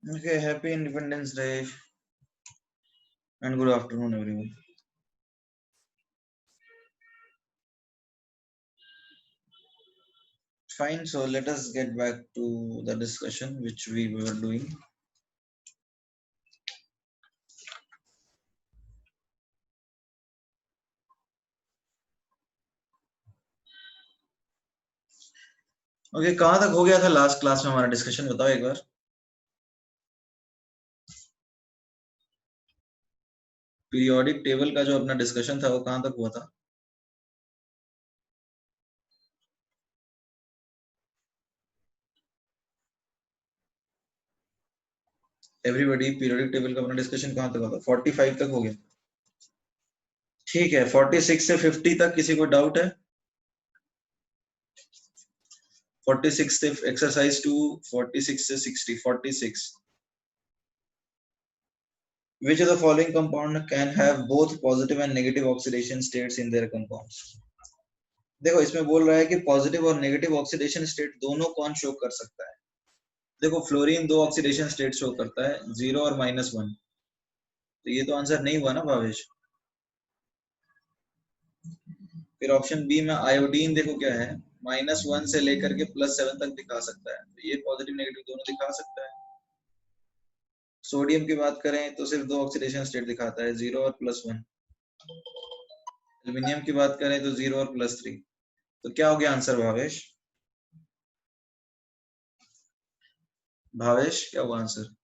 Okay, happy Independence Day and good afternoon, everyone. Fine, so let us get back to the discussion which we were doing. Okay, कहाँ तक हो गया था last class में हमारा discussion, बताओ एक बार. पीरियोडिक टेबल का जो अपना डिस्कशन था वो कहाँ तक हुआ था? एवरीबॉडी, पीरियोडिक टेबल का अपना डिस्कशन कहाँ तक हुआ था? 45 तक हो गया. ठीक है, 46 से 50 तक किसी को डाउट है? 46 से एक्सरसाइज 2, 46 से 60, 46. Which of the following compound can have both positive and negative oxidation states in their compounds? देखो इसमें बोल रहा है कि पॉजिटिव और नेगेटिव ऑक्सीडेशन स्टेट दोनों कौन शो कर सकता है. देखो फ्लोरीन दो ऑक्सीडेशन स्टेट शो करता है, 0 और -1. तो ये तो आंसर नहीं हुआ ना भावेश. फिर ऑप्शन बी में आयोडीन देखो क्या है, -1 से लेकर के +7 तक दिखा सकता है, तो ये पॉजिटिव नेगेटिव दोनों दिखा सकता है. सोडियम की बात करें तो सिर्फ दो ऑक्सीडेशन स्टेट दिखाता है, 0 और +1. एल्यूमिनियम की बात करें तो 0 और +3. तो क्या हो गया आंसर भावेश? भावेश क्या हुआ आंसर?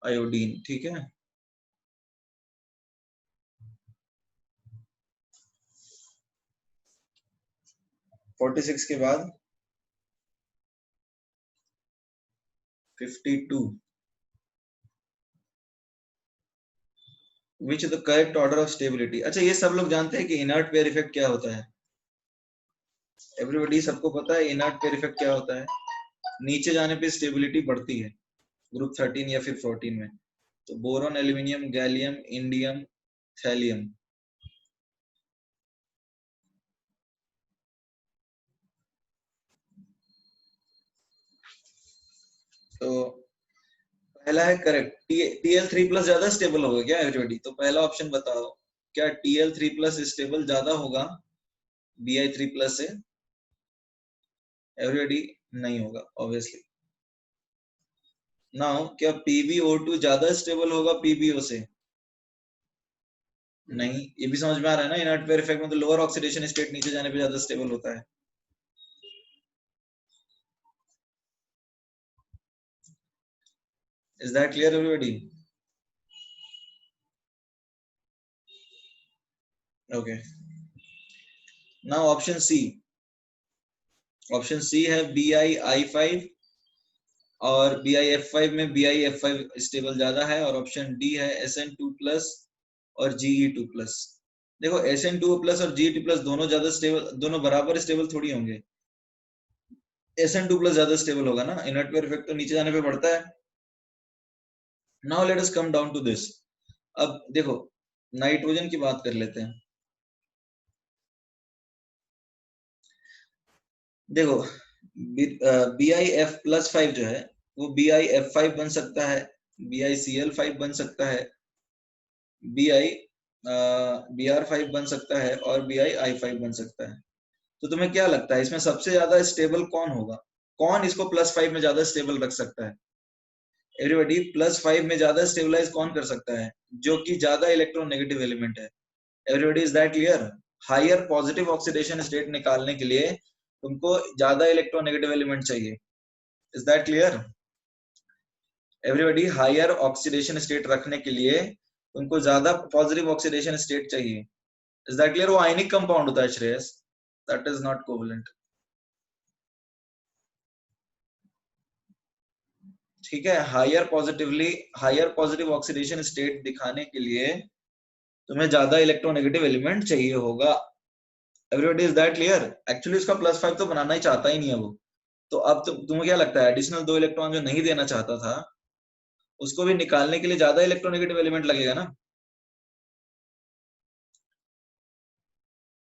आयोडीन. ठीक है, 46 के बाद 52. Which the correct order of stability. अच्छा ये सब लोग जानते हैं कि इनर्ट पेयर इफेक्ट क्या होता है? एवरीबॉडी, सबको पता है इनर्ट पेयर इफेक्ट क्या होता है? नीचे जाने पे स्टेबिलिटी बढ़ती है ग्रुप 13 या फिर 14 में. तो boron, aluminium, gallium, indium, thallium. तो पहला है करेक्ट, Tl3+ ज्यादा स्टेबल होगा क्या एवरीबॉडी? तो पहला ऑप्शन बताओ, क्या Tl3+ स्टेबल ज्यादा होगा Bi3+ से? एवरीबॉडी नहीं होगा ऑब्वियसली. नाउ क्या PbO2 ज्यादा स्टेबल होगा PbO से? नहीं. ये भी समझ में आ रहा है ना, इनर्ट पेयर इफेक्ट में तो लोअर ऑक्सीडेशन स्टेट नीचे जाने पे ज्यादा स्टेबल होता है. Is that clear everybody? Okay. Now option C. Option C है BiI5 और BiF5 में BiF5 स्टेबल ज्यादा है, और ऑप्शन डी है SN2+ और Ge2+. देखो SN2+ और Ge2+ दोनों ज्यादा स्टेबल, दोनों बराबर स्टेबल थोड़ी होंगे. SN2+ ज्यादा स्टेबल होगा ना, इनर्ट पेयर इफेक्ट तो नीचे जाने पे बढ़ता है. Now let us come down to this. अब देखो नाइट्रोजन की बात कर लेते हैं. देखो BiF+5 जो है वो BiF5 बन सकता है, BiCl5 बन सकता है, BR5 बन सकता है और BiI5 बन सकता है. तो तुम्हें क्या लगता है इसमें सबसे ज्यादा स्टेबल कौन होगा? कौन इसको +5 में ज्यादा स्टेबल रख सकता है? एवरीबॉडी, +5 में ज्यादा स्टेबलाइज कौन कर सकता है जो कि ज्यादा इलेक्ट्रोनेगेटिव एलिमेंट है? Everybody, is that clear? Higher positive oxidation state निकालने के लिए तुमको ज्यादा इलेक्ट्रोनेगेटिव एलिमेंट चाहिए. Is that clear? Everybody, higher oxidation state रखने के लिए तुमको ज्यादा पॉजिटिव ऑक्सीडेशन स्टेट चाहिए. Is that clear? वो आयनिक कंपाउंड होता है Shreyas, that is not covalent. ठीक है, हायर पॉजिटिव ऑक्सीडेशन स्टेट दिखाने के लिए तुम्हें ज्यादा इलेक्ट्रोनेगेटिव एलिमेंट चाहिए होगा. Everybody, is that clear? Actually उसका +5 तो बनाना ही चाहता ही नहीं है वो. तो अब तुम्हें क्या लगता है, एडिशनल 2 इलेक्ट्रॉन जो नहीं देना चाहता था उसको भी निकालने के लिए ज्यादा इलेक्ट्रोनेगेटिव एलिमेंट लगेगा ना?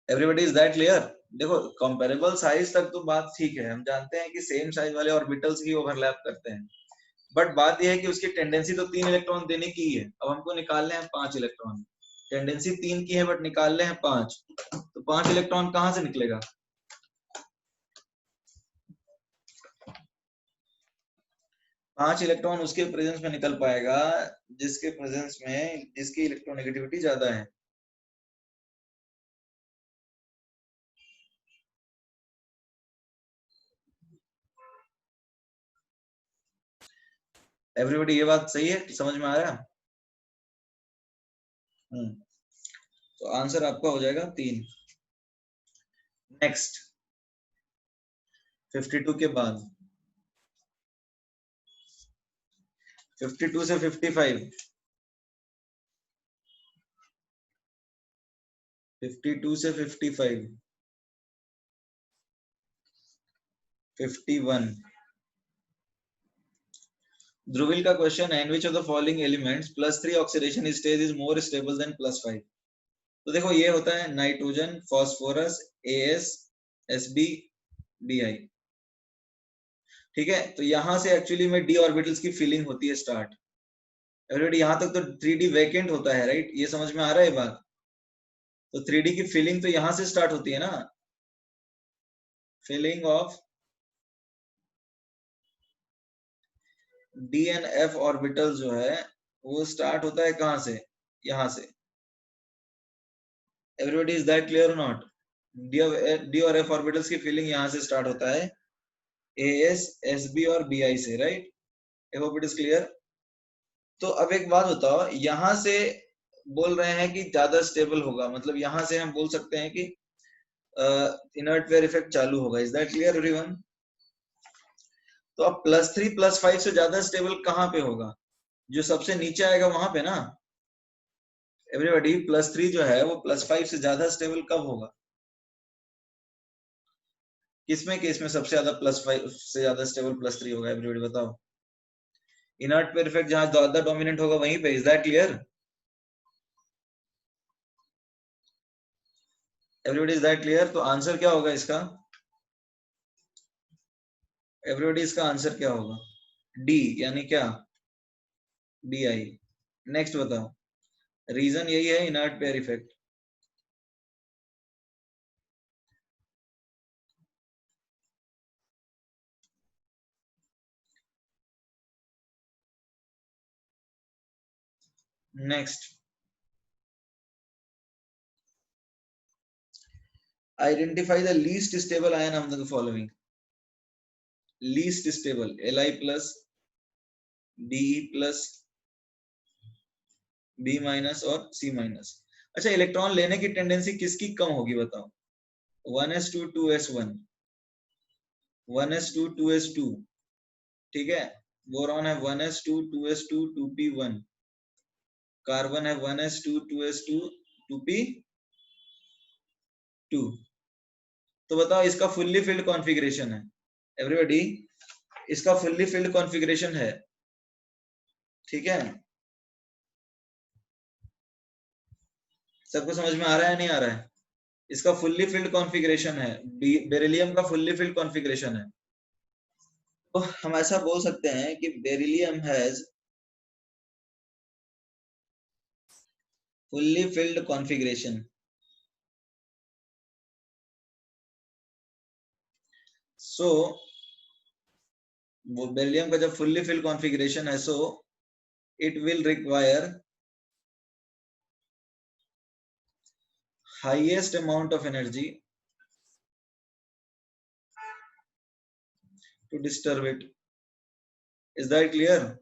Everybody, is that clear? देखो कंपेरेबल साइज तक तो बात ठीक है, हम जानते हैं कि सेम साइज वाले ऑर्बिटल्स ही ओवरलैप करते हैं. बट बात यह है कि उसकी टेंडेंसी तो 3 इलेक्ट्रॉन देने की ही है। अब हमको निकालने हैं 5 इलेक्ट्रॉन। टेंडेंसी 3 की है बट निकालने हैं 5, तो 5 इलेक्ट्रॉन कहां से निकलेगा? 5 इलेक्ट्रॉन उसके प्रेजेंस में निकल पाएगा जिसके प्रेजेंस में जिसकी इलेक्ट्रोनेगेटिविटी ज्यादा है। एवरीबॉडी ये बात सही है, समझ में आ रहा है? तो आंसर आपका हो जाएगा 3। नेक्स्ट 52 के बाद 52 से 55, 52 से 55, 51। ध्रुवील का क्वेश्चन है, in which of the following elements +3 oxidation stage is more stable than +5? तो देखो ये होता है nitrogen, phosphorus, S, SB, BI. ठीक है, तो यहां से एक्चुअली में डी ऑर्बिटल्स की फिलिंग होती है स्टार्ट। ऑलरेडी यहां तक तो 3D वैकेंट होता है, राइट? ये समझ में आ रहा है बात? तो 3D की फिलिंग तो यहां से स्टार्ट होती है ना, filling of D and F orbital जो है वो स्टार्ट होता है कहां से? यहां से। एवरीबॉडी इज दैट क्लियर और नॉट? डी और एफ ऑर्बिटल्स की फिलिंग यहां से स्टार्ट होता है, एएस, एसबी और बीआई से, right? I hope it is clear. तो अब एक बात बताओ, यहां से बोल रहे हैं कि ज्यादा स्टेबल होगा, मतलब यहां से हम बोल सकते हैं कि इनर्ट पेयर इफेक्ट चालू होगा। Is that clear everyone? तो अब +3 +5 से ज्यादा स्टेबल कहां पे होगा? जो सबसे नीचे आएगा वहां पे ना। एवरीबॉडी +3 जो है वो +5 से ज्यादा स्टेबल कब होगा? किसमें केस में सबसे ज्यादा +5 से ज्यादा स्टेबल +3 होगा? एवरीबॉडी बताओ। इनर्ट पेयर इफेक्ट जहां ज्यादा डोमिनेंट होगा वहीं पे। Is that clear? Everybody is that clear? तो आंसर क्या होगा इसका? एवरीबॉडी इसका आंसर क्या होगा? डी, यानी क्या? B I. नेक्स्ट बताओ, रीजन यही है, inert pair effect. Next, identify the least stable ion of the following. Least stable, Li plus, Be plus, B minus और C माइनस। अच्छा, इलेक्ट्रॉन लेने की टेंडेंसी किसकी कम होगी बताओ? 1s2 2s1, 1s2 2s2। ठीक है, बोरॉन है 1s2 2s2 2p1, कार्बन है 1s2 2s2 2p2। तो बताओ इसका फुल्ली फिल्ड कॉन्फ़िगरेशन है। एवरीबॉडी, इसका फुल्ली फिल्ड कॉन्फ़िगरेशन है। ठीक है, सबको समझ में आ रहा है नहीं आ रहा है? इसका फुल्ली फिल्ड कॉन्फ़िगरेशन है, बेरिलियम का फुल्ली फिल्ड कॉन्फ़िगरेशन है। तो हम ऐसा बोल सकते हैं कि beryllium has fully filled configuration. So वो बेरिलियम का जब फुल्ली फिल्ड कॉन्फ़िगरेशन है, so it will require highest amount of energy to disturb it. Is that clear?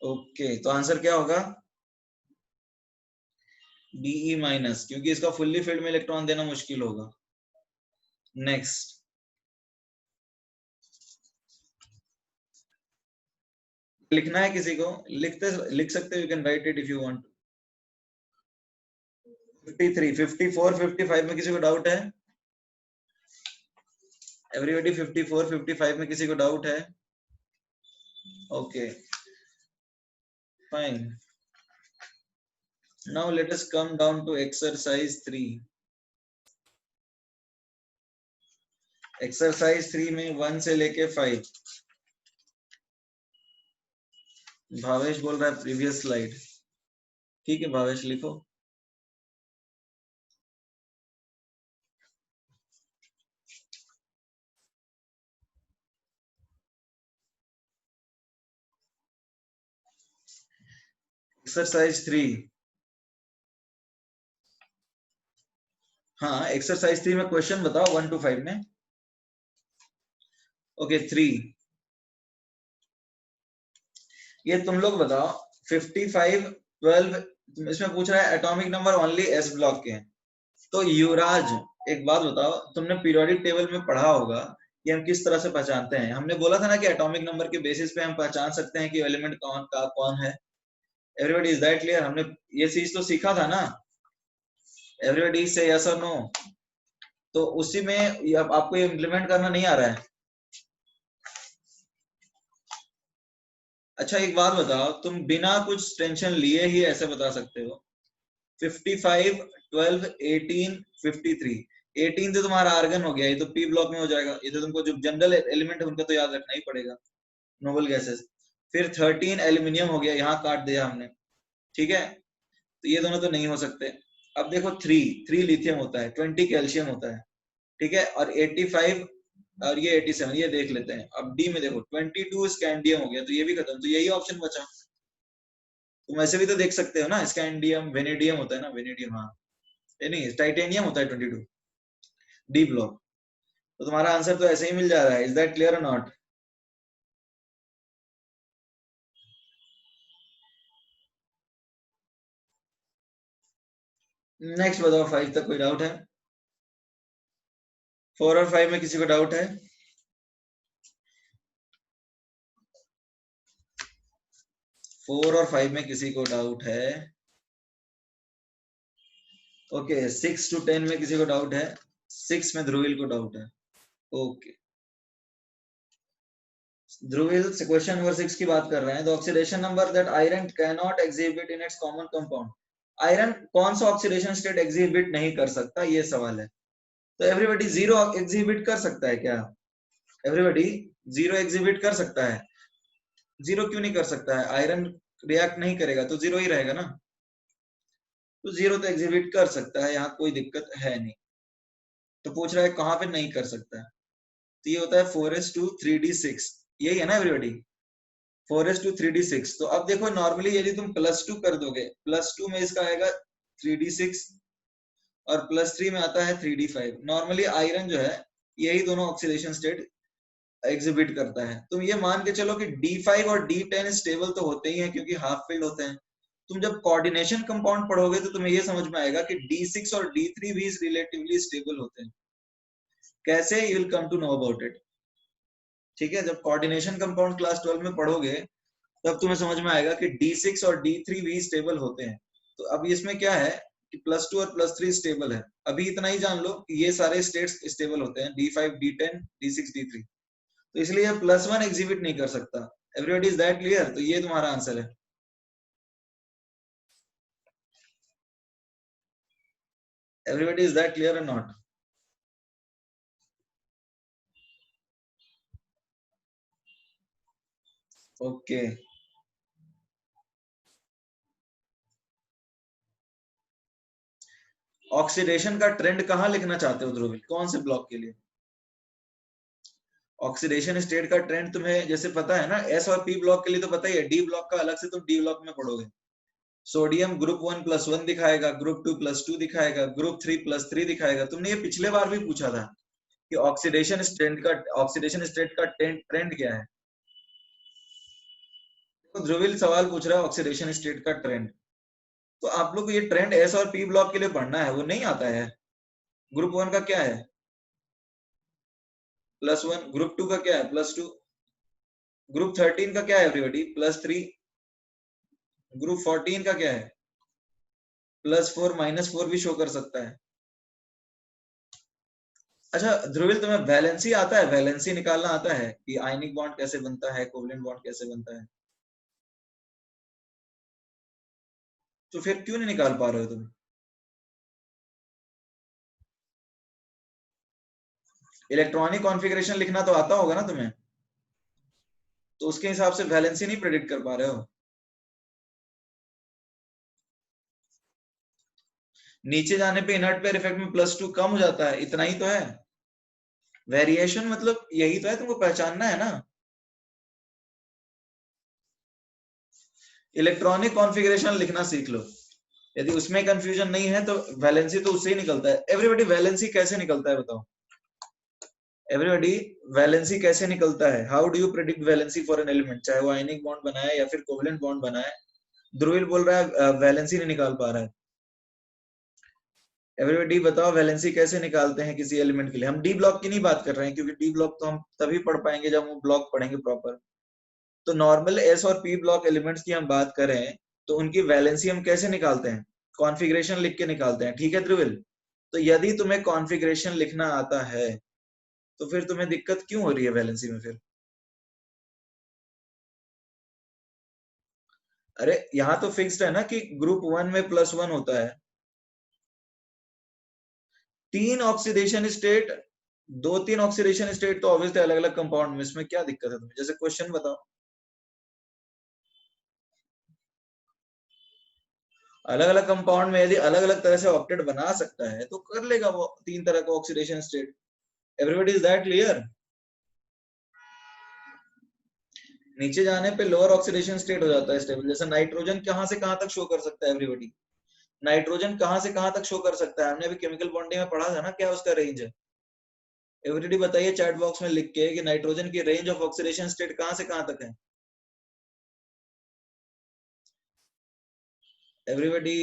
Okay, तो आंसर क्या होगा? Be माइनस, क्योंकि इसका फुल्ली फील्ड में इलेक्ट्रॉन देना मुश्किल होगा। नेक्स्ट, लिखना है किसी को? लिख सकते हो, you can write it if you want. 53, 54, 55 में किसी को डाउट है? एवरीबॉडी 54, 55 में किसी को डाउट है? Okay, fine. Now let us come down to exercise 3. Exercise 3 में 1 से लेके 5। भावेश बोल रहा है प्रीवियस स्लाइड। ठीक है भावेश लिखो। एक्सरसाइज 3। हाँ एक्सरसाइज 3 में क्वेश्चन बताओ 1 to 5 में। ओके 3। ये तुम लोग बताओ 55 12 इसमें पूछ रहा है atomic number only S block के हैं। तो युवराज एक बात बताओ, तुमने पीरियोडिक टेबल में पढ़ा होगा कि हम किस तरह से पहचानते हैं। हमने बोला था ना कि एटॉमिक नंबर के बेसिस पे हम पहचान सकते हैं कि एलिमेंट कौन का कौन है। Everybody is that clear? हमने ये चीज तो सीखा था ना। एवरीबॉडी से यस और नो। तो उसी में आपको ये इम्प्लीमेंट करना नहीं आ रहा है। अच्छा एक बात बताओ, तुम बिना कुछ टेंशन लिए ही ऐसे बता सकते हो 55 12 18 53। 18 तो तुम्हारा आर्गन हो गया, ये तो पी ब्लॉक में हो जाएगा। ये तो तुमको जो जनरल एलिमेंट है उनका तो याद रखना ही पड़ेगा, नोबल गैसेस। फिर 13 एल्यूमिनियम हो गया, यहाँ काट दिया हमने। ठीक है, तो ये दोनों तो नहीं हो सकते। अब देखो 3 लिथियम होता है, 20 कैल्शियम होता है। ठीक है, और 85 और ये 87 ये देख लेते हैं। अब डी में देखो 22 स्कैंडियम हो गया, तो ये भी खत्म। तो यही ऑप्शन बचा। तुम ऐसे भी तो देख सकते हो ना, स्कैंडियम वेनेडियम होता है ना, वेनेडियम। हाँ ये नहीं, टाइटेनियम होता है 22 डी ब्लॉक। तो तुम्हारा आंसर तो ऐसे ही मिल जा रहा है। इज दैट क्लियर और नॉट? नेक्स्ट बताओ, 5 तक कोई डाउट है? 4 और 5 में किसी को डाउट है? 4 और 5 में किसी को डाउट है? ओके 6 to 10 में किसी को डाउट है? 6 में ध्रुवील को डाउट है। ओके ध्रुवील से क्वेश्चन नंबर 6 की बात कर रहे हैं। The oxidation number that iron can not exhibit in its common compound. Iron कौन सा ऑक्सीडेशन स्टेट एग्जिबिट नहीं कर सकता, ये सवाल है। तो एवरीबॉडी जीरो एग्जिबिट कर सकता है क्या? एवरीबॉडी जीरो एग्जिबिट कर सकता है? जीरो क्यों नहीं कर सकता है? आयरन रिएक्ट नहीं करेगा तो जीरो ही रहेगा ना। तो जीरो तो एग्जिबिट कर सकता है, यहाँ कोई दिक्कत है नहीं। तो पूछ रहा है कहां पे नहीं कर सकता है। तो ये होता है 4s2 3d6। यही है ना एवरीबॉडी? 4s2 3d6। तो अब देखो नॉर्मली यदि तुम +2 कर दोगे, +2 में इसका आएगा 3d6 और +3 में आता है 3d5। नॉर्मली आयरन जो है यही दोनों ऑक्सीडेशन स्टेट एग्जिबिट करता है। तुम ये मान के चलो कि D5 और D10 स्टेबल तो होते ही हैं क्योंकि हाफ फिल्ड होते हैं। तुम जब कोऑर्डिनेशन कंपाउंड पढ़ोगे तो तुम्हें ये समझ में आएगा कि D6 और D3 भी रिलेटिवली स्टेबल होते हैं। कैसे? You will come to know about it. ठीक है, जब कोऑर्डिनेशन कंपाउंड क्लास 12 में पढ़ोगे तब तुम्हें समझ में आएगा कि D6 और D3 भी स्टेबल होते हैं। तो अब इसमें क्या है कि +2 और +3 स्टेबल है। अभी इतना ही जान लो कि ये सारे स्टेट्स स्टेबल होते हैं, D5 D10 D6 D3। तो इसलिए +1 एग्जिबिट नहीं कर सकता। Everybody is that clear? तो ये तुम्हारा आंसर है। एवरीबॉडी इज दैट क्लियर और नॉट? ओके ऑक्सीडेशन का ट्रेंड कहाँ लिखना चाहते हो ध्रुविल, कौन से ब्लॉक के लिए? ऑक्सीडेशन स्टेट का ट्रेंड तुम्हें जैसे पता है ना, एस और पी ब्लॉक के लिए तो पता ही है। डी ब्लॉक का अलग से तुम डी ब्लॉक में पढ़ोगे। सोडियम ग्रुप 1+1 दिखाएगा, ग्रुप 2+2 दिखाएगा, ग्रुप 3+3 दिखाएगा। तुमने ये पिछले बार भी पूछा था कि ऑक्सीडेशन स्टेट का ट्रेंड क्या है। तो ध्रुविल सवाल पूछ रहा है ऑक्सीडेशन स्टेट का ट्रेंड। तो आप लोग को ये ट्रेंड एस और पी ब्लॉक के लिए पढ़ना है, वो नहीं आता है। ग्रुप 1 का क्या है? +1। ग्रुप 2 का क्या है? +2। ग्रुप 13 का क्या है एवरीबॉडी? +3। ग्रुप 14 का क्या है? +4 -4 भी शो कर सकता है। अच्छा ध्रुविल तुम्हें वैलेंसी आता है? वैलेंसी निकालना आता है कि आयनिक बॉन्ड कैसे बनता है, कोवलेंट बॉन्ड कैसे बनता है? तो फिर क्यों नहीं निकाल पा रहे हो तुम? इलेक्ट्रॉनिक कॉन्फ़िगरेशन लिखना तो आता होगा ना तुम्हें, तो उसके हिसाब से वैलेंसी नहीं प्रेडिक्ट कर पा रहे हो। नीचे जाने पे इनर्ट पेयर इफेक्ट में +2 कम हो जाता है, इतना ही तो है। वेरिएशन मतलब यही तो है, तुमको पहचानना है ना। इलेक्ट्रॉनिक कॉन्फ़िगरेशन लिखना सीख लो, यदि उसमें कंफ्यूजन नहीं है तो वैलेंसी तो उससे ही निकलता है। एवरीबॉडी वैलेंसी कैसे निकलता है बताओ, एवरीबॉडी वैलेंसी कैसे निकलता है? How do you predict valency for an element, चाहे वो आयनिक बॉन्ड बनाए या फिर कोवलेंट बॉन्ड बनाए। ध्रुविल बोल रहा है वैलेंसी नहीं निकाल पा रहा है। एवरीबॉडी बताओ वैलेंसी कैसे निकालते हैं किसी एलिमेंट के लिए। हम डी ब्लॉक की नहीं बात कर रहे हैं, क्योंकि डी ब्लॉक तो हम तभी पढ़ पाएंगे जब हम ब्लॉक पढ़ेंगे प्रॉपर। तो नॉर्मल एस और पी ब्लॉक एलिमेंट्स की हम बात करें तो उनकी वैलेंसी हम कैसे निकालते हैं? कॉन्फ़िगरेशन लिख के निकालते हैं, ठीक है ध्रुविल। तो यदि तुम्हें कॉन्फ़िगरेशन लिखना आता है तो फिर तुम्हें दिक्कत क्यों हो रही है वैलेंसी में फिर? अरे यहाँ तो फिक्स्ड है ना कि ग्रुप 1 में +1 होता है। 3 ऑक्सीडेशन स्टेट, 2-3 ऑक्सीडेशन स्टेट तो ऑब्वियसली अलग अलग कंपाउंड में, इसमें क्या दिक्कत है तुम्हें? जैसे क्वेश्चन बताओ, अलग अलग कंपाउंड में यदि अलग अलग तरह से ऑक्टेट बना सकता है तो कर लेगा वो 3 तरह का oxidation state. Everybody is that clear? नीचे जाने पे लोअर ऑक्सीडेशन स्टेट हो जाता है स्टेबल। जैसे नाइट्रोजन कहां से कहां तक शो कर सकता है एवरीबॉडी? नाइट्रोजन कहां से कहां तक शो कर सकता है? हमने अभी केमिकल बॉन्डिंग में पढ़ा था ना, क्या उसका रेंज है। एवरीबॉडी बताइए चैट बॉक्स में लिख के कि नाइट्रोजन की रेंज ऑफ ऑक्सीडेशन स्टेट कहां से कहां तक है। एवरीबॉडी,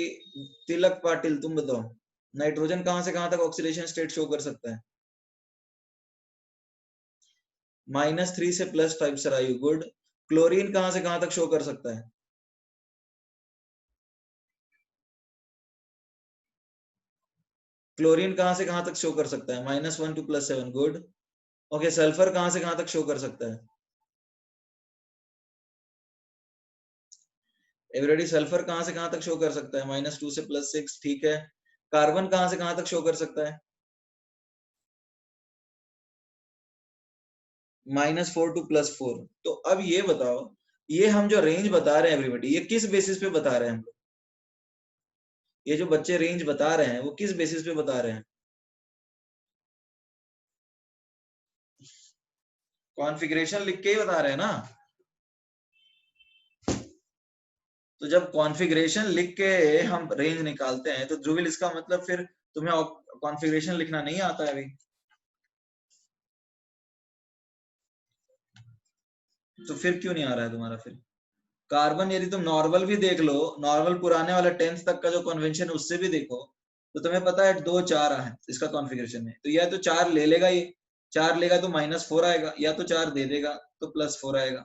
तिलक पाटिल तुम बताओ, नाइट्रोजन कहां से कहां तक ऑक्सीडेशन स्टेट शो कर सकता है? -3 से +5 सरायु, गुड। क्लोरीन कहां से कहां तक शो कर सकता है? क्लोरीन कहां से कहां तक शो कर सकता है? -1 to +7, गुड। ओके, सल्फर कहां से कहां तक शो कर सकता है? एवरीबॉडी, सल्फर कहां से कहां तक शो कर सकता है? -2 से +6, ठीक है। कार्बन कहां से कहां तक शो कर सकता है? -4 to +4। तो अब ये बताओ, ये हम जो रेंज बता रहे हैं एवरीबॉडी, ये किस बेसिस पे बता रहे हैं हम लोग? ये जो बच्चे रेंज बता रहे हैं वो किस बेसिस पे बता रहे हैं? कॉन्फ़िगरेशन लिख के ही बता रहे हैं ना। तो जब कॉन्फ़िगरेशन लिख के हम रेंज निकालते हैं तो ध्रुविल इसका मतलब फिर तुम्हें कॉन्फ़िगरेशन लिखना नहीं आता है अभी? तो फिर क्यों नहीं आ रहा है तुम्हारा फिर? कार्बन यदि तुम नॉर्मल भी देख लो, नॉर्मल पुराने वाला 10th तक का जो कन्वेंशन है उससे भी देखो, तो तुम्हें पता है 2 4 है इसका कॉन्फ़िगरेशन में। तो या तो 4 ले लेगा, ये 4 लेगा तो -4 आएगा, या तो 4 दे देगा तो +4 आएगा।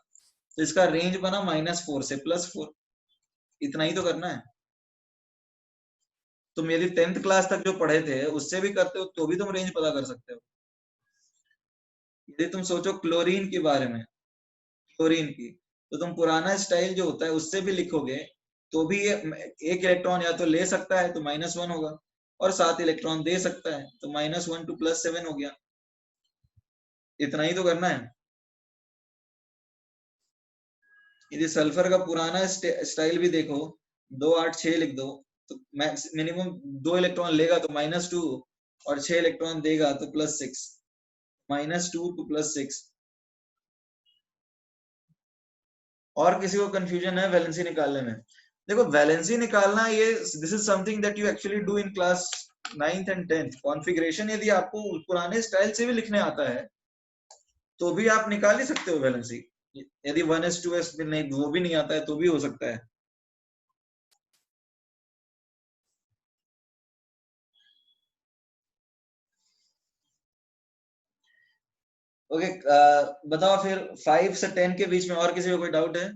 तो इसका रेंज बना -4 से +4, इतना ही तो करना है। तुम यदि 10th क्लास तक जो पढ़े थे उससे भी करते हो तो भी तुम रेंज पता कर सकते हो। यदि तुम सोचो क्लोरीन के बारे में, क्लोरीन की, तो तुम पुराना स्टाइल जो होता है उससे भी लिखोगे तो भी ये एक इलेक्ट्रॉन या तो ले सकता है तो -1 होगा, और 7 इलेक्ट्रॉन दे सकता है तो -1 to +7 हो गया। इतना ही तो करना है। यदि सल्फर का पुराना स्टाइल भी देखो, 2 8 6 लिख दो, तो मिनिमम 2 इलेक्ट्रॉन लेगा तो -2, और 6 इलेक्ट्रॉन देगा तो +6, -2 to +6। और किसी को कंफ्यूजन है वैलेंसी निकालने में? देखो वैलेंसी निकालना, ये this is something that you actually do in class 9th and 10th। Configuration यदि आपको पुराने स्टाइल से भी लिखने आता है तो भी आप निकाल ही सकते हो वैलेंसी। यदि 1s 2s भी नहीं, वो भी नहीं आता है तो भी हो सकता है। ओके, बताओ फिर 5 से 10 के बीच में और किसी को कोई डाउट है?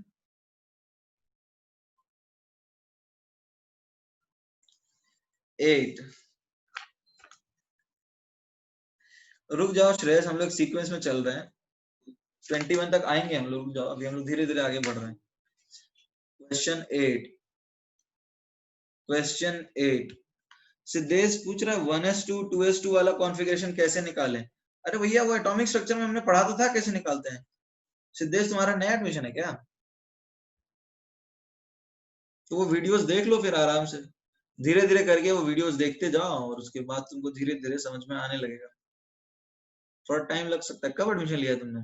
8, रुक जाओ श्रेयस, हम लोग सीक्वेंस में चल रहे हैं, 21 तक आएंगे हम लोग, रुक जाओ, अभी हम लोग धीरे धीरे आगे बढ़ रहे हैं। क्वेश्चन 8, सिद्धेश पूछ रहा है 1s2 2s2 वाला कॉन्फ़िगरेशन कैसे निकालें? अरे भैया वो एटॉमिक स्ट्रक्चर में हमने पढ़ा तो था कैसे निकालते हैं। सिद्धेश तुम्हारा नया एडमिशन है क्या? तो वो वीडियोस देख लो फिर आराम से, धीरे धीरे करके वो वीडियोस देखते जाओ और उसके बाद तुमको धीरे धीरे समझ में आने लगेगा। थोड़ा टाइम लग सकता है। कब एडमिशन लिया है तुमने?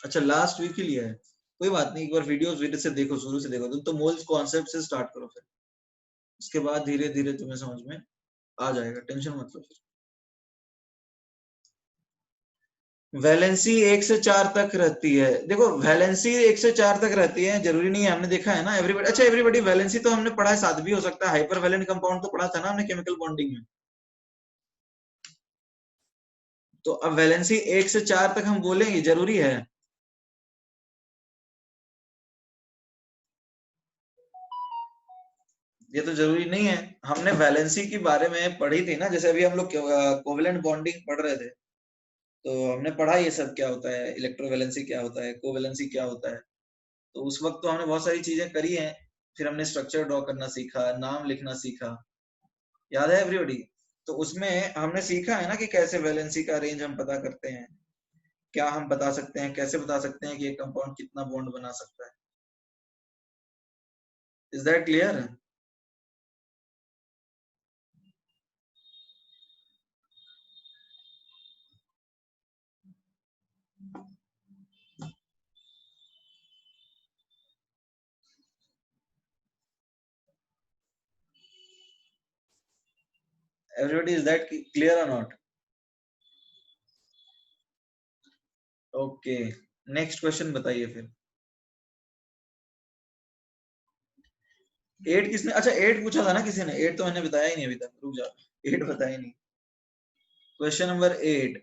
अच्छा लास्ट वीक ही लिया है, कोई बात नहीं, एक बार वीडियोस वीडियो से देखो, शुरू से देखो, तुम तो मोल्स कॉन्सेप्ट से स्टार्ट करो, फिर उसके बाद धीरे धीरे तुम्हें समझ में आ जाएगा, टेंशन मत लो फिर। वैलेंसी 1 से 4 तक रहती है। देखो वैलेंसी 1 से 4 तक रहती है, जरूरी नहीं है, हमने देखा है ना एवरीबॉडी। अच्छा एवरीबॉडी वैलेंसी तो हमने पढ़ा है, 7 भी हो सकता है, हाइपर वैलेंट कंपाउंड तो पढ़ा था ना हमने केमिकल बॉन्डिंग में। तो अब वैलेंसी 1 से 4 तक हम बोलेंगे, जरूरी है। ये तो जरूरी नहीं है, हमने वैलेंसी के बारे में पढ़ी थी ना, जैसे अभी हम लोग कोवेलेंट बॉन्डिंग पढ़ रहे थे, तो हमने पढ़ा ये सब क्या होता है, इलेक्ट्रोवैलेंसी क्या होता है, कोवेलेंसी क्या होता है। तो उस वक्त तो हमने बहुत सारी चीजें करी हैं, फिर हमने स्ट्रक्चर ड्रॉ करना सीखा, नाम लिखना सीखा, याद है एवरीबॉडी? तो उसमें हमने सीखा है ना कि कैसे वैलेंसी का रेंज हम पता करते हैं, क्या हम बता सकते हैं, कैसे बता सकते हैं कि एक कंपाउंड कितना बॉन्ड बना सकता है। Is that clear? Everybody is that clear और नॉट? ओके, नेक्स्ट क्वेश्चन बताइए फिर। 8 किसने, अच्छा 8 पूछा था ना किसी ने, 8 तो मैंने बताया ही नहीं अभी तक, रुक जाओ, 8 बताया ही नहीं। क्वेश्चन नंबर 8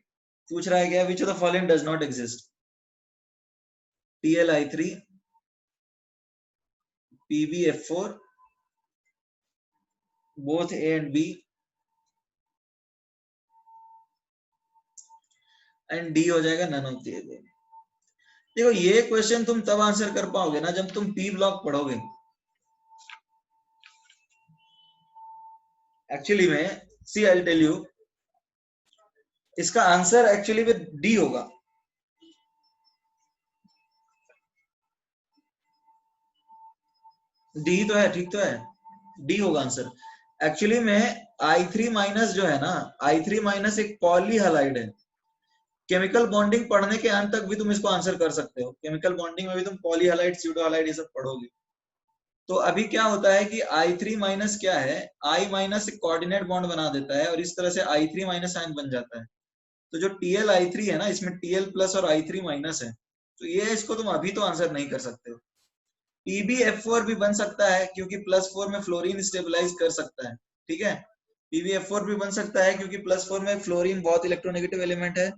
पूछ रहा है क्या, विच of the following does not exist? TlI3, PbF4, both A and B, and D हो जाएगा नन ऑफ द। देखो ये क्वेश्चन तुम तब आंसर कर पाओगे ना जब तुम पी ब्लॉक पढ़ोगे। एक्चुअली में सी आई टेल यू, इसका आंसर एक्चुअली में डी होगा। डी तो है, ठीक तो है, डी होगा आंसर। एक्चुअली में I3- जो है ना, I3- एक पॉली हैलाइड है। केमिकल बॉन्डिंग पढ़ने के अंत तक भी तुम इसको आंसर कर सकते हो, केमिकल बॉन्डिंग में भी तुम पॉली हैलाइड, स्यूडो हैलाइड ये सब पढ़ोगे। तो अभी क्या होता है कि I3- क्या है, I- एक कोऑर्डिनेट बॉन्ड बना देता है और इस तरह से I3- आयन बन जाता है। तो जो TlI3 है ना, इसमें Tl प्लस और I3- है, तो ये इसको तुम अभी तो आंसर नहीं कर सकते हो। PbF4 भी बन सकता है क्योंकि +4 में फ्लोरीन स्टेबलाइज कर सकता है, ठीक है। PbF4 भी बन सकता है क्योंकि +4 में फ्लोरीन बहुत इलेक्ट्रोनेगेटिव एलिमेंट है,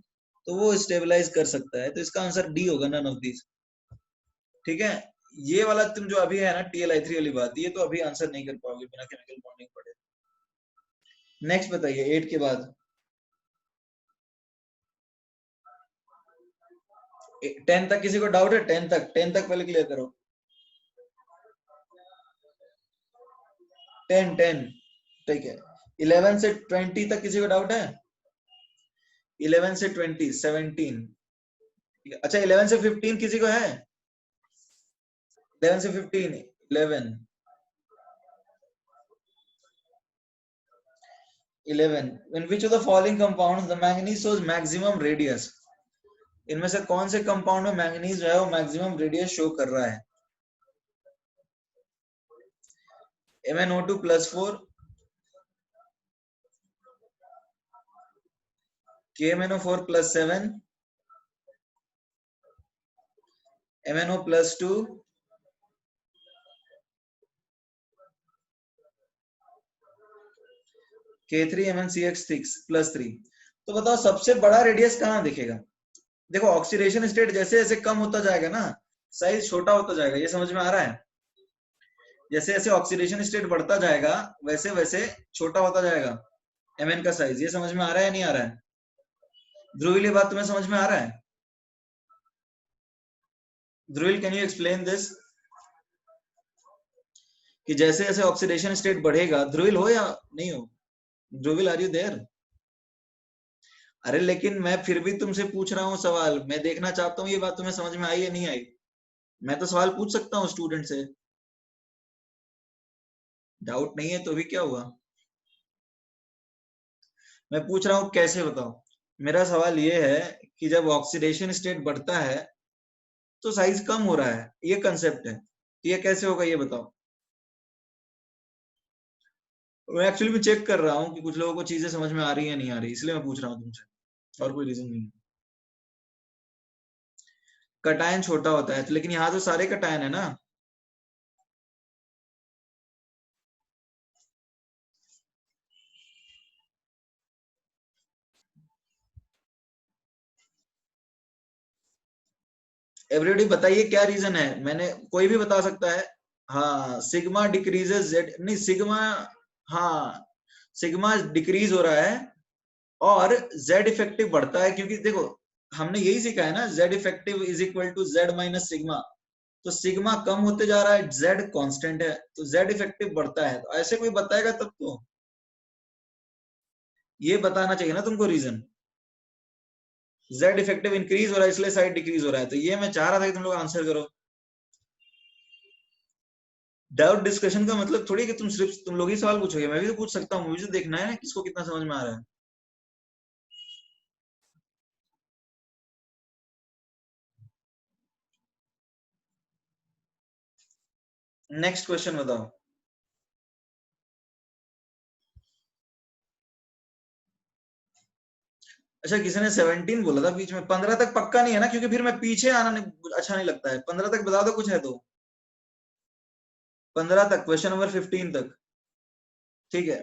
तो वो स्टेबलाइज कर सकता है, तो इसका आंसर डी होगा, नन ऑफ दीज, ठीक है। ये वाला तुम जो अभी है ना TlI3 वाली बात, ये तो अभी आंसर नहीं कर पाओगे बिना केमिकल बॉन्डिंग पढ़े। नेक्स्ट बताइए 8 के बाद। 10 तक किसी को डाउट है? 10 तक पहले क्लियर करो। 10 ठीक है। 11 से 20 तक किसी को डाउट है? 11 से 20 17, अच्छा 11 से 15 किसी को है? 11 से 15 11 in which of the following compounds the manganese shows maximum radius? इनमें से कौन से कंपाउंड में मैंगनीज जो है वो मैक्सिमम रेडियस शो कर रहा है? MnO2+4, KMnO4+7, MnO+2, K3MnCX+3। तो बताओ सबसे बड़ा रेडियस कहाँ दिखेगा? देखो ऑक्सीडेशन स्टेट जैसे जैसे कम होता जाएगा ना, साइज छोटा होता जाएगा, ये समझ में आ रहा है? जैसे जैसे ऑक्सीडेशन स्टेट बढ़ता जाएगा वैसे वैसे छोटा होता जाएगा Mn का साइज, ये समझ में आ रहा है या नहीं आ रहा है? ध्रुवील, ये बात तुम्हें समझ में आ रहा है? ध्रुवील, कैन यू एक्सप्लेन दिस? कि जैसे जैसे ऑक्सीडेशन स्टेट बढ़ेगा, ध्रुविल हो या नहीं हो? Dhruvil, are you there? अरे लेकिन मैं फिर भी तुमसे पूछ रहा हूँ सवाल, मैं देखना चाहता हूँ ये बात तुम्हें समझ में आई या नहीं आई। मैं तो सवाल पूछ सकता हूँ स्टूडेंट से। डाउट नहीं है तो भी क्या हुआ? मैं पूछ रहा हूँ कैसे, बताओ। मेरा सवाल ये है कि जब ऑक्सीडेशन स्टेट बढ़ता है तो साइज कम हो रहा है, ये कंसेप्ट है। ये कैसे होगा ये बताओ। मैं एक्चुअली में चेक कर रहा हूँ कि कुछ लोगों को चीजें समझ में आ रही है नहीं आ रही, इसलिए मैं पूछ रहा हूँ तुमसे, और कोई रीजन नहीं है। कटायन छोटा होता है तो, लेकिन यहाँ तो सारे कटायन है ना। एवरीबडी बताइए क्या रीजन है, मैंने, कोई भी बता सकता है। हाँ, सिग्मा डिक्रीजेस जेड, नहीं सिग्मा, हाँ सिग्मा डिक्रीज हो रहा है और जेड इफेक्टिव बढ़ता है, क्योंकि देखो हमने यही सीखा है ना, Z effective is equal to Z minus sigma. तो सिग्मा कम होते जा रहा है, जेड कांस्टेंट है, तो जेड इफेक्टिव बढ़ता है। तो ऐसे कोई बताएगा तब तो ये बताना चाहिए ना तुमको रीजन। जेड इफेक्टिव इंक्रीज हो रहा है इसलिए साइड डिक्रीज हो रहा है, तो ये मैं चाह रहा था कि तुम लोग आंसर करो। डाउट डिस्कशन का मतलब थोड़ी कि तुम सिर्फ तुम लोग ही सवाल पूछोगे, मैं भी तो पूछ सकता हूँ, मुझे तो देखना है ना किसको कितना समझ में आ रहा है। नेक्स्ट क्वेश्चन बताओ। अच्छा, किसी ने 17 बोला था बीच में, 15 तक पक्का नहीं है ना, क्योंकि फिर मैं पीछे आना नहीं, अच्छा नहीं लगता है। 15 तक बता दो कुछ है तो। 15 तक, क्वेश्चन नंबर 15 तक। ठीक है।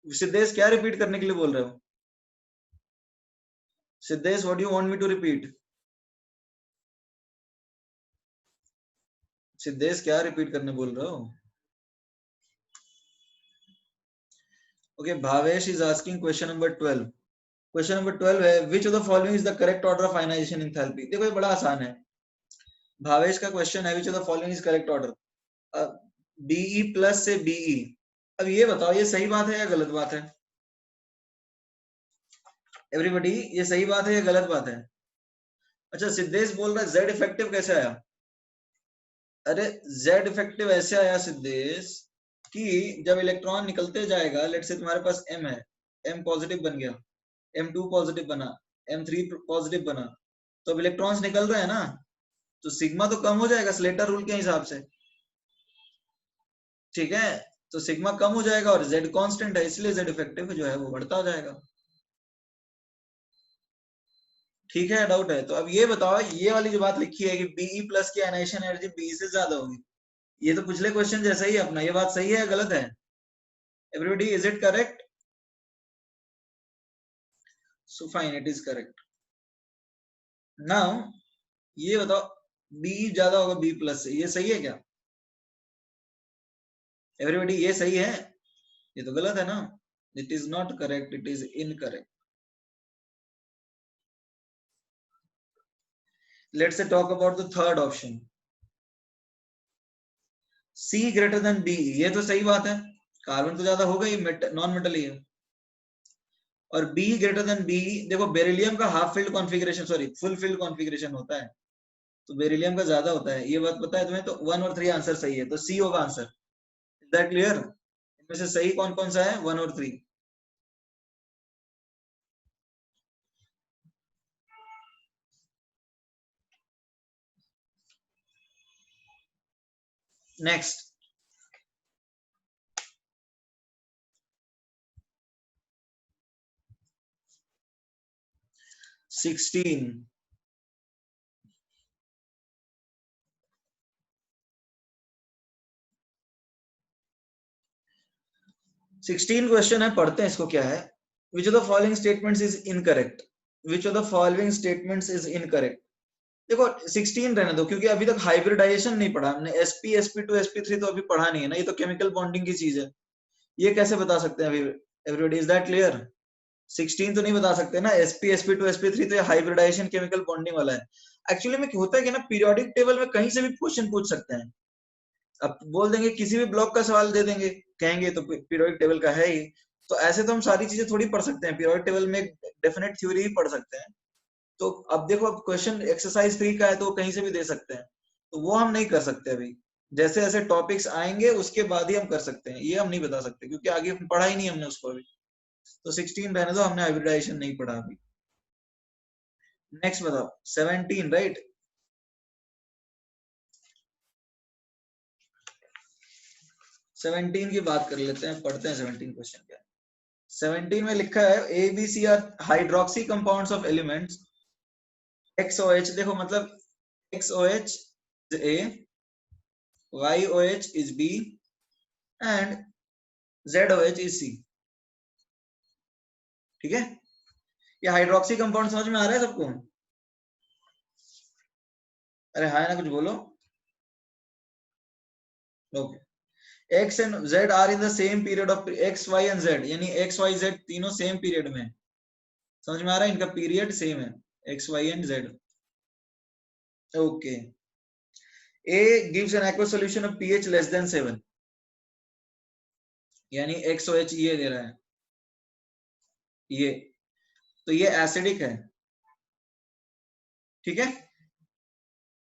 सिद्धेश क्या रिपीट करने के लिए बोल रहे हो? Siddhesh, what you want me to repeat? Siddhesh क्या रिपीट करने बोल रहे हो? Okay, Bhavesh is asking question number 12। Question number 12 है, which of the following is the correct order of ionisation enthalpy. देखो ये बड़ा आसान है। भावेश का क्वेश्चन है, which of the following is correct order. BE plus से बीई। अब ये बताओ ये सही बात है या गलत बात है? एवरीबॉडी, ये सही बात है या गलत बात है? अच्छा, सिद्धेश बोल रहा है जेड इफेक्टिव कैसे आया? अरे, जेड इफेक्टिव ऐसे आया सिद्धेश कि जब इलेक्ट्रॉन निकलते जाएगा, लेट से तुम्हारे पास एम है, एम पॉजिटिव बन गया, M2 पॉजिटिव बना, M3 पॉजिटिव बना, तो अब इलेक्ट्रॉन्स निकल रहे हैं ना, तो सिग्मा तो कम हो जाएगा स्लेटर रूल के हिसाब से। ठीक है, तो सिग्मा कम हो जाएगा और जेड कांस्टेंट है, इसलिए जेड इफेक्टिव जो है वो बढ़ता हो जाएगा। ठीक है, डाउट है तो अब ये बताओ, ये वाली जो बात लिखी है कि बीई प्लस की आयनाइजेशन एनर्जी बी से ज्यादा होगी, ये तो पिछले क्वेश्चन जैसा ही है अपना, ये बात सही है या गलत है? Everybody, is it correct? So fine, it is correct. Now ये बताओ, बी ज्यादा होगा बी प्लस से, ये सही है क्या? एवरीबॉडी, ये सही है? ये तो गलत है ना। It is not correct, it is incorrect. Let's talk about the third option, C greater than B. ये तो सही बात है, कार्बन तो ज्यादा होगा ही, नॉन मेटल ही है। और बी ग्रेटर देन बी, देखो बेरिलियम का half field configuration, sorry full field configuration होता है, तो बेरिलियम का ज्यादा होता है, ये बात पता है तुम्हें? तो 1 और 3 आंसर सही है, तो सी होगा आंसर। Is that clear? इनमें से सही कौन कौन सा है, 1 और 3? नेक्स्ट, 16। 16 क्वेश्चन है, पढ़ते हैं इसको क्या है। Which of the following statements is incorrect? Which of the following statements is incorrect? देखो 16 रहने दो, क्योंकि अभी तक हाइब्रिडाइजेशन नहीं पढ़ा हमने, sp sp2 sp3 तो अभी पढ़ा नहीं है ना, ये तो केमिकल बॉन्डिंग की चीज है, ये कैसे बता सकते हैं अभी? Everybody, is that clear? 16 तो नहीं बता सकते ना, sp sp2 sp3 तो ये हाइब्रिडाइजेशन केमिकल बॉन्डिंग वाला है। एक्चुअली में होता है कि ना, पीरियोडिक टेबल में कहीं से भी क्वेश्चन पूछ सकते हैं, अब बोल देंगे किसी भी ब्लॉक का सवाल दे देंगे, कहेंगे तो पीरियोडिक टेबल का है ही। तो ऐसे तो हम सारी चीजें थोड़ी पढ़ सकते हैं, पीरियोडिक टेबल में डेफिनेट थ्योरी ही पढ़ सकते हैं। तो अब देखो, अब क्वेश्चन एक्सरसाइज 3 का है तो कहीं से भी दे सकते हैं, तो वो हम नहीं कर सकते अभी। जैसे जैसे टॉपिक्स आएंगे उसके बाद ही हम कर सकते हैं, ये हम नहीं बता सकते क्योंकि आगे पढ़ा ही नहीं हमने उसको अभी। तो 16 रहने दो, हमने हाइब्रिडाइजेशन नहीं पढ़ा अभी। नेक्स्ट बताओ 17, राइट। 17 की बात कर लेते हैं, पढ़ते हैं 17 क्वेश्चन क्या है। 17 में लिखा है A B C are hydroxy compounds of elements XOH, देखो मतलब XOH is A, YOH is B and ZOH is C। ठीक है, ये हाइड्रोक्सी कंपाउंड समझ में आ रहा है सबको? अरे हाँ ना, कुछ बोलो। Okay, X and Z are in the same period of X, Y and Z, यानी X, Y, Z तीनों सेम पीरियड में। समझ में आ रहा है, इनका पीरियड सेम है, X, Y and Z। Okay, A gives an aqueous solution of pH less than 7, यानी XOH ये दे रहा है, ये तो ये एसिडिक है। ठीक है,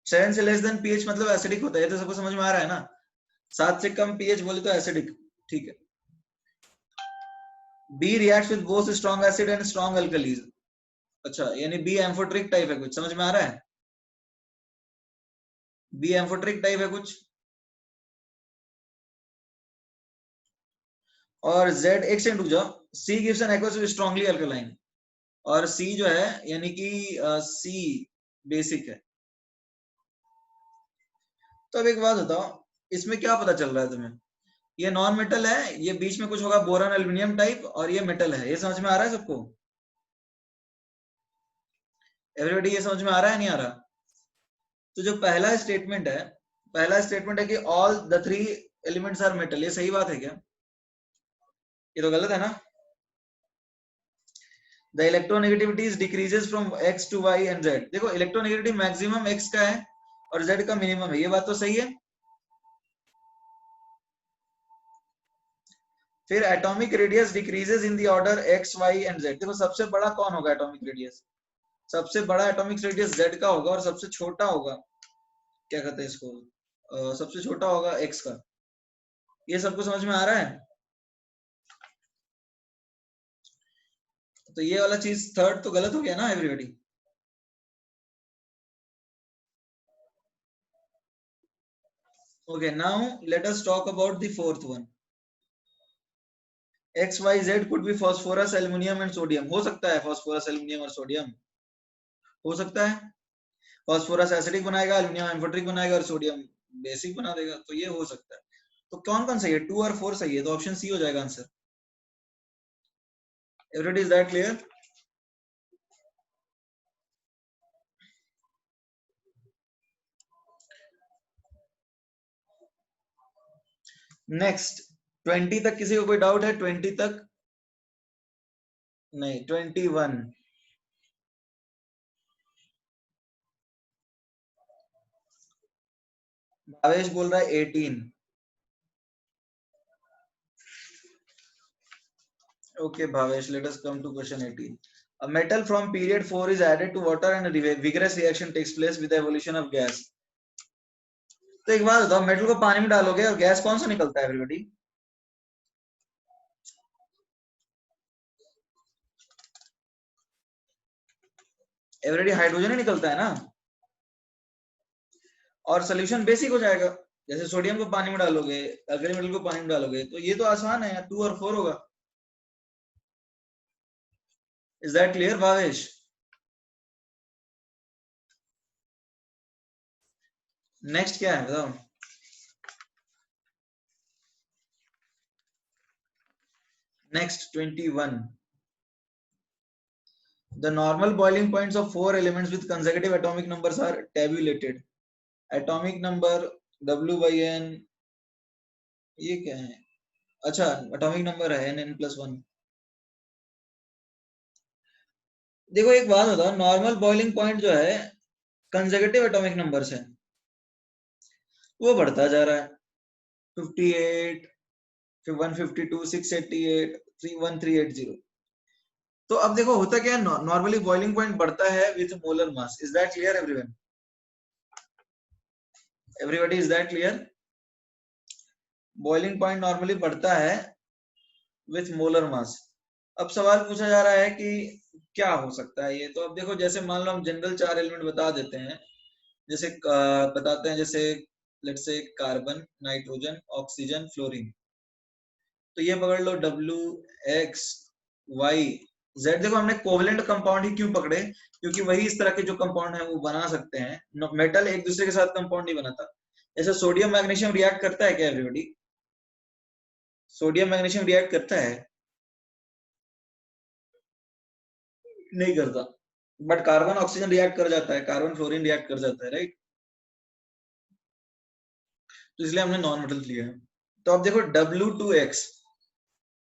7 से लेस देन पीएच मतलब एसिडिक होता है, ये तो सबको समझ में आ रहा है ना। 7 से कम पीएच बोले तो एसिडिक। ठीक है, B reacts with both strong acid and strong alkalis. अच्छा, यानी बी एम्फोट्रिक टाइप है कुछ, समझ में आ रहा है? बी एम्फोट्रिक टाइप है कुछ। और जेड एक सेकंड रुक जाओ, C gives an aqueous strongly alkaline, और सी जो है यानी कि सी बेसिक है। तो अब एक बात बताओ, इसमें क्या पता चल रहा है तुम्हें? ये नॉन मेटल है, ये बीच में कुछ होगा बोरान एल्यूमिनियम टाइप, और ये मेटल है, ये समझ में आ रहा है सबको? एवरीबॉडी ये समझ में आ रहा है नहीं आ रहा? तो जो पहला स्टेटमेंट है, पहला स्टेटमेंट है कि all the three elements are metal, ये सही बात है क्या? ये तो गलत है ना। The electronegativity decreases from x to y and z, देखो इलेक्ट्रोनेगेटिविटी मैक्सिमम x का है और z का मिनिमम है, ये बात तो सही है। फिर atomic radius decreases in the order x y and z, देखो सबसे बड़ा कौन होगा एटॉमिक रेडियस? सबसे बड़ा एटॉमिक रेडियस z का होगा, और सबसे छोटा होगा, क्या कहते हैं इसको, सबसे छोटा होगा x का। ये सबको समझ में आ रहा है? तो ये वाला चीज थर्ड तो गलत हो गया ना everybody. Okay, now let us talk about the fourth one. X Y Z could be phosphorus aluminium and sodium, हो सकता है फॉस्फोरस एल्यूमिनियम और सोडियम, हो सकता है। फॉस्फोरस एसिडिक बनाएगा, एल्यूमिनियम एम्फोट्रिक बनाएगा, और सोडियम बेसिक बना देगा, तो ये हो सकता है। तो कौन कौन सही है? 2 और 4 सही है, तो ऑप्शन सी हो जाएगा answer. Everybody is that clear? Next 20 तक किसी को कोई डाउट है? 20 तक? नहीं, 21। भावेश बोल रहा है 18। Okay, Bhavesh, let us come to question 18. A metal from period 4 is added to water and a vigorous reaction takes place with the evolution of gas. तो एक बात बताओ, मेटल को पानी में डालोगे और गैस कौन सा निकलता है एवरीबॉडी? एवरीबॉडी हाइड्रोजन ही निकलता है ना, और सोल्यूशन बेसिक हो जाएगा। जैसे सोडियम को पानी में डालोगे, अगर मेटल को पानी में डालोगे, तो ये तो आसान है, 2 और 4 होगा। Is that clear Bhavesh? Next क्या है बताओ? Next 21. The normal boiling points of 4 elements with consecutive atomic numbers are tabulated. Atomic number W by N, ये क्या है? अच्छा, एटॉमिक नंबर है N+1। देखो एक बात बताओ, नॉर्मल बॉइलिंग पॉइंट जो है कंसेक्यूटिव एटॉमिक नंबर से वो बढ़ता जा रहा है, 58, फिर 152, 688, 31380। तो अब देखो होता क्या है, नॉर्मली बॉइलिंग पॉइंट बढ़ता है with molar mass. Is that clear everyone? Everybody, is that clear? Boiling point normally बढ़ता है विथ मोलर मास। अब सवाल पूछा जा रहा है कि क्या हो सकता है ये। तो अब देखो, जैसे मान लो हम जनरल 4 एलिमेंट बता देते हैं, जैसे बताते हैं, जैसे let's say carbon, nitrogen, oxygen, fluorine. तो ये पकड़ लो W, X, Y, Z। देखो हमने कोवलेंट कंपाउंड ही क्यों पकड़े, क्योंकि वही इस तरह के जो कंपाउंड है वो बना सकते हैं। मेटल एक दूसरे के साथ कंपाउंड नहीं बनाता। जैसे सोडियम मैग्नीशियम रिएक्ट करता है क्या एवरीबॉडी? सोडियम मैग्नीशियम रिएक्ट करता है? नहीं करता। बट कार्बन ऑक्सीजन रिएक्ट कर जाता है, कार्बन फ्लोरीन रिएक्ट कर जाता है, राइट? तो इसलिए हमने नॉन मेटल लिया है। तो अब देखो W2X,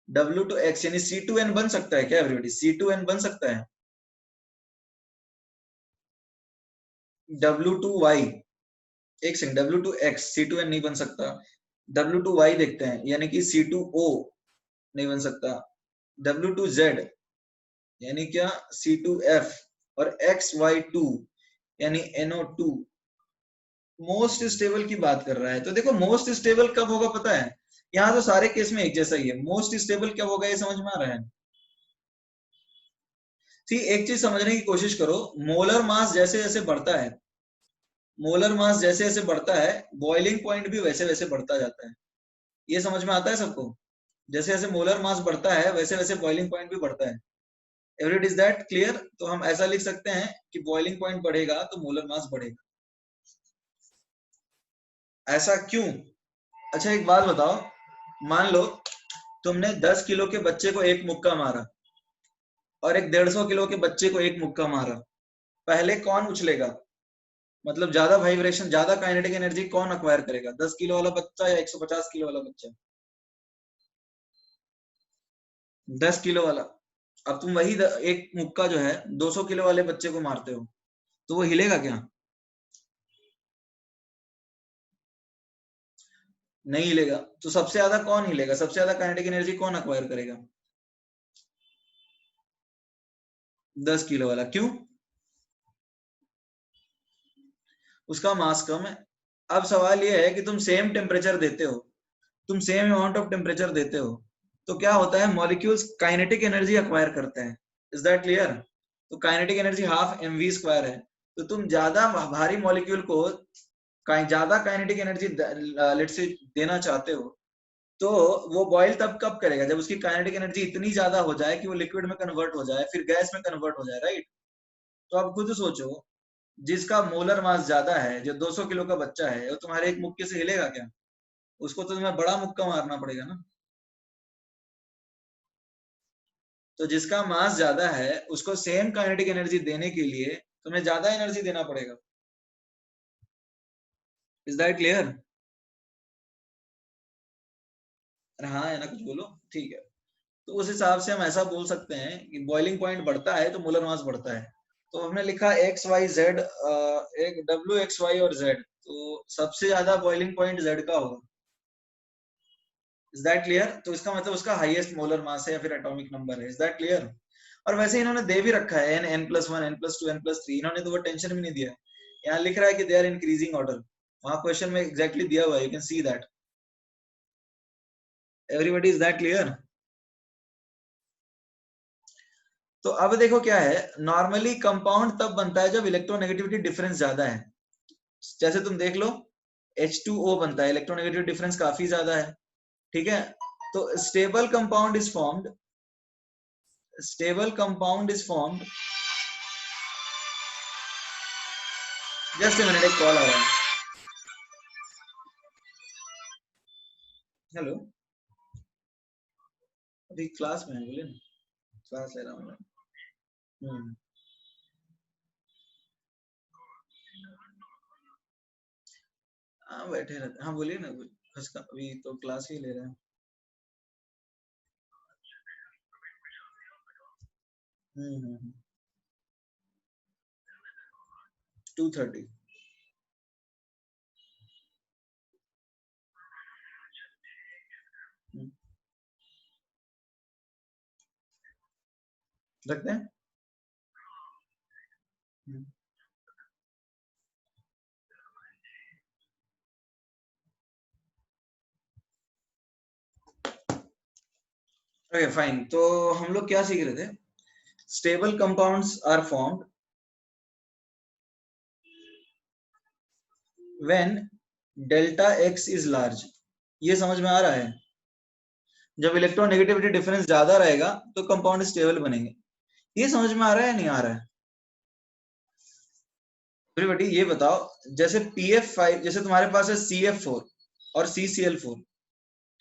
W2X यानी C2N बन सकता है क्या एवरीबॉडी? C2N बन सकता है? W2Y, एक सेकंड, W2X, C2N नहीं बन सकता। W2Y देखते हैं, यानी कि C2O नहीं बन सकता। W2Z यानी क्या? C2F। और XY2 यानी NO2। मोस्ट स्टेबल की बात कर रहा है। तो देखो मोस्ट स्टेबल कब होगा पता है? यहाँ तो सारे केस में एक जैसा ही है। मोस्ट स्टेबल कब होगा ये समझ में आ रहा है? ठीक, एक चीज समझने की कोशिश करो। मोलर मास जैसे जैसे बढ़ता है, मोलर मास जैसे जैसे बढ़ता है, बॉइलिंग पॉइंट भी वैसे वैसे बढ़ता जाता है। ये समझ में आता है सबको? जैसे जैसे मोलर मास बढ़ता है वैसे वैसे बॉइलिंग पॉइंट भी बढ़ता है। Everybody, is that clear? तो हम ऐसा लिख सकते हैं कि बॉइलिंग पॉइंट बढ़ेगा तो मोलर मास बढ़ेगा। ऐसा क्यों? अच्छा एक बात बताओ, मान लो तुमने 10 किलो के बच्चे को एक मुक्का मारा और एक 150 किलो के बच्चे को एक मुक्का मारा। पहले कौन उछलेगा? मतलब ज्यादा वाइब्रेशन, ज्यादा काइनेटिक एनर्जी कौन अक्वायर करेगा? 10 किलो वाला बच्चा या 150 किलो वाला बच्चा? 10 किलो वाला। अब तुम वही एक मुक्का जो है 200 किलो वाले बच्चे को मारते हो, तो वो हिलेगा क्या? नहीं हिलेगा। तो सबसे ज्यादा कौन हिलेगा? सबसे ज्यादा काइनेटिक एनर्जी कौन अक्वायर करेगा? 10 किलो वाला। क्यों? उसका मास कम है। अब सवाल ये है कि तुम सेम टेम्परेचर देते हो, तुम सेम अमाउंट ऑफ टेम्परेचर देते हो, तो क्या होता है? मॉलिक्यूल्स काइनेटिक एनर्जी अक्वायर करते हैं। Is that clear? तो काइनेटिक एनर्जी हाफ mv² है। तो तुम ज्यादा भारी मॉलिक्यूल को ज्यादा काइनेटिक एनर्जी लेट्स से देना चाहते हो, तो वो बॉयल तब कब करेगा? जब उसकी काइनेटिक एनर्जी इतनी ज्यादा हो जाए कि वो लिक्विड में कन्वर्ट हो जाए, फिर गैस में कन्वर्ट हो जाए, राइट? तो आप खुद सोचो, जिसका मोलर मास ज्यादा है, जो 200 किलो का बच्चा है, वो तुम्हारे एक मुक्के से हिलेगा क्या? उसको तो तुम्हें बड़ा मुक्का मारना पड़ेगा ना। तो जिसका मास ज्यादा है उसको सेम काइनेटिक एनर्जी देने के लिए तुम्हें ज्यादा एनर्जी देना पड़ेगा। Is that clear? हाँ है ना, कुछ बोलो। ठीक है। तो उस हिसाब से हम ऐसा बोल सकते हैं कि बॉइलिंग पॉइंट बढ़ता है तो मोलर मास बढ़ता है। तो हमने लिखा एक्स वाई जेड, एक W, X, Y और Z। तो सबसे ज्यादा बॉइलिंग पॉइंट Z का होगा। Is that clear? तो इसका मतलब उसका हाईएस्ट मोलर मास है या फिर एटॉमिक नंबर है। Is that clear? और वैसे इन्होंने दे भी रखा है n+1, n+2, n+3। इन्होंने तो वो टेंशन भी नहीं दिया। यहाँ लिख रहा है कि दे आर इंक्रीजिंग ऑर्डर। वहां क्वेश्चन में एग्जैक्टली दिया हुआ है, you can see that. Everybody, is that clear? तो अब देखो क्या है, नॉर्मली कंपाउंड तब बनता है जब इलेक्ट्रोनेगेटिविटी डिफरेंस ज्यादा है। जैसे तुम देख लो, H2O बनता है, इलेक्ट्रोनेगेटिव डिफरेंस काफी ज्यादा है। ठीक है? तो stable compound is formed, stable compound is formed. Just a minute, एक कॉल आया है। हेलो, अभी क्लास में है, बोले ना, क्लास ले रहा हूँ मैं। हम्म। हाँ बैठे रहते, हाँ बोलिए ना। उसका अभी तो क्लास ही ले रहे हैं। हम्म। 2:30। रखते हैं। ओके फाइन, तो हम लोग क्या सीख रहे थे? Stable compounds are formed when delta X is large. ये समझ में आ रहा है? जब इलेक्ट्रोनेगेटिविटी डिफरेंस ज्यादा रहेगा तो कंपाउंड स्टेबल बनेंगे। ये समझ में आ रहा है नहीं आ रहा है? एवरीबॉडी ये बताओ, जैसे PF5, जैसे तुम्हारे पास है CF4 और CCl4,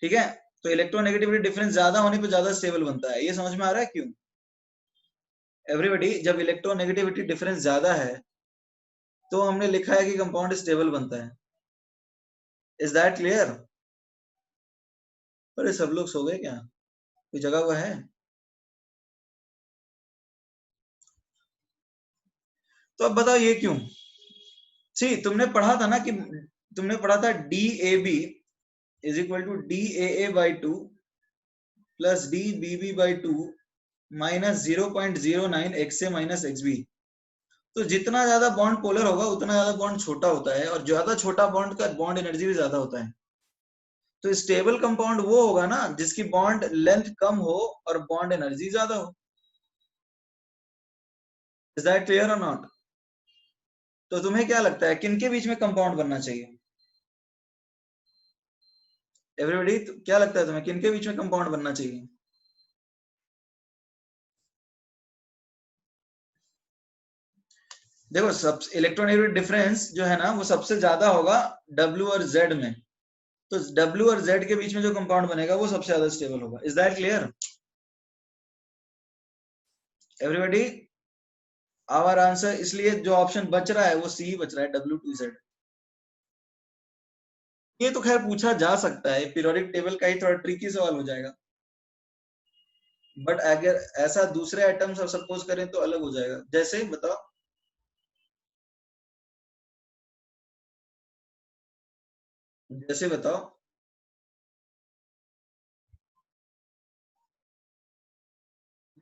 ठीक है? तो इलेक्ट्रोनेगेटिविटी डिफरेंस ज्यादा होने पे ज्यादा स्टेबल बनता है। ये समझ में आ रहा है क्यों? एवरीबॉडी, जब इलेक्ट्रोनेगेटिविटी डिफरेंस ज्यादा है तो हमने लिखा है कि कंपाउंड स्टेबल बनता है। Is that clear? अरे सब लोग सो गए क्या? कोई जगह हुआ है? तो अब बताओ ये क्यों? सी, तुमने पढ़ा था ना कि तुमने पढ़ा था DAB is equal to DAA/2 plus DBB/2 minus 0.09 XA minus XB। तो जितना ज्यादा बॉन्ड पोलर होगा उतना ज्यादा बॉन्ड छोटा होता है, और ज्यादा छोटा बॉन्ड का बॉन्ड एनर्जी भी ज्यादा होता है। तो स्टेबल कंपाउंड वो होगा ना जिसकी बॉन्ड लेंथ कम हो और बॉन्ड एनर्जी ज्यादा हो। इज दैट क्लियर और नॉट? तो तुम्हें क्या लगता है किनके बीच में कंपाउंड बनना चाहिए? एवरीबॉडी, क्या लगता है तुम्हें किनके बीच में कंपाउंड बनना चाहिए? देखो, सब इलेक्ट्रोनेगेटिव डिफरेंस जो है ना वो सबसे ज्यादा होगा W और Z में। तो W और Z के बीच में जो कंपाउंड बनेगा वो सबसे ज्यादा स्टेबल होगा। Is that clear everybody? Our answer, इसलिए जो ऑप्शन बच रहा है वो C बच रहा है, W2Z। ये तो खैर पूछा जा सकता है, पीरियोडिक टेबल का ही थोड़ा ट्रिकी सवाल हो जाएगा, बट अगर ऐसा दूसरे आइटम से सपोज करें तो अलग हो जाएगा। जैसे बताओ, जैसे बताओ।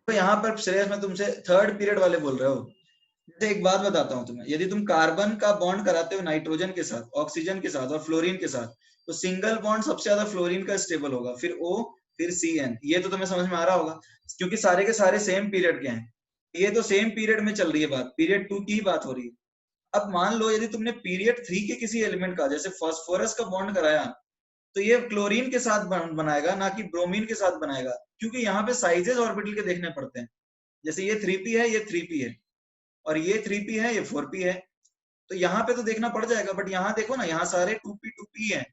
तो यहाँ पर श्रेयस, मैं तुमसे थर्ड पीरियड वाले बोल रहे हो। जैसे एक बात बताता हूँ तुम्हें, यदि तुम कार्बन का बॉन्ड कराते हो नाइट्रोजन के साथ, ऑक्सीजन के साथ और फ्लोरीन के साथ, तो सिंगल बॉन्ड सबसे ज्यादा फ्लोरीन का स्टेबल होगा, फिर O, फिर CN। ये तो तुम्हें समझ में आ रहा होगा, क्योंकि सारे के सारे सेम पीरियड के हैं। ये तो सेम पीरियड में चल रही है बात, पीरियड 2 की ही बात हो रही है। अब मान लो यदि तुमने पीरियड 3 के किसी एलिमेंट का, जैसे फास्फोरस का बॉन्ड कराया, तो ये क्लोरीन के साथ बनाएगा, ना कि ब्रोमीन के साथ बनाएगा, क्योंकि यहाँ पे साइजेस ऑर्बिटल के देखने पड़ते हैं। जैसे ये 3p है, ये 3p है, और ये 3p है, ये 4p है। तो यहाँ पे तो देखना पड़ जाएगा, बट यहाँ देखो ना, यहाँ सारे 2p है,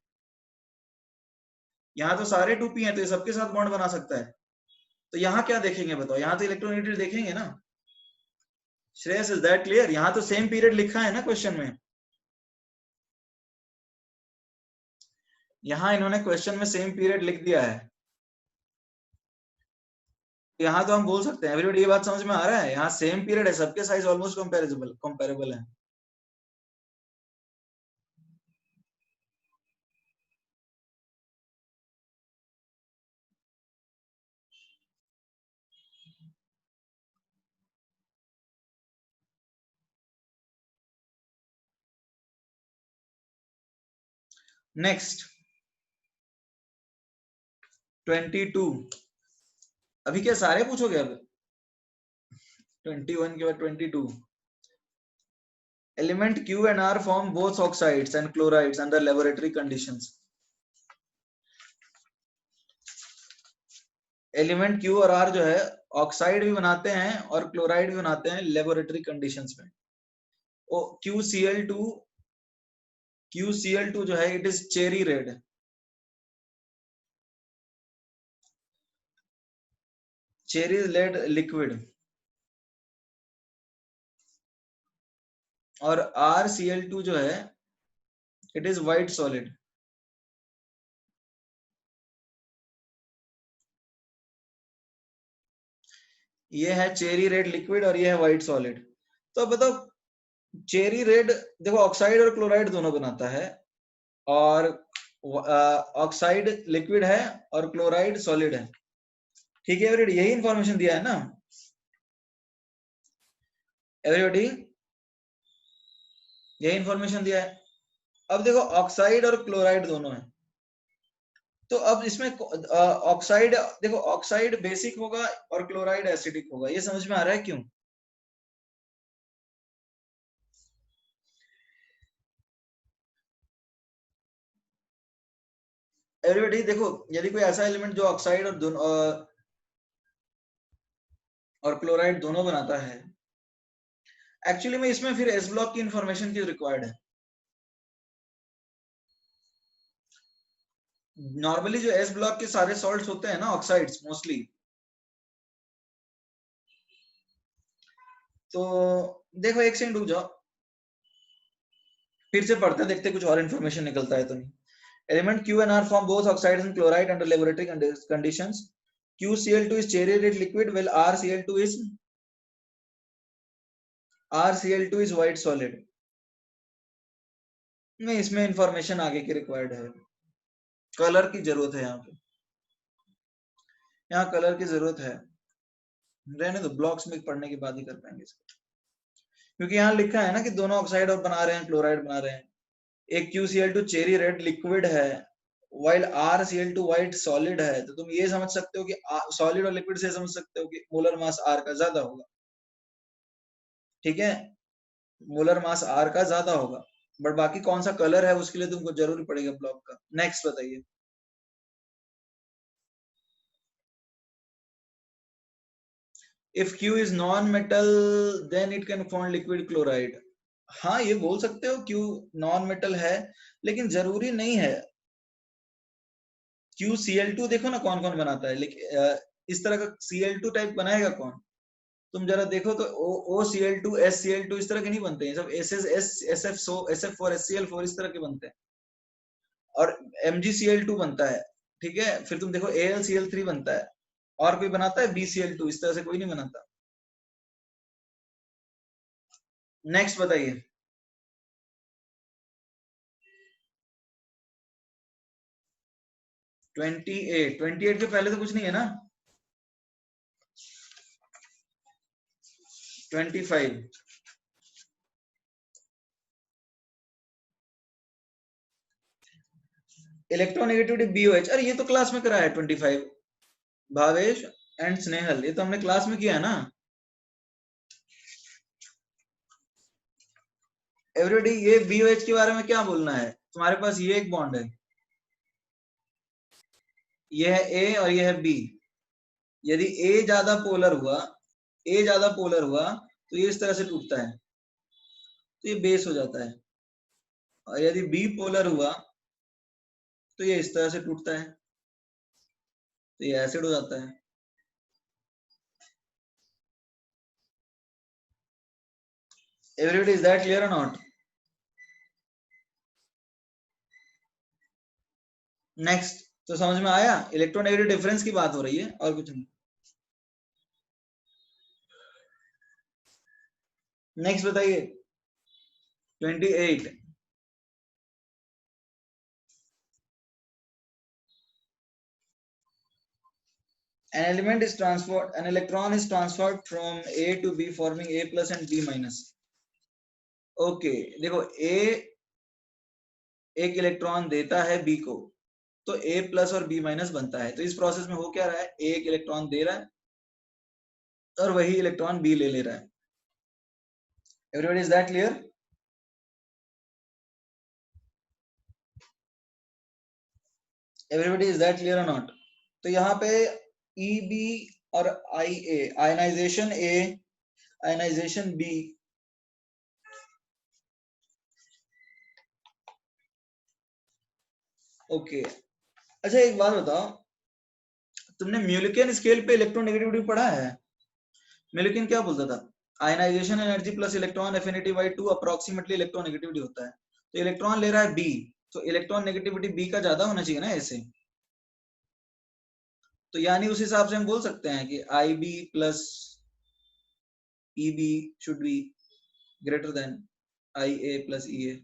यहाँ तो सारे 2p हैं, तो ये सबके साथ बॉन्ड बना सकता है। तो यहाँ क्या देखेंगे बताओ? यहाँ तो इलेक्ट्रोनेगेटिव देखेंगे ना। Shreyas, is that clear? यहाँ तो सेम पीरियड लिखा है ना क्वेश्चन में। यहाँ इन्होंने क्वेश्चन में सेम पीरियड लिख दिया है। यहाँ तो हम बोल सकते हैं एवरीबॉडी, ये बात समझ में आ रहा है? यहाँ सेम पीरियड है, सबके साइज ऑलमोस्ट कंपेरेबल है। नेक्स्ट 22। अभी क्या सारे पूछोगे? अब 21 के बाद 22। Element Q and R form both oxides and chlorides under laboratory conditions। Element Q और R जो है ऑक्साइड भी बनाते हैं और क्लोराइड भी बनाते हैं लेबोरेटरी कंडीशंस में। ओ QCl2 जो है it is cherry red. Cherry red liquid. और RCl2 जो है इट इज व्हाइट सॉलिड। ये है चेरी रेड लिक्विड और ये है व्हाइट सॉलिड। तो अब बताओ, चेरी रेड देखो ऑक्साइड और क्लोराइड दोनों बनाता है, और ऑक्साइड लिक्विड है और क्लोराइड सॉलिड है। ठीक है, यही इंफॉर्मेशन दिया है ना। एवरीबॉडी, यही इंफॉर्मेशन दिया है। अब देखो ऑक्साइड और क्लोराइड दोनों है, तो अब इसमें ऑक्साइड, देखो ऑक्साइड बेसिक होगा और क्लोराइड एसिडिक होगा, ये समझ में आ रहा है क्यों? एवरीबॉडी देखो, यदि कोई ऐसा एलिमेंट जो ऑक्साइड और दोनों और क्लोराइड दोनों बनाता है, एक्चुअली में इसमें फिर एस ब्लॉक की इंफॉर्मेशन की रिक्वायर्ड है। नॉर्मली जो एस ब्लॉक के सारे सॉल्ट्स होते हैं ना, ऑक्साइड्स मोस्टली, तो देखो एक सेकंड रुक जाओ, फिर से पढ़ते हैं, देखते कुछ और इन्फॉर्मेशन निकलता है तो नहीं। Element Q and R form both oxides and chloride under laboratory conditions. QCl2 is cherry red liquid, while RCl2 is white solid. नहीं, इसमें इंफॉर्मेशन आगे की रिक्वायर्ड है, कलर की जरूरत है यहाँ पे, यहाँ कलर की जरूरत है, रहने दो, ब्लॉक्स में पढ़ने के बाद ही कर पाएंगे इसको, क्योंकि यहाँ लिखा है ना कि दोनों ऑक्साइड और बना रहे हैं, क्लोराइड बना रहे हैं। एक QCl2 चेरी रेड लिक्विड है, वाइल RCl2 व्हाइट सॉलिड है, तो तुम ये समझ सकते हो कि सॉलिड और लिक्विड से समझ सकते हो कि मोलर मास R का ज्यादा होगा, ठीक है, मोलर मास R का ज्यादा होगा, बट बाकी कौन सा कलर है उसके लिए तुमको जरूरी पड़ेगा ब्लॉक का। नेक्स्ट बताइए, if Q is non metal then it can form liquid chloride. हाँ, ये बोल सकते हो Q नॉन मेटल है, लेकिन जरूरी नहीं है। QCl2 देखो ना कौन कौन बनाता है, लेकिन इस तरह का Cl2 टाइप बनाएगा कौन? तुम जरा देखो तो OCl2 SCl2 इस तरह के नहीं बनते हैं, सब SF4 SCl4 इस तरह के बनते हैं, और MgCl2 बनता है, ठीक है, फिर तुम देखो AlCl3 बनता है, और कोई बनाता है BCl2? इस तरह से कोई नहीं बनाता। नेक्स्ट बताइए, 28 के पहले तो कुछ नहीं है ना? 25, इलेक्ट्रोनेगेटिविटी BOH, अरे ये तो क्लास में करा है 25, भावेश एंड स्नेहल, ये तो हमने क्लास में किया है ना। एवरीबॉडी, ये BOH के बारे में क्या बोलना है? तुम्हारे पास ये एक बॉन्ड है, ये है A और ये है B, यदि A ज्यादा पोलर हुआ, A ज्यादा पोलर हुआ तो ये इस तरह से टूटता है, तो ये बेस हो जाता है, और यदि B पोलर हुआ तो ये इस तरह से टूटता है, तो ये एसिड हो जाता है। एवरीबॉडी, इज दैट क्लियर और नॉट? नेक्स्ट, तो समझ में आया, इलेक्ट्रोनेगेटिव डिफरेंस की बात हो रही है और कुछ नहीं। नेक्स्ट बताइए, 28, an electron is transferred from A to B forming A plus and B minus. Okay, देखो A एक इलेक्ट्रॉन देता है B को, तो A प्लस और B माइनस बनता है, तो इस प्रोसेस में हो क्या रहा है, A एक इलेक्ट्रॉन दे रहा है और वही इलेक्ट्रॉन B ले रहा है। Everybody, is that clear? Everybody, is that clear और नॉट? तो यहाँ पे EB और IA, ionisation A, ionisation B, okay. अच्छा एक बात बताओ, तुमने म्यूलिकन स्केल पे इलेक्ट्रोनेगेटिविटी पढ़ा है? म्यूलिकन क्या बोलता था? Ionisation energy plus electron affinity by 2 approximately electronegativity होता है, तो इलेक्ट्रॉन ले रहा है B, तो इलेक्ट्रॉन नेगेटिविटी B का ज्यादा होना चाहिए ना ऐसे, तो यानी उस हिसाब से हम बोल सकते हैं कि IB plus EB should be greater than IA plus EA,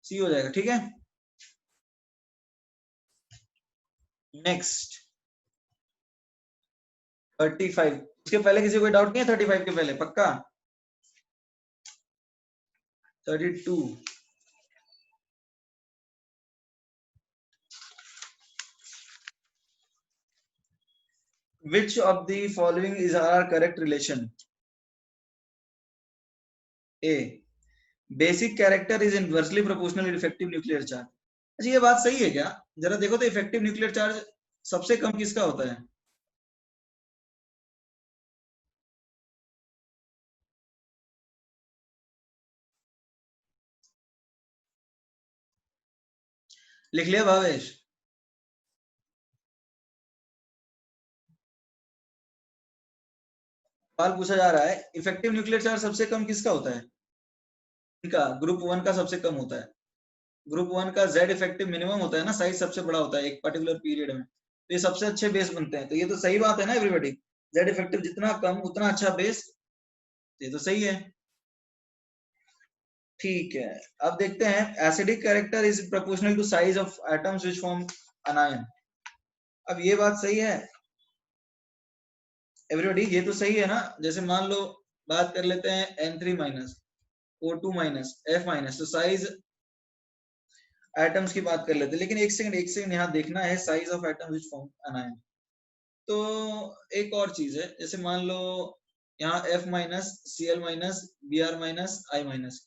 C हो जाएगा, ठीक है। नेक्स्ट 35, इसके पहले किसी कोई डाउट नहीं है? 35 के पहले पक्का? 32. Which of the following is our correct relation? A. Basic character is inversely proportional to effective nuclear charge. अच्छा ये बात सही है क्या? जरा देखो तो इफेक्टिव न्यूक्लियर चार्ज सबसे कम किसका होता है? लिख लिया भावेश? सवाल पूछा जा रहा है इफेक्टिव न्यूक्लियर चार्ज सबसे कम किसका होता है? इनका ग्रुप 1 का सबसे कम होता है। ग्रुप 1 का Z इफेक्टिव मिनिमम होता है ना, साइज सबसे बड़ा होता है एक पर्टिकुलर पीरियड में, तो ये सबसे अच्छे बेस बनते हैं। तो ये तो सही बात है ना एवरीबॉडी, Z इफेक्टिव जितना कम उतना अच्छा बेस, ये तो सही है। ठीक है, अब देखते हैं acidic character is proportional to size of atoms which form anion. अब ये बात सही है एवरीबॉडी, ये तो सही है ना। जैसे मान लो बात कर लेते हैं N3 minus O2 minus F minus, तो साइज एटम्स की बात कर लेते हैं। लेकिन एक सेकंड यहाँ देखना है size of atoms which form anion. तो एक और चीज है, जैसे मान लो यहाँ F minus Cl minus Br minus I minus,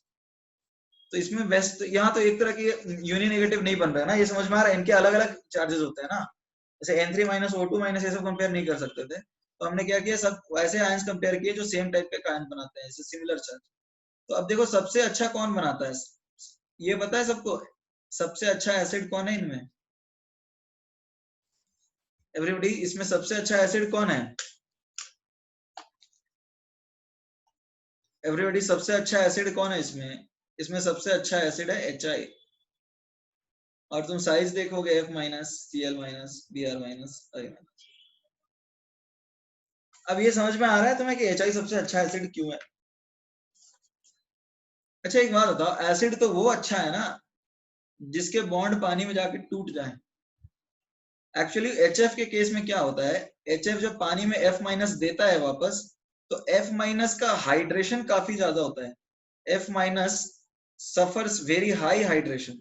तो इसमें वेस्ट यहाँ तो एक तरह की यूनि नेगेटिव नहीं बन रहा है ना, ये समझ में आ रहा है? इनके अलग अलग चार्जेस होते हैं ना, जैसे N3 माइनस O2 माइनस ये सब कंपेयर नहीं कर सकते थे, तो हमने क्या किया, सब ऐसे आयंस कंपेयर किए जो सेम टाइप के आयन बनाते हैं, जैसे सिमिलर चार्ज। तो अब देखो सबसे अच्छा कौन बनाता है, ये पता है सबको? सबसे अच्छा एसिड कौन है इनमें एवरीबॉडी? इसमें सबसे अच्छा एसिड कौन है एवरीबॉडी? सबसे अच्छा एसिड कौन है इसमें? इसमें सबसे अच्छा एसिड है HI। और तुम साइज देखोगे F minus Cl minus Br minus I minus. अब ये समझ में आ रहा है तुम्हें कि HI सबसे अच्छा एसिड क्यों है? अच्छा एक बात बताओ, एसिड तो वो अच्छा है ना जिसके बॉन्ड पानी में जाके टूट जाए। एक्चुअली HF के केस में क्या होता है, HF जब पानी में F माइनस देता है वापस, तो F माइनस का हाइड्रेशन काफी ज्यादा होता है। F minus suffers very high hydration,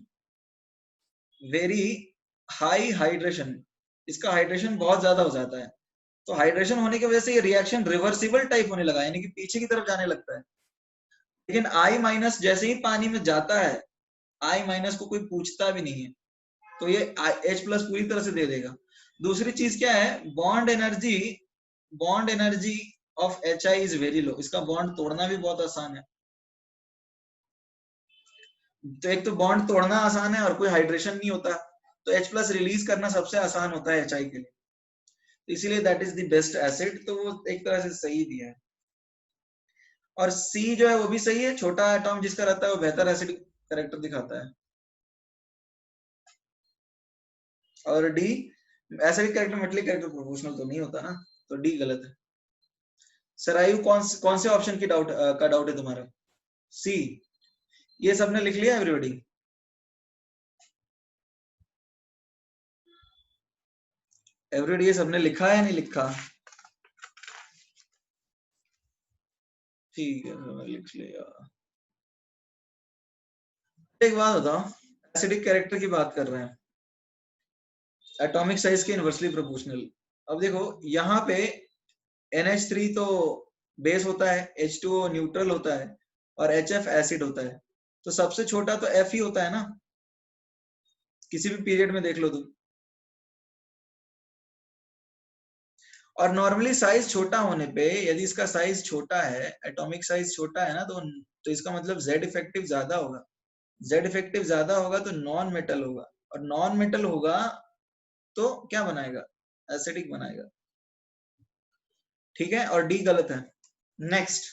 very high hydration, इसका हाइड्रेशन बहुत ज्यादा हो जाता है। तो हाइड्रेशन होने की वजह से ये रिएक्शन रिवर्सिबल टाइप होने लगा, यानी कि पीछे की तरफ जाने लगता है। लेकिन I माइनस जैसे ही पानी में जाता है, I माइनस को कोई पूछता भी नहीं है, तो ये H प्लस पूरी तरह से दे देगा। दूसरी चीज क्या है, bond energy of HI is very low, इसका बॉन्ड तोड़ना भी बहुत आसान है। तो एक तो बॉन्ड तोड़ना आसान है और कोई हाइड्रेशन नहीं होता, तो H प्लस रिलीज करना सबसे आसान होता है HI के लिए, तो इसीलिए that is the best acid. तो वो एक तरह से सही भी है। और C जो है वो भी सही है, छोटा एटॉम जिसका रहता है वो बेहतर एसिड कैरेक्टर दिखाता है। और D acidic character metallic character proportional तो नहीं होता ना, तो D गलत है। सरायु कौन से ऑप्शन की डाउट है तुम्हारा? C। ये सबने लिख लिया एवरीबॉडी? एवरीबॉडी ये सबने लिखा है या नहीं लिखा? ठीक है मैंने लिख लिया। एक बात बताओ, एसिडिक कैरेक्टर की बात कर रहे हैं, एटॉमिक साइज के इनवर्सली प्रोपोर्शनल। अब देखो यहाँ पे NH3 तो बेस होता है, H2O न्यूट्रल होता है और HF एसिड होता है, तो सबसे छोटा तो F ही होता है ना, किसी भी पीरियड में देख लो तुम। और नॉर्मली साइज छोटा होने पे, यदि इसका साइज छोटा है, एटॉमिक साइज छोटा है ना, तो इसका मतलब Z इफेक्टिव ज्यादा होगा। Z इफेक्टिव ज्यादा होगा तो नॉन मेटल होगा, और नॉन मेटल होगा तो क्या बनाएगा, एसिडिक बनाएगा। ठीक है, और D गलत है। Next,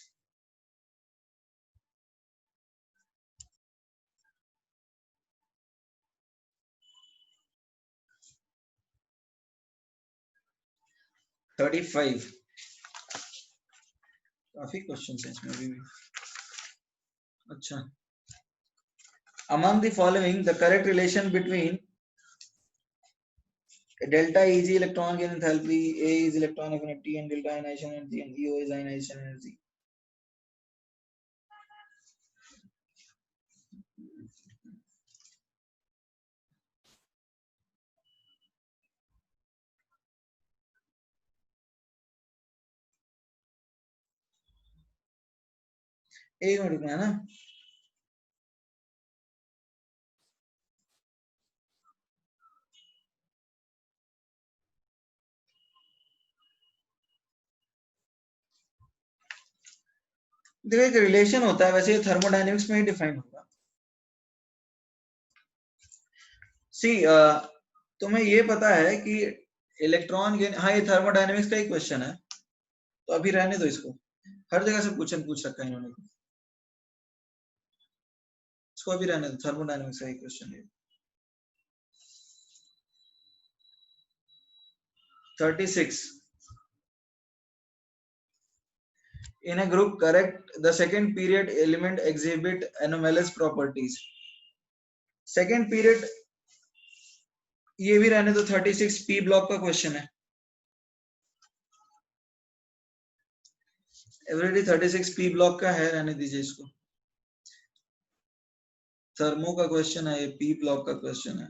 thirty five. काफी क्वेश्चन है इसमें भी। अच्छा, among the following the correct relation between delta Eg electron gain enthalpy, A is electron affinity and delta ionization energy, and EO is ionization energy. एक मिनट में है ना। देखो एक रिलेशन होता है, वैसे ये थर्मोडायनेमिक्स में ही डिफाइन होगा। सी तुम्हें ये पता है कि इलेक्ट्रॉन गेन, हाँ ये थर्मोडायनेमिक्स का ही क्वेश्चन है, तो अभी रहने दो इसको। हर जगह से क्वेश्चन पूछ रखा है इन्होंने, इसको अभी रहने दो, थर्मोडायनेमिक्स का ही क्वेश्चन है। 36 in a group correct the second period element exhibit anomalous properties। Second period ये भी रहने दो, 36 पी ब्लॉक का क्वेश्चन है। एवरीडी 36 पी ब्लॉक का है, रहने दीजिए इसको। थर्मो का क्वेश्चन है, ये पी ब्लॉक का क्वेश्चन है।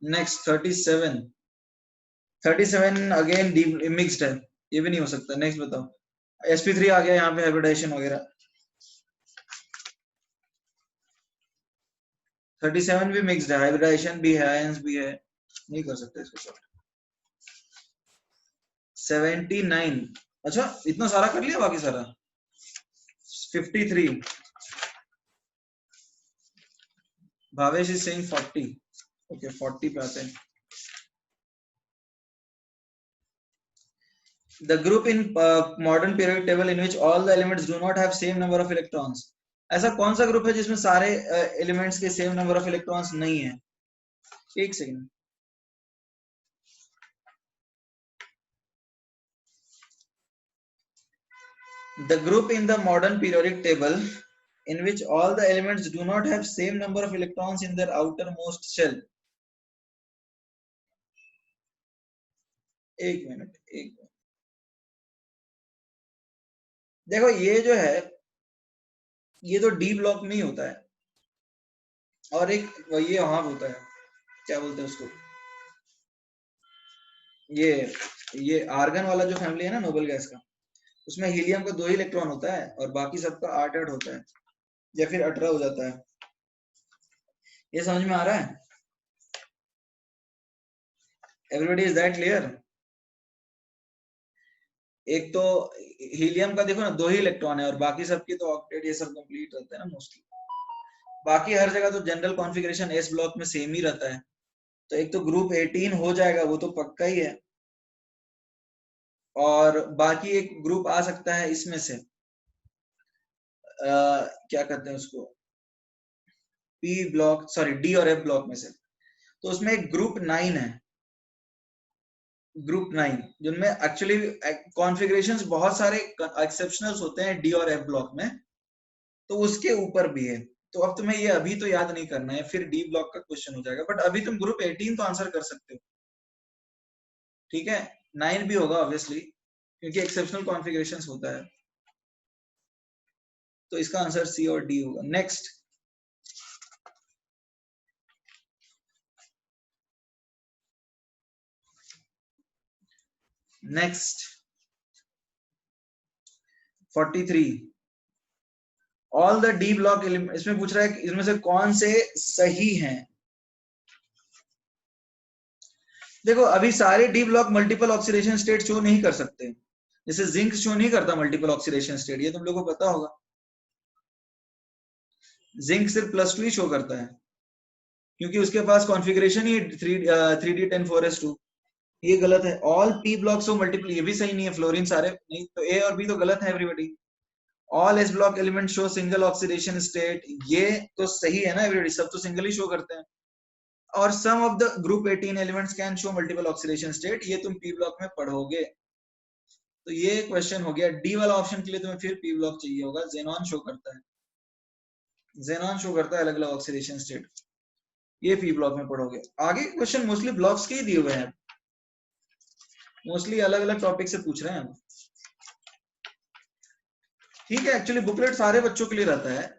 नेक्स्ट 37 अगेन मिक्स्ड है, ये भी नहीं हो सकता। नेक्स्ट बताओ, sp3 आ गया यहाँ पे, हाइब्रिडाइजेशन वगैरह। 37 भी मिक्स्ड है, हाइब्रिडाइजेशन भी है, आयंस भी है, नहीं कर सकते इसको सॉल्व। 79, अच्छा इतना सारा कर लिया, बाकी सारा 53। Bhavesh is saying 40। ओके 40 पे आते हैं। The group in modern periodic table in which all the elements do not have same number of electrons। ऐसा कौन सा ग्रुप है जिसमें सारे एलिमेंट्स के सेम नंबर ऑफ इलेक्ट्रॉन्स नहीं है? एक second, the group in the modern periodic table in which all the elements do not have same number of electrons in their outermost shell। एक मिनट, एक minute, देखो ये जो है, ये तो डी ब्लॉक में ही होता है, और एक ये वहां होता है, क्या बोलते हैं उसको, ये आर्गन वाला जो फैमिली है ना नोबल गैस का, उसमें हीलियम का 2 ही इलेक्ट्रॉन होता है और बाकी सबका 8-8 होता है, या फिर 18 हो जाता है। ये समझ में आ रहा है? Everybody is that clear? एक तो हीलियम का देखो ना 2 ही इलेक्ट्रॉन है और बाकी सबकी तो ऑक्टेट ये सब कंप्लीट रहता है ना मोस्टली। बाकी हर जगह तो जनरल कॉन्फ़िगरेशन एस ब्लॉक में सेम ही रहता है, तो एक तो ग्रुप 18 हो जाएगा, वो तो पक्का ही है। और बाकी एक ग्रुप आ सकता है इसमें से, क्या कहते हैं उसको, पी ब्लॉक, सॉरी डी और एफ ब्लॉक में से, तो उसमें एक ग्रुप 9 है, ग्रुप 9 जिनमें एक्चुअली कॉन्फ़िगरेशंस बहुत सारे एक्सेप्शनल्स होते हैं डी और एफ ब्लॉक में, तो उसके ऊपर भी है। तो अब तुम्हें ये अभी तो याद नहीं करना है, फिर डी ब्लॉक का क्वेश्चन हो जाएगा, बट अभी तुम ग्रुप 18 तो आंसर कर सकते हो, ठीक है। 9 भी होगा ऑब्वियसली, क्योंकि एक्सेप्शनल कॉन्फ़िगरेशंस होता है, तो इसका आंसर सी और डी होगा। Next, next 43 all the D block element, इसमें पूछ रहा है इसमें से कौन से सही हैं। देखो अभी सारे D block multiple oxidation state show नहीं कर सकते, जैसे जिंक शो नहीं करता मल्टीपल ऑक्सीडेशन स्टेट, ये तुम लोगों को पता होगा। जिंक सिर्फ +2 ही शो करता है, क्योंकि उसके पास कॉन्फ़िगरेशन ही 3d10 ये गलत है। All P block show multiple, ये भी सही नहीं है, फ्लोरीन सारे नहीं, तो ए और बी तो गलत है everybody. All S block element show single oxidation state, ये तो सही है ना एवरीबॉडी, सब तो सिंगल ही शो करते हैं। और some of the group 18 elements can show multiple oxidation state, ये तुम पी ब्लॉक में पढ़ोगे। तो ये क्वेश्चन हो गया। डी वाला ऑप्शन के लिए तुम्हें फिर पी ब्लॉक चाहिए होगा, जेनॉन शो करता है, जेनॉन शो करता है अलग अलग ऑक्सीडेशन स्टेट, ये पी ब्लॉक में पढ़ोगे। आगे क्वेश्चन मोस्टली ब्लॉक्स के ही दिए हुए हैं, मोस्टली अलग अलग टॉपिक से पूछ रहे हैं। ठीक है, एक्चुअली बुकलेट सारे बच्चों के लिए रहता है,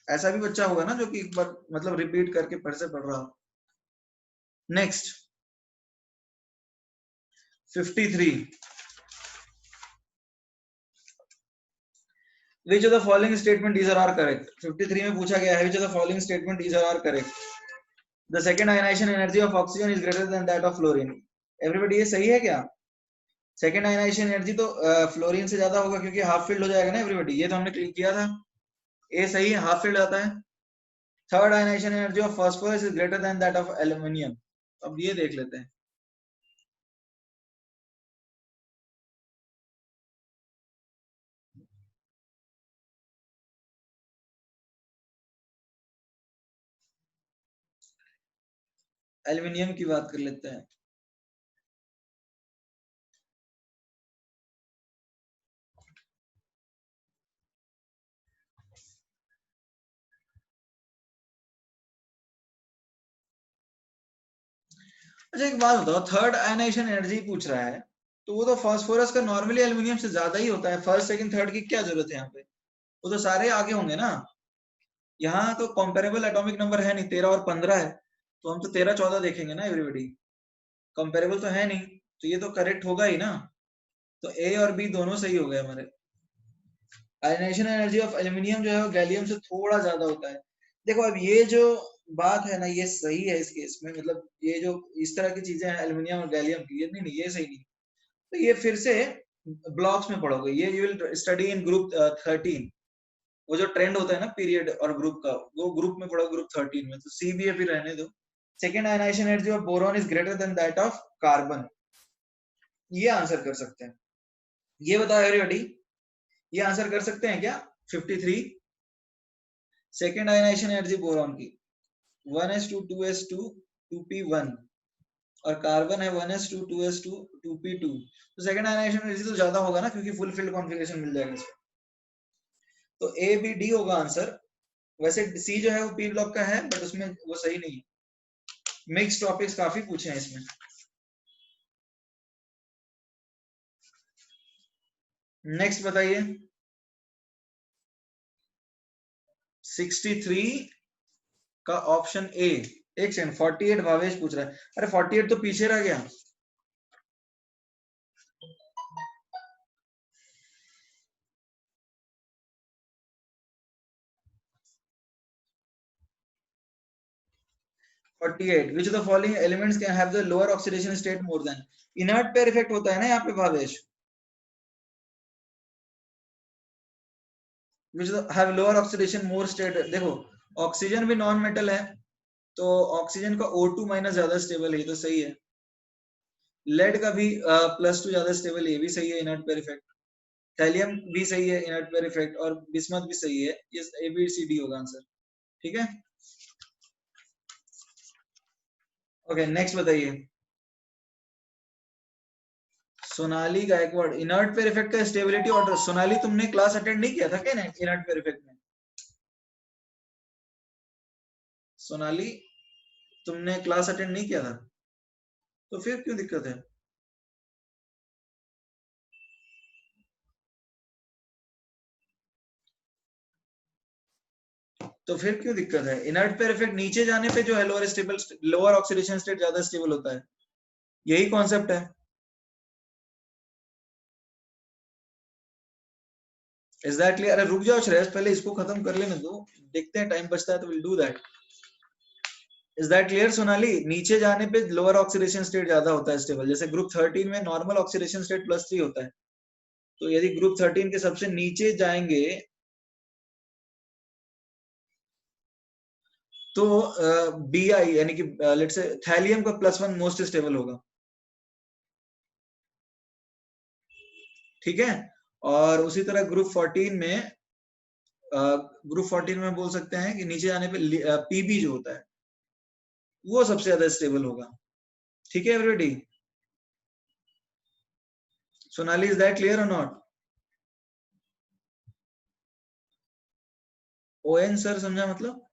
ऐसा भी बच्चा होगा ना जो कि एक बार मतलब रिपीट करके फिर से पढ़ रहा हो। Next 53 Which of the following statement these are correct? 53 में पूछा गया है which of the following statement these are correct? The second ionization energy of oxygen is greater than that of fluorine. Everybody ये सही है क्या? सेकेंड आयनाइजेशन एनर्जी तो fluorine से ज्यादा होगा क्योंकि हाफ फील्ड हो जाएगा ना एवरीबॉडी, ये तो हमने क्लिक किया था। ए सही है, हाफ फील्ड आता है। Third ionisation energy of phosphorus is greater than that of aluminium. अब ये देख लेते हैं। एल्युमिनियम की बात कर लेते हैं। अच्छा एक बात बताओ, थर्ड आयनाइजेशन एनर्जी पूछ रहा है तो वो तो फास्फोरस का नॉर्मली एल्युमिनियम से ज्यादा ही होता है। फर्स्ट सेकंड थर्ड की क्या जरूरत है यहाँ पे, वो तो सारे आगे होंगे ना। यहाँ तो कंपेरेबल एटॉमिक नंबर है नहीं, 13 और 15 है, तो हम तो 13 14 देखेंगे ना एवरीबॉडी। कंपेरेबल तो है नहीं, तो ये तो करेक्ट होगा ही ना। तो ए और बी दोनों सही हो गए हमारे। आयनाइजेशन एनर्जी ऑफ एल्युमिनियम जो है वो गैलियम से थोड़ा ज्यादा होता है। देखो अब ये जो बात है ना ये सही है इस केस में, मतलब ये जो इस तरह की चीजें हैं एल्युमिनियम और गैलियम की, ये नहीं ये सही नहीं। तो ये फिर से ब्लॉक्स में पढ़ोगे, ये you will study in group 13। वो जो ट्रेंड होता है ना पीरियड और ग्रुप का, वो ग्रुप में पढ़ो, ग्रुप 13 में। तो सी बी ए फिर रहने दो। Second ionisation energy of boron is greater than that of carbon, ये आंसर कर सकते हैं। ये बताओ एवरीबॉडी, ये आंसर कर सकते हैं क्या? 53 सेकेंड आयनाइजेशन एनर्जी बोरॉन की 1s2 2s2 2p1 और कार्बन है 1s2 2s2 2p2। तो सेकेंड आयनाइजेशन एनर्जी तो ज्यादा होगा ना क्योंकि फुल फील्ड कॉन्फ़िगरेशन मिल जाएगा इसमें। तो ए बी डी होगा आंसर। वैसे सी जो है वो पी ब्लॉक का है बट उसमें वो सही नहीं है। मिक्स टॉपिक्स काफी पूछे हैं इसमें। नेक्स्ट बताइए। 63 का ऑप्शन ए। एक सेकंड, 48 भावेश पूछ रहा है। अरे 48 तो पीछे रह गया। Forty-eight. Which of the following elements can have the lower oxidation state more than? Inert pair effect होता है ना यहाँ पे Bhavesh. Which have lower oxidation more state? देखो ऑक्सीजन भी नॉन मेटल है, तो ऑक्सीजन का O2 माइनस ज्यादा स्टेबल है, ये तो सही है। लेड का भी +2 ज्यादा स्टेबल है, ये भी सही है इनर्ट पेयर इफेक्ट। थैलियम भी सही है इनर्ट पेयर इफेक्ट, और बिस्मथ भी सही है। ये ABCD होगा आंसर। ठीक है, ओके नेक्स्ट बताइए। Sonali Gaikwad, inert pair effect का स्टेबिलिटी ऑर्डर। सोनाली तुमने क्लास अटेंड नहीं किया था क्या इनर्ट पेयर इफेक्ट में? सोनाली तुमने क्लास अटेंड नहीं किया था, तो फिर क्यों दिक्कत है? तो फिर क्यों दिक्कत है? इनर्ट पेयर इफेक्ट नीचे जाने पे जो है lower stable, lower oxidation state ज्यादा स्टेबल होता है, यही कॉन्सेप्ट है। Is that clear? अरे रुक जाओ श्रेयस, पहले इसको खत्म कर लेने दो, देखते हैं टाइम बचता है तो will do that. Is that clear Sonali? नीचे जाने पे लोअर ऑक्सीडेशन स्टेट ज्यादा होता है स्टेबल, जैसे ग्रुप 13 में नॉर्मल ऑक्सीडेशन स्टेट +3 होता है, तो यदि ग्रुप 13 के सबसे नीचे जाएंगे तो BI यानी कि लेट्स से थैलियम का +1 मोस्ट स्टेबल होगा। ठीक है, और उसी तरह ग्रुप 14 में बोल सकते हैं कि नीचे जाने पे PB जो होता है वो सबसे ज्यादा स्टेबल होगा। ठीक है everybody, Sonali is that clear और नॉट? ON सर समझा मतलब?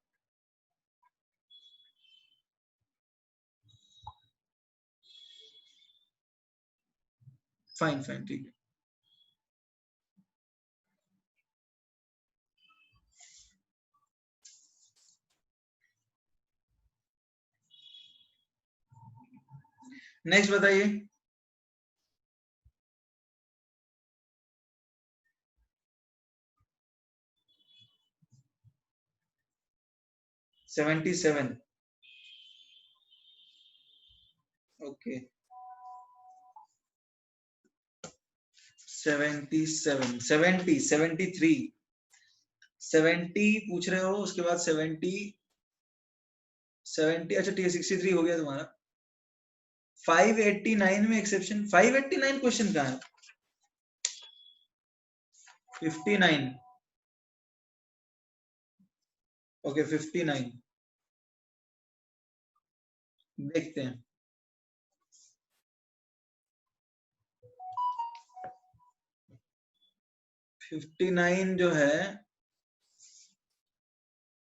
फाइन फाइन ठीक है। नेक्स्ट बताइए। 77 ओके 77 70 73 70 पूछ रहे हो, उसके बाद 70 अच्छा ठीक है 63 हो गया तुम्हारा। 589 में एक्सेप्शन, 589 क्वेश्चन कहाँ है? 59 ओके 59 देखते हैं। फिफ्टी नाइन जो है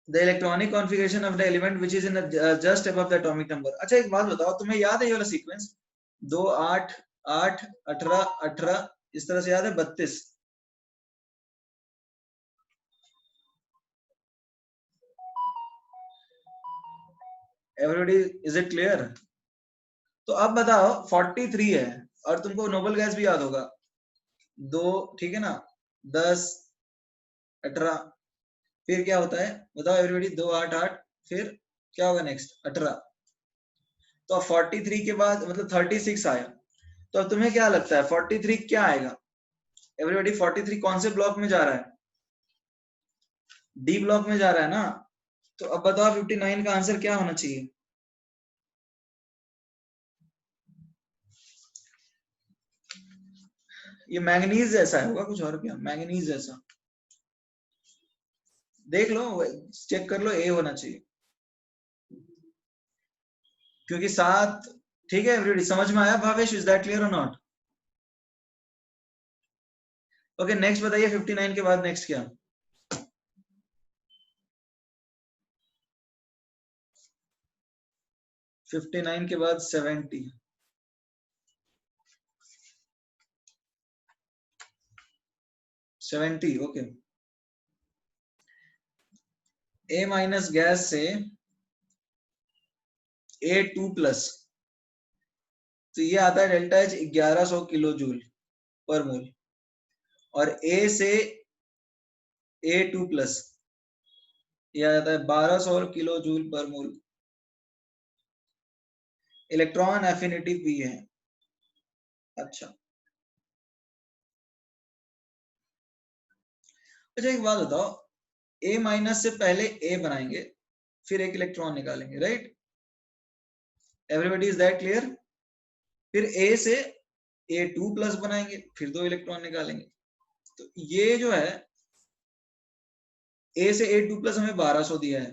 the electronic configuration of the element which is in just above the atomic number. अच्छा एक बात बताओ, तुम्हें याद है ये वाला सीक्वेंस 2 8 8 18 18 इस तरह से याद है 32? Everybody is it clear? तो अब बताओ 43 है और तुमको नोबल गैस भी याद होगा 2, ठीक है ना, 10 18 फिर क्या होता है बताओ एवरीबॉडी? 2 8 8 फिर क्या होगा नेक्स्ट? 18। तो अब 43 के बाद मतलब 36 आया। तो अब तुम्हें क्या लगता है 43 क्या आएगा एवरीबॉडी? 43 कौन से ब्लॉक में जा रहा है? डी ब्लॉक में जा रहा है ना। तो अब बताओ 59 का आंसर क्या होना चाहिए? ये मैंगनीज जैसा होगा, कुछ और क्या, मैंगनीज जैसा। देख लो, चेक कर लो, ए होना चाहिए क्योंकि 7। ठीक है एवरीबॉडी, समझ में आया भावेश? इज दैट क्लियर और नॉट? ओके नेक्स्ट बताइए 59 के बाद नेक्स्ट क्या? 59 के बाद 70 70 ओके। ए माइनस गैस से A2 प्लस, तो ये आता है delta H 1100 kilo joule per मोल, और ए से A2 प्लस ये आता है 1200 किलो जूल पर मोल। इलेक्ट्रॉन एफिनिटी पी है। अच्छा अच्छा एक बात बताओ, ए माइनस से पहले ए बनाएंगे फिर एक इलेक्ट्रॉन निकालेंगे, right? Everybody is that clear? फिर ए से A2 प्लस बनाएंगे फिर 2 इलेक्ट्रॉन निकालेंगे। तो ये जो है ए से A2 प्लस हमें 1200 दिया है,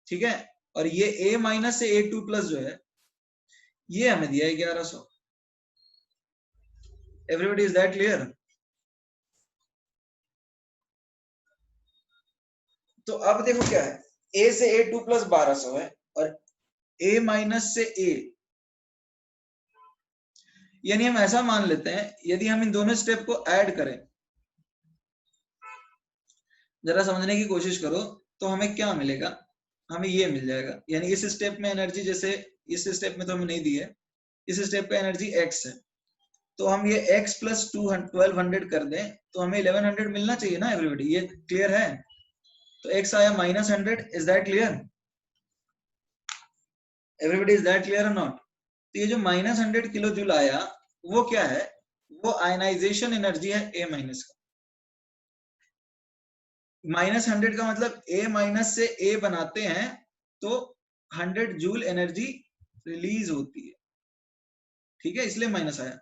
ठीक है, और ये ए माइनस से A2 प्लस जो है ये हमें दिया है 1100। Everybody is that clear? तो अब देखो क्या है, ए से A2 प्लस 1200 है और ए माइनस से ए, यानी हम ऐसा मान लेते हैं यदि हम इन दोनों स्टेप को ऐड करें, जरा समझने की कोशिश करो, तो हमें क्या मिलेगा? हमें ये मिल जाएगा, यानी इस स्टेप में एनर्जी, जैसे इस स्टेप में तो हमें नहीं दी है, इस स्टेप पे एनर्जी x है, तो हम ये x प्लस 1200 कर दें तो हमें 1100 मिलना चाहिए ना एवरीबॉडी, ये क्लियर है? तो x आया -100, is that clear? Everybody is that clear और नॉट? तो ये जो -100 किलो जूल आया वो क्या है? वो आयनाइजेशन एनर्जी है A माइनस का। -100 का मतलब A माइनस से A बनाते हैं तो 100 जूल एनर्जी रिलीज होती है, ठीक है, इसलिए माइनस आया।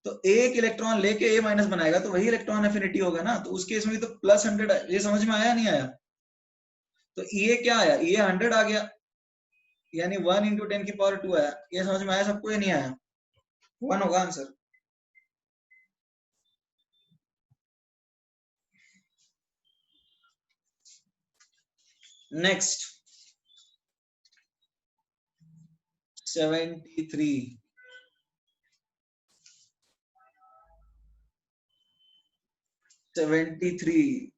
तो एक इलेक्ट्रॉन लेके A माइनस बनाएगा तो वही इलेक्ट्रॉन एफिनिटी होगा ना, तो उस केस में तो +100। ये समझ में आया नहीं आया? तो ये क्या आया? ये 100 आ गया, यानी 1 × 10⁻²? आया। ये समझ में आया सबको या नहीं आया? 1 होगा answer. Next 73 73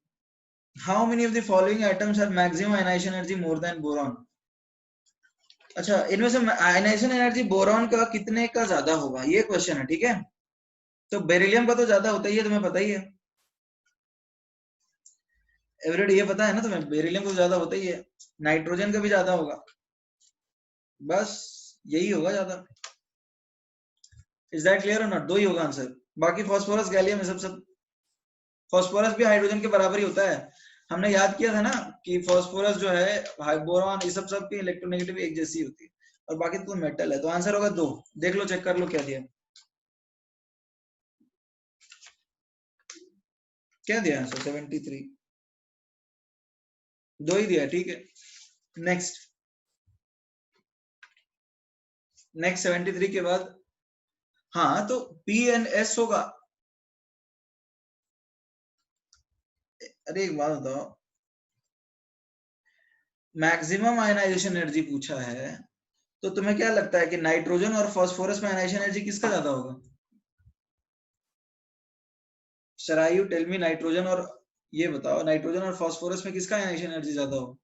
How many of the following atoms have maximum ionization energy more than boron? अच्छा, इनमें से आयनाइजेशन एनर्जी बोरॉन का कितने का ज्यादा होगा, ये क्वेश्चन है, ठीक है? तो बेरिलियम का तो ज्यादा होता ही है, तुम्हें पता ही है। एवरीडे ये पता है ना तुम्हें, बेरिलियम तो ज्यादा होता ही है, नाइट्रोजन का भी ज्यादा होगा, बस यही होगा ज्यादा। इज दैट क्लियर और नॉट? दो ही होगा आंसर, बाकी फास्फोरस गैलियम सब फास्फोरस भी हाइड्रोजन के बराबर ही होता है। हमने याद किया था ना कि फास्फोरस जो है, बोरॉन, ये सब की इलेक्ट्रोनेगेटिव एक जैसी होती है, और बाकी तो मेटल है। तो आंसर होगा दो। देख लो, चेक कर लो क्या दिया, क्या दिया आंसर 73, दो ही दिया, ठीक है। नेक्स्ट, नेक्स्ट 73 के बाद, हाँ तो पी एंड एस होगा। अरे एक बात बताओ, मैक्सिमम आयनाइजेशन एनर्जी पूछा है, तो तुम्हें क्या लगता है कि नाइट्रोजन और फास्फोरस में आयनाइजेशन एनर्जी किसका ज्यादा होगा? शरायु टेल मी, नाइट्रोजन और, ये बताओ नाइट्रोजन और फास्फोरस में किसका आयनाइजेशन एनर्जी ज्यादा हो?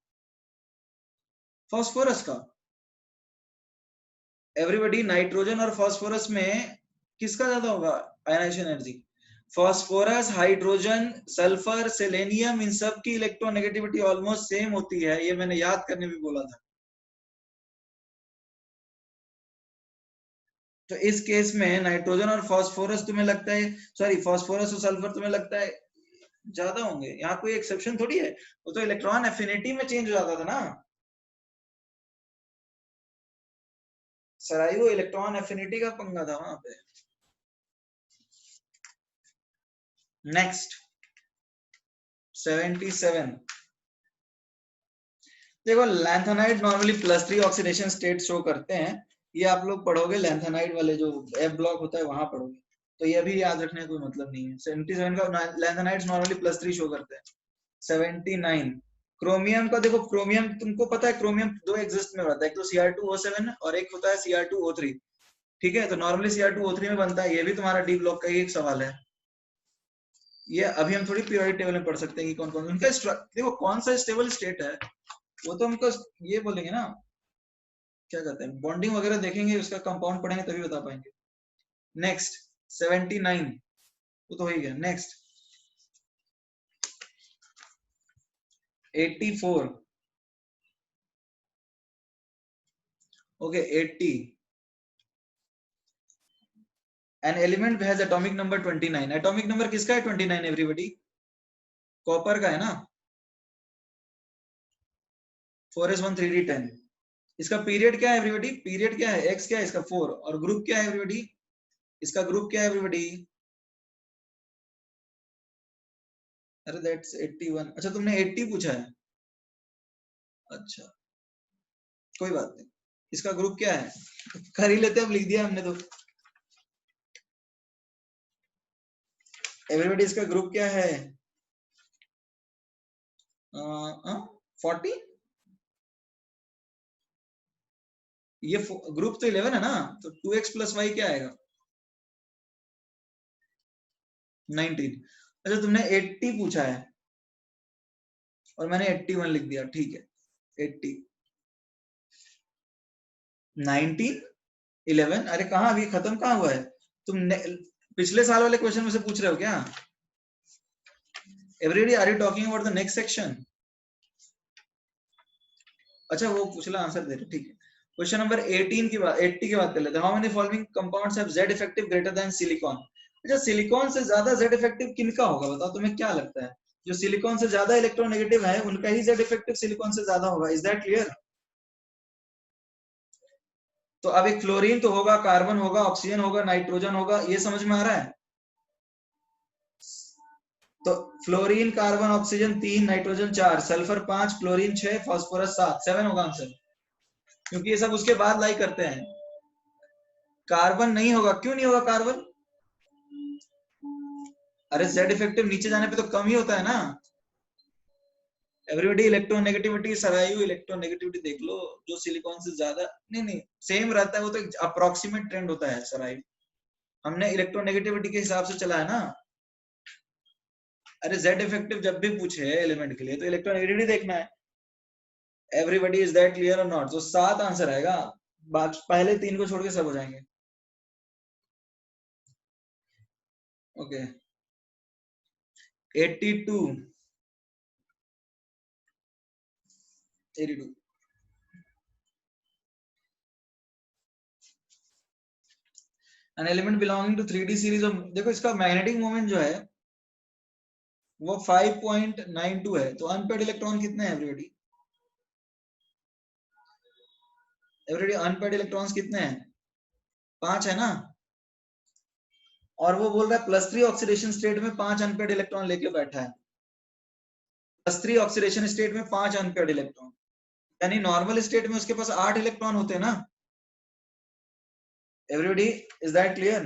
फास्फोरस का। एवरीबॉडी, नाइट्रोजन और फास्फोरस में किसका ज्यादा होगा ionization energy? Phosphorus, hydrogen, sulphur, selenium, इन सब की इलेक्ट्रोनेगेटिविटी ऑलमोस्ट सेम होती है, ये मैंने याद करने भी बोला था। तो इस केस में नाइट्रोजन और फास्फोरस तुम्हें लगता है, सॉरी फास्फोरस और सल्फर तुम्हें लगता है ज्यादा होंगे? यहाँ कोई एक्सेप्शन थोड़ी है, वो तो इलेक्ट्रॉन एफिनिटी में चेंज हो जाता था ना। सराई इलेक्ट्रॉन एफिनिटी का पंगा था वहां पे। नेक्स्ट 77, देखो lanthanide normally +3 oxidation state show करते हैं, ये आप लोग पढ़ोगे लैंथेनाइड वाले जो एफ ब्लॉक होता है वहां पढ़ोगे, तो ये भी याद रखने का कोई मतलब नहीं है। 77 का लैंथेनाइड्स नॉर्मली +3 शो करते हैं। 79 क्रोमियम का, देखो क्रोमियम तुमको पता है, क्रोमियम दो एग्जिस्ट में रहता है, एक तो Cr2O7 और एक होता है Cr2O3, ठीक है। तो नॉर्मली Cr2O3 में बनता है, ये भी तुम्हारा डी ब्लॉक का ही एक सवाल है। ये अभी हम थोड़ी पीरियोडिक टेबल में पढ़ सकते हैं कि कौन कौन उनका देखो कौन सा स्टेबल स्टेट है, वो तो हमको ये बोलेंगे ना, क्या कहते हैं, बॉन्डिंग वगैरह देखेंगे, उसका कंपाउंड पढ़ेंगे तभी बता पाएंगे। नेक्स्ट 79, वो तो हो ही गया। Next 84, okay 80, an element has atomic number 29, atomic number किसका है 29 एवरीबॉडी? कॉपर का है ना, 4s1 3d10। इसका पीरियड क्या है एवरीबॉडी? पीरियड क्या है, एक्स क्या है इसका 4, और ग्रुप क्या है एवरीबॉडी? इसका ग्रुप क्या है एवरीबॉडी? अरे दैट्स 81, अच्छा तुमने 80 पूछा है, अच्छा कोई बात नहीं। इसका ग्रुप क्या है? कर ही लेते, अब लिख दिया हमने तो। एवरीबॉडी इसका ग्रुप क्या है? 40, ये ग्रुप तो 11 है ना, तो 2x+y क्या आएगा? 19। अच्छा तुमने 80 पूछा है और मैंने 81 लिख दिया, ठीक है। 80, 19, 11, अरे कहाँ, अभी खत्म कहाँ हुआ है? तुम पिछले साल वाले क्वेश्चन में से पूछ रहे हो क्या? Everybody are you talking about the next section? अच्छा वो पूछला, आंसर दे रहे, ठीक है। क्वेश्चन नंबर 18 की बात, 80 की बात कर लेते हैं। How many following compounds have Z effective greater than silicon? अच्छा सिलिकॉन से ज्यादा Z इफेक्टिव किनका होगा बताओ, तुम्हें क्या लगता है? जो सिलिकॉन से ज्यादा इलेक्ट्रोनेगेटिव है उनका ही Z इफेक्टिव सिलिकॉन से ज्यादा होगा। Is that clear? तो अब एक फ्लोरीन तो होगा, कार्बन होगा, ऑक्सीजन होगा, नाइट्रोजन होगा, ये समझ में आ रहा है? तो fluorine, carbon, oxygen 3, nitrogen 4, sulphur 5, chlorine 6, phosphorus 7, 7 होगा आंसर, क्योंकि ये सब उसके बाद लाई करते हैं। कार्बन नहीं होगा, क्यों नहीं होगा कार्बन? अरे Z इफेक्टिव नीचे जाने पे तो कम ही होता है ना। एवरीबॉडी इलेक्ट्रोनेगेटिविटी, सरायु इलेक्ट्रोनेगेटिविटी देख लो, जो सिलिकॉन से ज्यादा, नहीं नहीं सेम रहता है, वो तो अप्रोक्सीमेट ट्रेंड होता है सरायु, हमने इलेक्ट्रोनेगेटिविटी के हिसाब से चला है ना। अरे Z इफेक्टिव जब भी पूछे एलिमेंट के लिए तो इलेक्ट्रोनेगेटिविटी देखना है। एवरीबॉडी इज दैट क्लियर और नॉट? तो 7 आंसर आएगा, पहले 3 को छोड़ के सब हो जाएंगे। Okay 82, 82। An element belonging to 3D series of, देखो इसका मैग्नेटिक मोमेंट जो है वो 5.92 है, तो अनपेड इलेक्ट्रॉन कितने हैं एवरीबॉडी? एवरीबॉडी अनपेड इलेक्ट्रॉन्स कितने हैं? 5 है ना। और वो बोल रहा है +3 ऑक्सीडेशन स्टेट में 5 अनपेड इलेक्ट्रॉन लेके बैठा है। +3 ऑक्सीडेशन स्टेट में 5 अनपेड इलेक्ट्रॉन, यानी नॉर्मल स्टेट में उसके पास 8 इलेक्ट्रॉन होते हैं ना। Everybody, is that clear?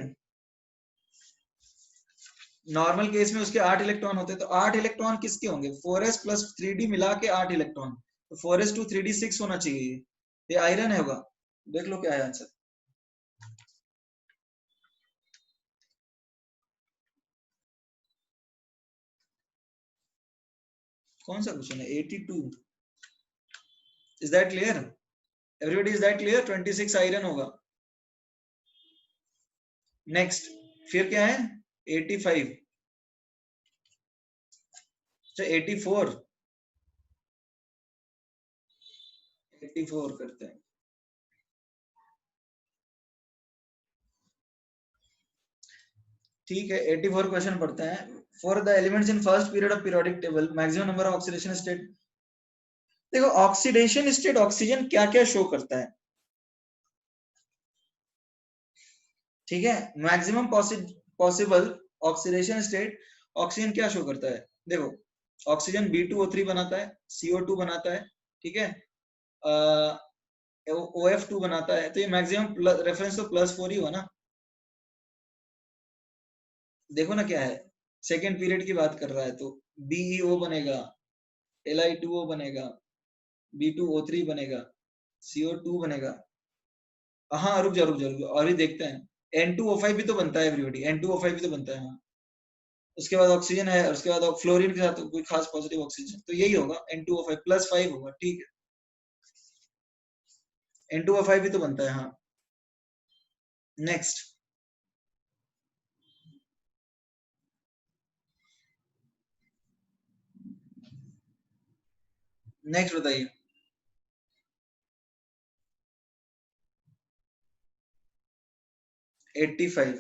Normal case में उसके 8 इलेक्ट्रॉन होते हैं, तो 8 इलेक्ट्रॉन किसके होंगे? 4s + 3d मिला के 8 इलेक्ट्रॉन, तो 4s 2 3d 6 होना चाहिए। ये आयरन है होगा। देख लो क्या है आंसर। कौन सा क्वेश्चन है? 82। Is that clear everybody? Is that clear? 26 iron होगा। नेक्स्ट, फिर क्या है? 85, अच्छा 84, 84 करते हैं। ठीक है, 84 क्वेश्चन पढ़ते हैं। For the elements in first period of periodic table, maximum number of oxidation state. देखो ऑक्सीडेशन स्टेट ऑक्सीजन क्या क्या शो करता है, ठीक है। Maximum possible oxidation state oxygen क्या शो करता है? देखो ऑक्सीजन B2O3 बनाता है, CO2 बनाता है, ठीक है, OF2 बनाता है, तो ये मैक्सिमम रेफरेंस तो +4 ही हुआ ना। देखो ना क्या है, सेकेंड पीरियड की बात कर रहा है, तो BeO बनेगा, Li2O बनेगा, B2O3 बनेगा, CO2 बनेगा। हाँ रुक जा रुक जा रुक जा, और भी देखते हैं। N2O5 भी तो बनता है एवरीबॉडी, N2O5 भी तो बनता है, हाँ। उसके बाद ऑक्सीजन है, और उसके बाद फ्लोरीन के साथ कोई खास पॉजिटिव ऑक्सीजन, तो यही होगा N2O5 +5 होगा, ठीक है। N2O5 भी तो बनता है, हाँ। नेक्स्ट, नेक्स्ट बताइए। 85,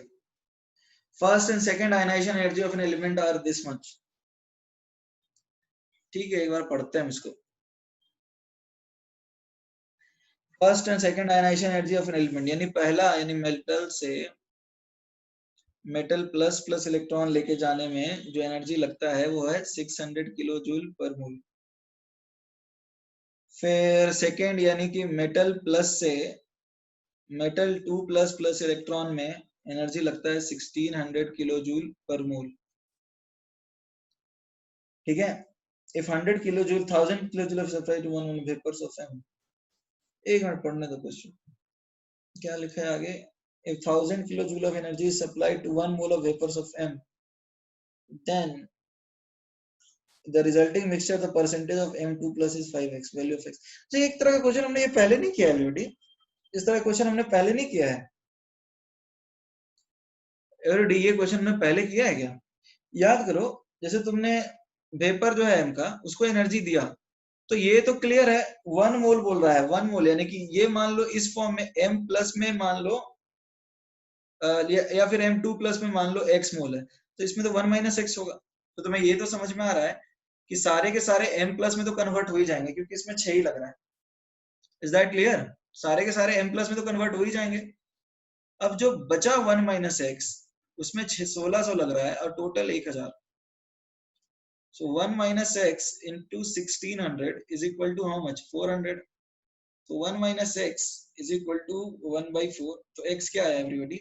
first and second ionisation energy of an element are this much. ठीक है, एक बार पढ़ते हैं हम इसको। First and second ionisation energy of an element, यानी पहला, यानी मेटल से मेटल प्लस इलेक्ट्रॉन लेके जाने में जो एनर्जी लगता है वो है 600 किलो जूल पर मोल। फिर सेकेंड, यानी कि मेटल प्लस से मेटल 2++ इलेक्ट्रॉन में एनर्जी लगता है 1600 किलो जूल पर मोल, ठीक है। If 100 kilo joule 1000 kilo joule of supply to 1 vapours of M. एक मिनट पढ़ने दो क्वेश्चन, क्या लिखा है आगे। if 1000 kilojoule of energy is supplied to 1 mole of vapors of m, then the resulting mixture the percentage of m2 plus is 5x, value of x। तो एक तरह का क्वेश्चन हमने ये पहले नहीं किया है बेटी, इस तरह क्वेश्चन हमने पहले नहीं किया है। और ये क्वेश्चन हमने पहले किया है क्या? याद करो, जैसे तुमने वेपर जो है m का, उसको एनर्जी दिया, तो ये तो क्लियर है 1 मोल बोल रहा है, 1 मोल, यानी कि ये मान लो इस फॉर्म में m प्लस में मान लो या फिर M2+ में मान लो x मोल है, तो इसमें तो 1 - x होगा। तो तुम्हें ये तो समझ में आ रहा है कि सारे के सारे M+ में तो कन्वर्ट हो ही जाएंगे, क्योंकि इसमें 6 ही लग रहा है। Is that clear? सारे के सारे M+ में तो कन्वर्ट हो ही जाएंगे। अब जो बचा 1 - x, उसमें 1600 लग रहा है और total 1000। So 1 - x into 1600 is equal to how much? 400। तो 1 - x is equal to 1/4। तो x क्या है एवरीबॉडी?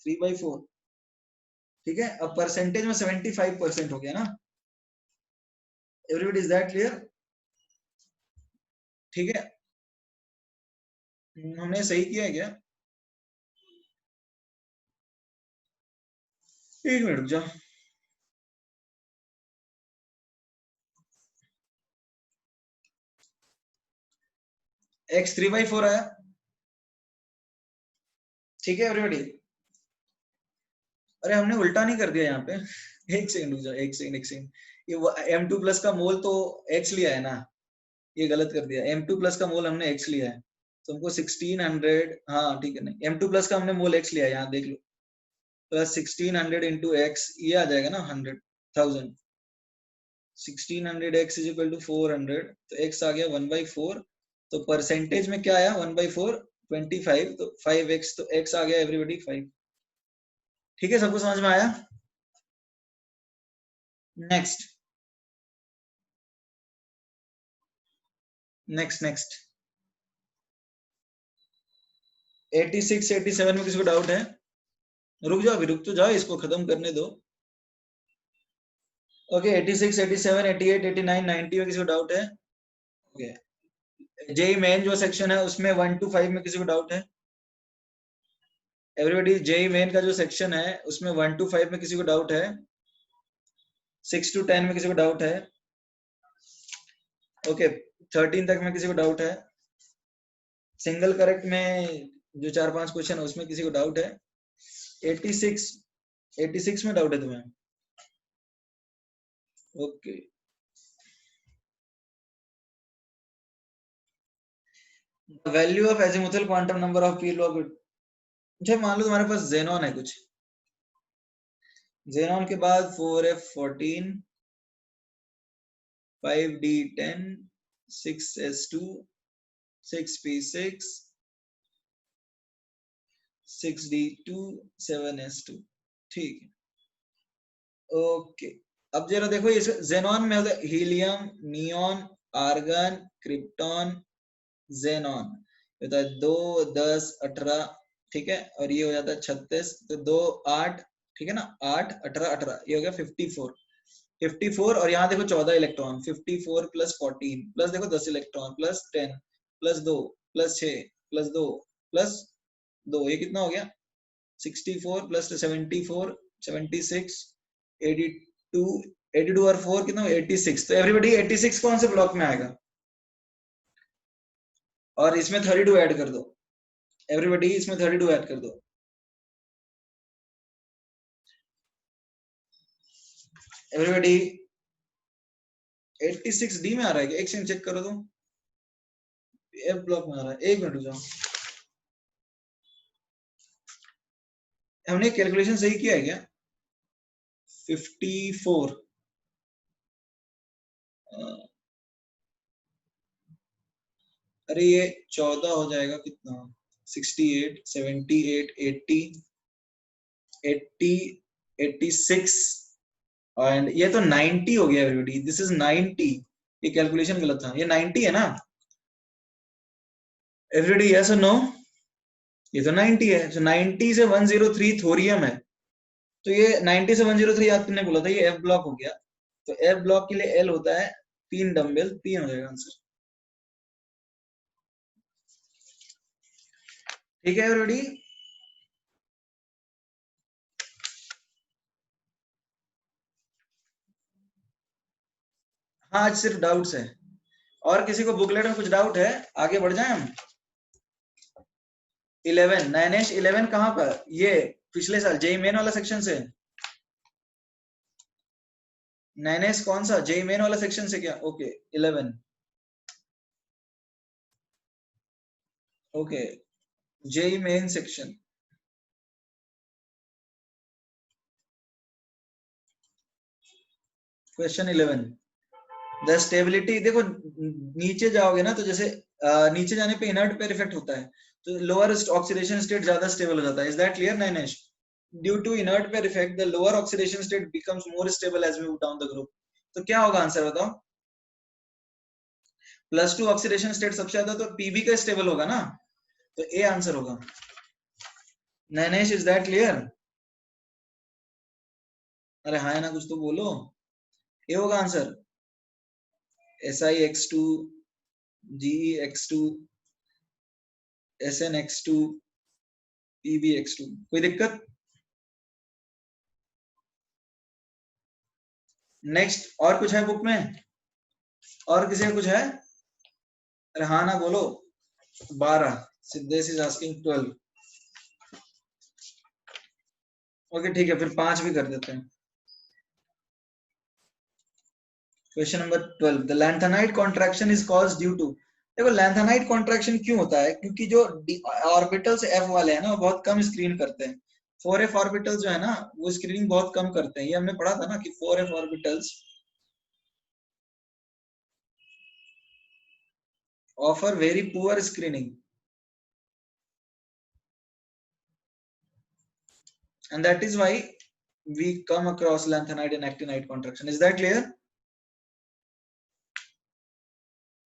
3/4, ठीक है। अब परसेंटेज में 75% हो गया ना एवरीबॉडी, इज दैट क्लियर? ठीक है, हमने सही किया है क्या? एक मिनट रुक जाओ। x 3/4 आया, ठीक है एवरीबॉडी। अरे हमने उल्टा नहीं कर दिया यहाँ पे। एक सेकंड रुक जाओ, एक सेकंड। ये M2+ का मोल तो x लिया है ना, ये गलत कर दिया। M2 प्लस का मोल हमने x लिया है, तो हमको 1600, हाँ ठीक है, नहीं M2 प्लस का हमने मोल x लिया है, यहाँ देख लो, प्लस 1600 इंटू एक्स, ये आ जाएगा ना 100,000, 1600x इज इक्वल टू 400, तो x आ गया 1/4, तो परसेंटेज में क्या आया 1/4, 25, तो 5x, तो x आ गया एवरीबॉडी 5। ठीक है, सबको समझ में आया? नेक्स्ट नेक्स्ट नेक्स्ट 86 87 में किसी को डाउट है? रुक जाओ, अभी रुक तो जाओ, इसको खत्म करने दो। ओके 86 87 88 89 90 में किसी को डाउट है? ओके जेई मेन जो सेक्शन है उसमें 1 to 5 में किसी को डाउट है? एवरीबॉडी, जेई मेन का जो सेक्शन है उसमें 1 to 5 में किसी को डाउट है? 6 to 10 में किसी को डाउट है? ओके 13 तक में किसी को डाउट है? सिंगल करेक्ट में जो 4-5 क्वेश्चन है उसमें किसी को डाउट है? 86 में डाउट है तुम्हें? Okay value of azimuthal quantum number of P log, अच्छा मान लो तुम्हारे पास जेनॉन है कुछ, जेनॉन के बाद 4f14 5d10 6s2 6p6 6d2 7s2, ठीक है। ओके अब जरा देखो, ये जेनॉन में होता है helium, neon, argon, krypton, xenon, होता है 2 10 18, ठीक है, और ये हो जाता है 36, तो 2 8, ठीक है ना, 8 18 18, ये हो गया 54, और यहाँ देखो 14 इलेक्ट्रॉन, 54 प्लस 14 प्लस देखो 10 electron plus 10 plus 2 plus 6 plus 2 plus 2, ये कितना हो गया 64 प्लस 74 76 82 82 और 4 कितना 86, तो एवरीबॉडी 86 कौन से ब्लॉक में आएगा? और इसमें 32 ऐड कर दो, एवरीबॉडी इसमें 32 ऐड कर दो। एवरीबॉडी 86 डी में आ रहा है क्या? एक सेकंड चेक करो तो, एफ ब्लॉक में आ रहा है, एक मिनट जाओ, हमने कैलकुलेशन सही किया है क्या? 54, अरे ये 14 हो जाएगा कितना, 68 78 80 80 86, एंड ये तो 90 हो गया एवरीबॉडी, दिस इज 90, ये कैलकुलेशन गलत था, ये 90 है ना एवरीबॉडी, यस और नो? ये तो 90 है, तो 90 से 103 थोरियम है, तो ये 90 से 103 याद करने बोला था, ये एफ ब्लॉक हो गया, तो एफ ब्लॉक के लिए एल होता है 3 डम्बल, 3 हो जाएगा आंसर। ठीक है एवरीबॉडी, हाँ आज सिर्फ डाउट्स है, और किसी को बुकलेट में कुछ डाउट है? आगे बढ़ जाए हम। 11 नैनेश 11 कहाँ पर? ये पिछले साल जेई मेन वाला सेक्शन से, नैनेश कौन सा जेई मेन वाला सेक्शन से क्या? Okay 11, okay JEE Main section, question 11, the stability, देखो नीचे जाओगे ना तो जैसे नीचे जाने पे इनर्ट पेयर इफेक्ट होता है, तो लोअर ऑक्सीडेशन स्टेट ज्यादा स्टेबल हो जाता है, is that clear Nainesh? Due to inert pair effect the lower oxidation state becomes more stable as we move down the group, तो क्या होगा आंसर बताओ? +2 ऑक्सीडेशन स्टेट सबसे ज्यादा, तो पीबी का स्टेबल होगा ना, तो ए आंसर होगा। Nainesh is that clear? अरे हाँ ना, कुछ तो बोलो, ए होगा answer, SiX2 GeX2 SnX2 PbX2, कोई दिक्कत? नेक्स्ट और कुछ है बुक में? और किसी का कुछ है? अरे हाँ ना बोलो। 12, सिद्धेश इज आस्किंग 12, ओके ठीक है, फिर 5 भी कर देते हैं। Question number 12, the lanthanide contraction is caused due to. देखो लैंथेनाइड कॉन्ट्रैक्शन क्यों होता है, क्योंकि जो ऑर्बिटल्स f वाले हैं ना वो बहुत कम स्क्रीन करते हैं। 4f ऑर्बिटल्स जो है ना वो स्क्रीनिंग बहुत कम करते हैं, ये हमने पढ़ा था ना कि 4f orbitals offer very poor screening and that is why we come across lanthanide and actinide contraction. Is that clear?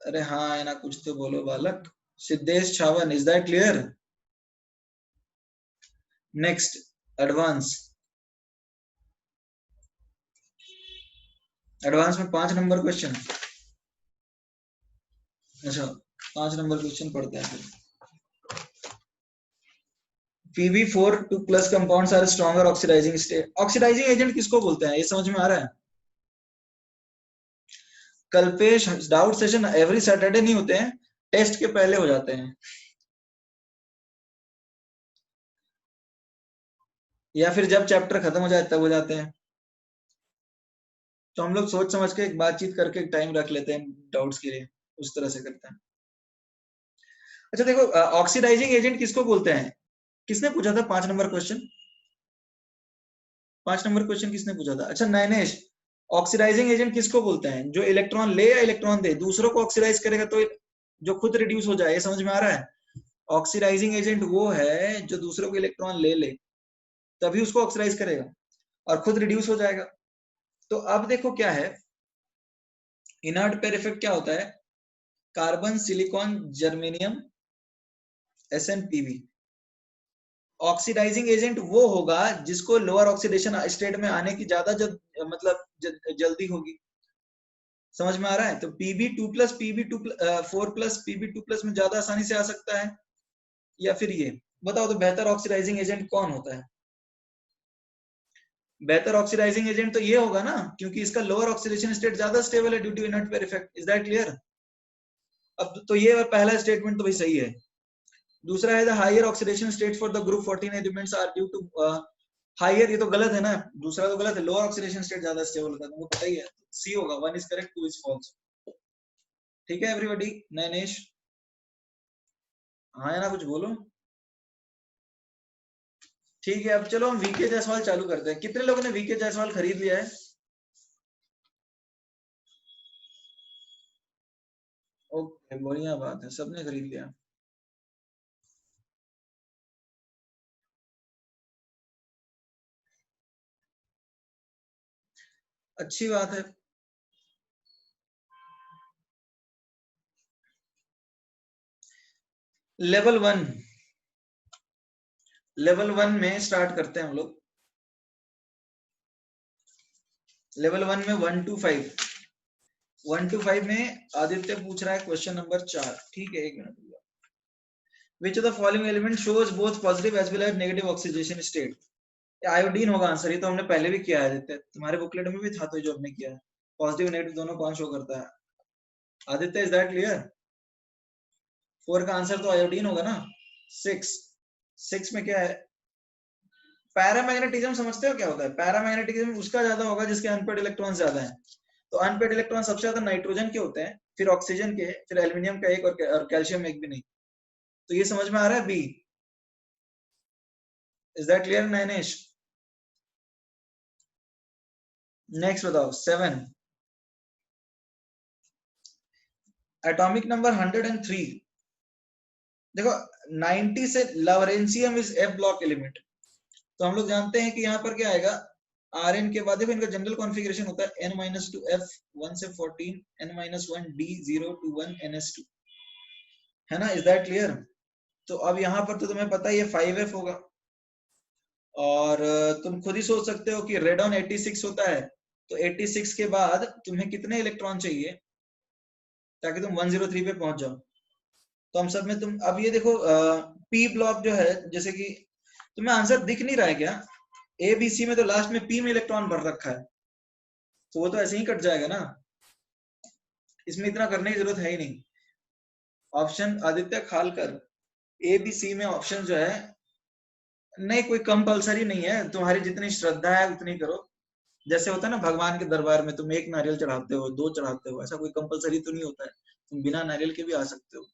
अरे हाँ है ना, कुछ तो बोलो बालक। Siddhesh Chavan, is that clear? Next, advance. Advance में 5 नंबर क्वेश्चन। अच्छा 5 नंबर क्वेश्चन पढ़ते हैं फिर। Pb4 2 plus compounds are stronger oxidising state. Oxidising agent किसको बोलते हैं, ये समझ में आ रहा है? Kalpesh, doubt session every Saturday नहीं होते हैं, टेस्ट के पहले हो जाते हैं, या फिर जब चैप्टर खत्म हो जाए तब हो जाते हैं। तो हम लोग सोच समझ के एक बातचीत करके टाइम रख लेते हैं डाउट्स के लिए, उस तरह से करते हैं। अच्छा देखो, ऑक्सीडाइजिंग एजेंट किसको बोलते हैं? किसने पूछा था 5 नंबर क्वेश्चन? 5 नंबर क्वेश्चन किसने पूछा था? अच्छा नयनेश, ऑक्सीडाइजिंग एजेंट किसको बोलते हैं? जो इलेक्ट्रॉन ले या इलेक्ट्रॉन दे, दूसरों को ऑक्सीडाइज करेगा तो जो खुद रिड्यूस हो जाए, ये समझ में आ रहा है? ऑक्सीडाइजिंग एजेंट वो है जो दूसरों को इलेक्ट्रॉन ले ले तभी उसको ऑक्सीडाइज करेगा और खुद रिड्यूस हो जाएगा। तो अब देखो क्या है, इनर्ट पेयर इफेक्ट क्या होता है? Carbon, silicon, germanium, SnPb। Oxidising agent वो होगा जिसको लोअर ऑक्सीडेशन स्टेट में आने की ज्यादा जल्दी होगी। समझ में आ रहा है? तो Pb2 plus Pb4 plus Pb2 plus में ज्यादा आसानी से आ सकता है, या फिर ये बताओ तो बेहतर ऑक्सीडाइजिंग एजेंट कौन होता है? बेहतर ऑक्सीडाइजिंग एजेंट तो ये होगा ना, क्योंकि इसका लोअर ऑक्सीडेशन स्टेट ज्यादा स्टेबल है due to inert pair effect. Is that clear? अब तो ये पहला स्टेटमेंट तो भाई सही है। दूसरा है the higher oxidation state for the group 14 elements are due to higher, ये तो गलत है ना, दूसरा तो गलत है, लोअर ऑक्सीडेशन स्टेट ज्यादा स्टेबल होता है, तुमको पता ही है। सी होगा, 1 इज करेक्ट, 2 इज फॉल्स। ठीक है एवरीबॉडी? नयनेश हाँ है ना, कुछ बोलो। ठीक है, अब चलो हम वीके जायसवाल चालू करते हैं। कितने लोगों ने वीके जायसवाल खरीद लिया है? ओके बढ़िया बात है, सबने खरीद लिया। अच्छी बात है। लेवल 1, लेवल 1 में स्टार्ट करते हैं हम लोग। लेवल 1 में 1 to 5, 1 to 5 में आदित्य पूछ रहा है क्वेश्चन नंबर 4। ठीक है, 1 minute. Which of the following element shows both positive as well as negative oxidation state? Iodine होगा आंसर, ये तो हमने पहले भी किया है आदित्य, तुम्हारे बुकलेट में भी था तो जो हमने किया है। पॉजिटिव नेगेटिव दोनों कौन शो करता है आदित्य? Is that clear? 4 का आंसर तो आयोडीन होगा ना। 6 में क्या है? पैरामैग्नेटिज्म समझते हो क्या होता है? पैरामैग्नेटिज्म उसका ज्यादा होगा जिसके अनपेड इलेक्ट्रॉन ज्यादा है। तो अनपेड इलेक्ट्रॉन सबसे ज्यादा नाइट्रोजन के होते हैं, फिर ऑक्सीजन के, फिर एल्यूमिनियम का एक और कैल्शियम एक भी नहीं। तो ये समझ में आ रहा है? B. Is that clear Nayanesh? Next बताओ 7, एटॉमिक नंबर 103। देखो 90 से lawrencium is F block element, तो हम लोग जानते हैं कि यहाँ पर क्या आएगा, Rn के बाद देखो इनका जनरल कॉन्फ़िगरेशन होता है n-2 f 1 से 14 n-1 d 0 to 1 ns2, है ना? Is that clear? तो अब यहाँ पर तो तुम्हें पता ही है 5f होगा, और तुम खुद ही सोच सकते हो कि रेडॉन 86 होता है, तो 86 के बाद तुम्हें कितने इलेक्ट्रॉन चाहिए ताकि तुम 103 पे पहुंच जाओ? तो हम सब में तुम अब ये देखो पी ब्लॉक जो है, जैसे कि तुम्हें आंसर दिख नहीं रहा है क्या? ए बी सी में तो लास्ट में पी में इलेक्ट्रॉन भर रखा है, तो वो तो ऐसे ही कट जाएगा ना, इसमें इतना करने की जरूरत है ही नहीं। Option Aditya Khalkar, A B C में ऑप्शन जो है नहीं, कोई कंपल्सरी नहीं है, तुम्हारी जितनी श्रद्धा है उतनी करो, जैसे होता है ना भगवान के दरबार में तुम एक नारियल चढ़ाते हो, 2 चढ़ाते हो, ऐसा कोई कंपलसरी तो नहीं होता है, तुम बिना नारियल के भी आ सकते हो।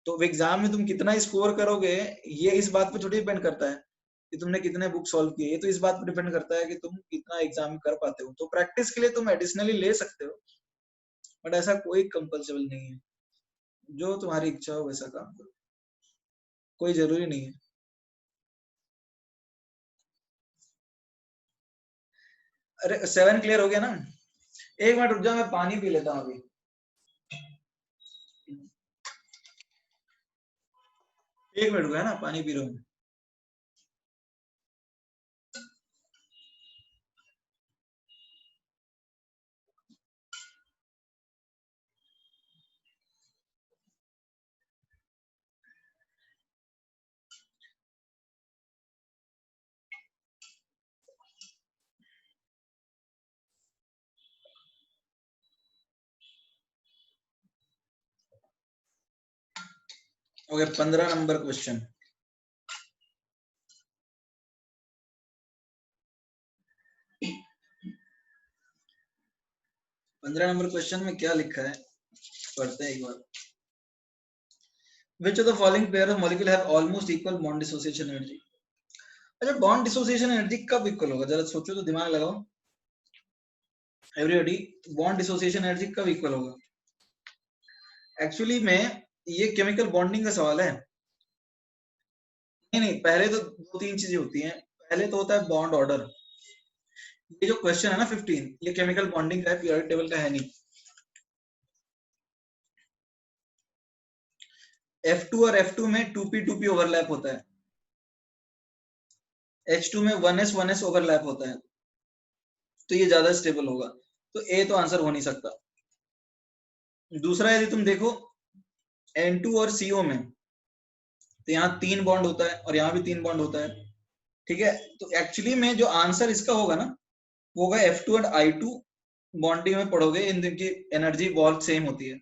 तो एग्जाम में तुम कितना स्कोर करोगे, ये इस बात पे थोड़ी डिपेंड करता है कि तुमने कितने बुक सॉल्व किए, ये तो इस बात पे डिपेंड करता है कि तुम कितना एग्जाम में कर पाते हो। तो प्रैक्टिस के लिए तुम एडिशनली ले सकते हो, बट ऐसा कोई कंपल्सरी नहीं है, जो तुम्हारी इच्छा हो वैसा काम करो, कोई जरूरी नहीं है। अरे 7 क्लियर हो गया ना? एक मिनट रुक जाओ, मैं पानी पी लेता हूँ अभी। एक मिनट रुका है ना, पानी पी रहा हूँ। Okay, 15 number question. 15 number question में क्या लिखा है, पढ़ते हैं एक बार। Which of the following pair of molecule have almost equal bond dissociation energy? अच्छा, बॉन्ड डिसोसिएशन एनर्जी कब इक्वल होगा, जरा सोचो तो, दिमाग लगाओ एवरीबॉडी। बॉन्ड डिसोसिएशन एनर्जी कब इक्वल होगा? एक्चुअली में ये केमिकल बॉन्डिंग का सवाल है। नहीं नहीं, पहले तो 2-3 चीजें होती हैं। पहले तो होता है बॉन्ड ऑर्डर। ये जो क्वेश्चन है ना 15, ये केमिकल बॉन्डिंग का है, पीरियोडिक टेबल का है नहीं। F2 और F2 में 2p ओवरलैप होता है, H2 में 1s ओवरलैप होता है, तो ये ज्यादा स्टेबल होगा। तो ए तो आंसर हो नहीं सकता। दूसरा, यदि तुम देखो N2 और CO में, तो यहाँ 3 बॉन्ड होता है और यहाँ भी 3 बॉन्ड होता है, ठीक है। तो एक्चुअली में जो आंसर इसका होगा ना, वो होगा F2 एंड I2। बॉन्डिंग में पढ़ोगे, इनकी एनर्जी बहुत सेम होती है।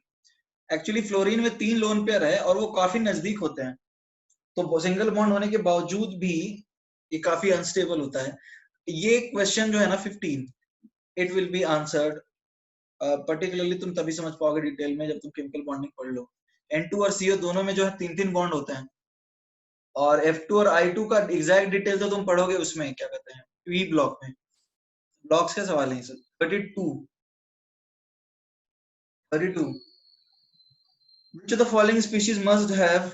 एक्चुअली फ्लोरीन में 3 लोन पेयर है और वो काफी नजदीक होते हैं, तो सिंगल बॉन्ड होने के बावजूद भी ये काफी अनस्टेबल होता है। ये क्वेश्चन जो है ना 15, it will be answered particularly, तुम तभी समझ पाओगे डिटेल में जब तुम केमिकल बॉन्डिंग पढ़ लो। N2 और CO दोनों में जो है 3-3 बॉन्ड होते हैं, और F2 और I2 का एग्जैक्ट डिटेल तो तुम पढ़ोगे उसमें, क्या कहते हैं, वी ब्लॉक में। ब्लॉक्स का सवाल है sir. 32 which of the following species must have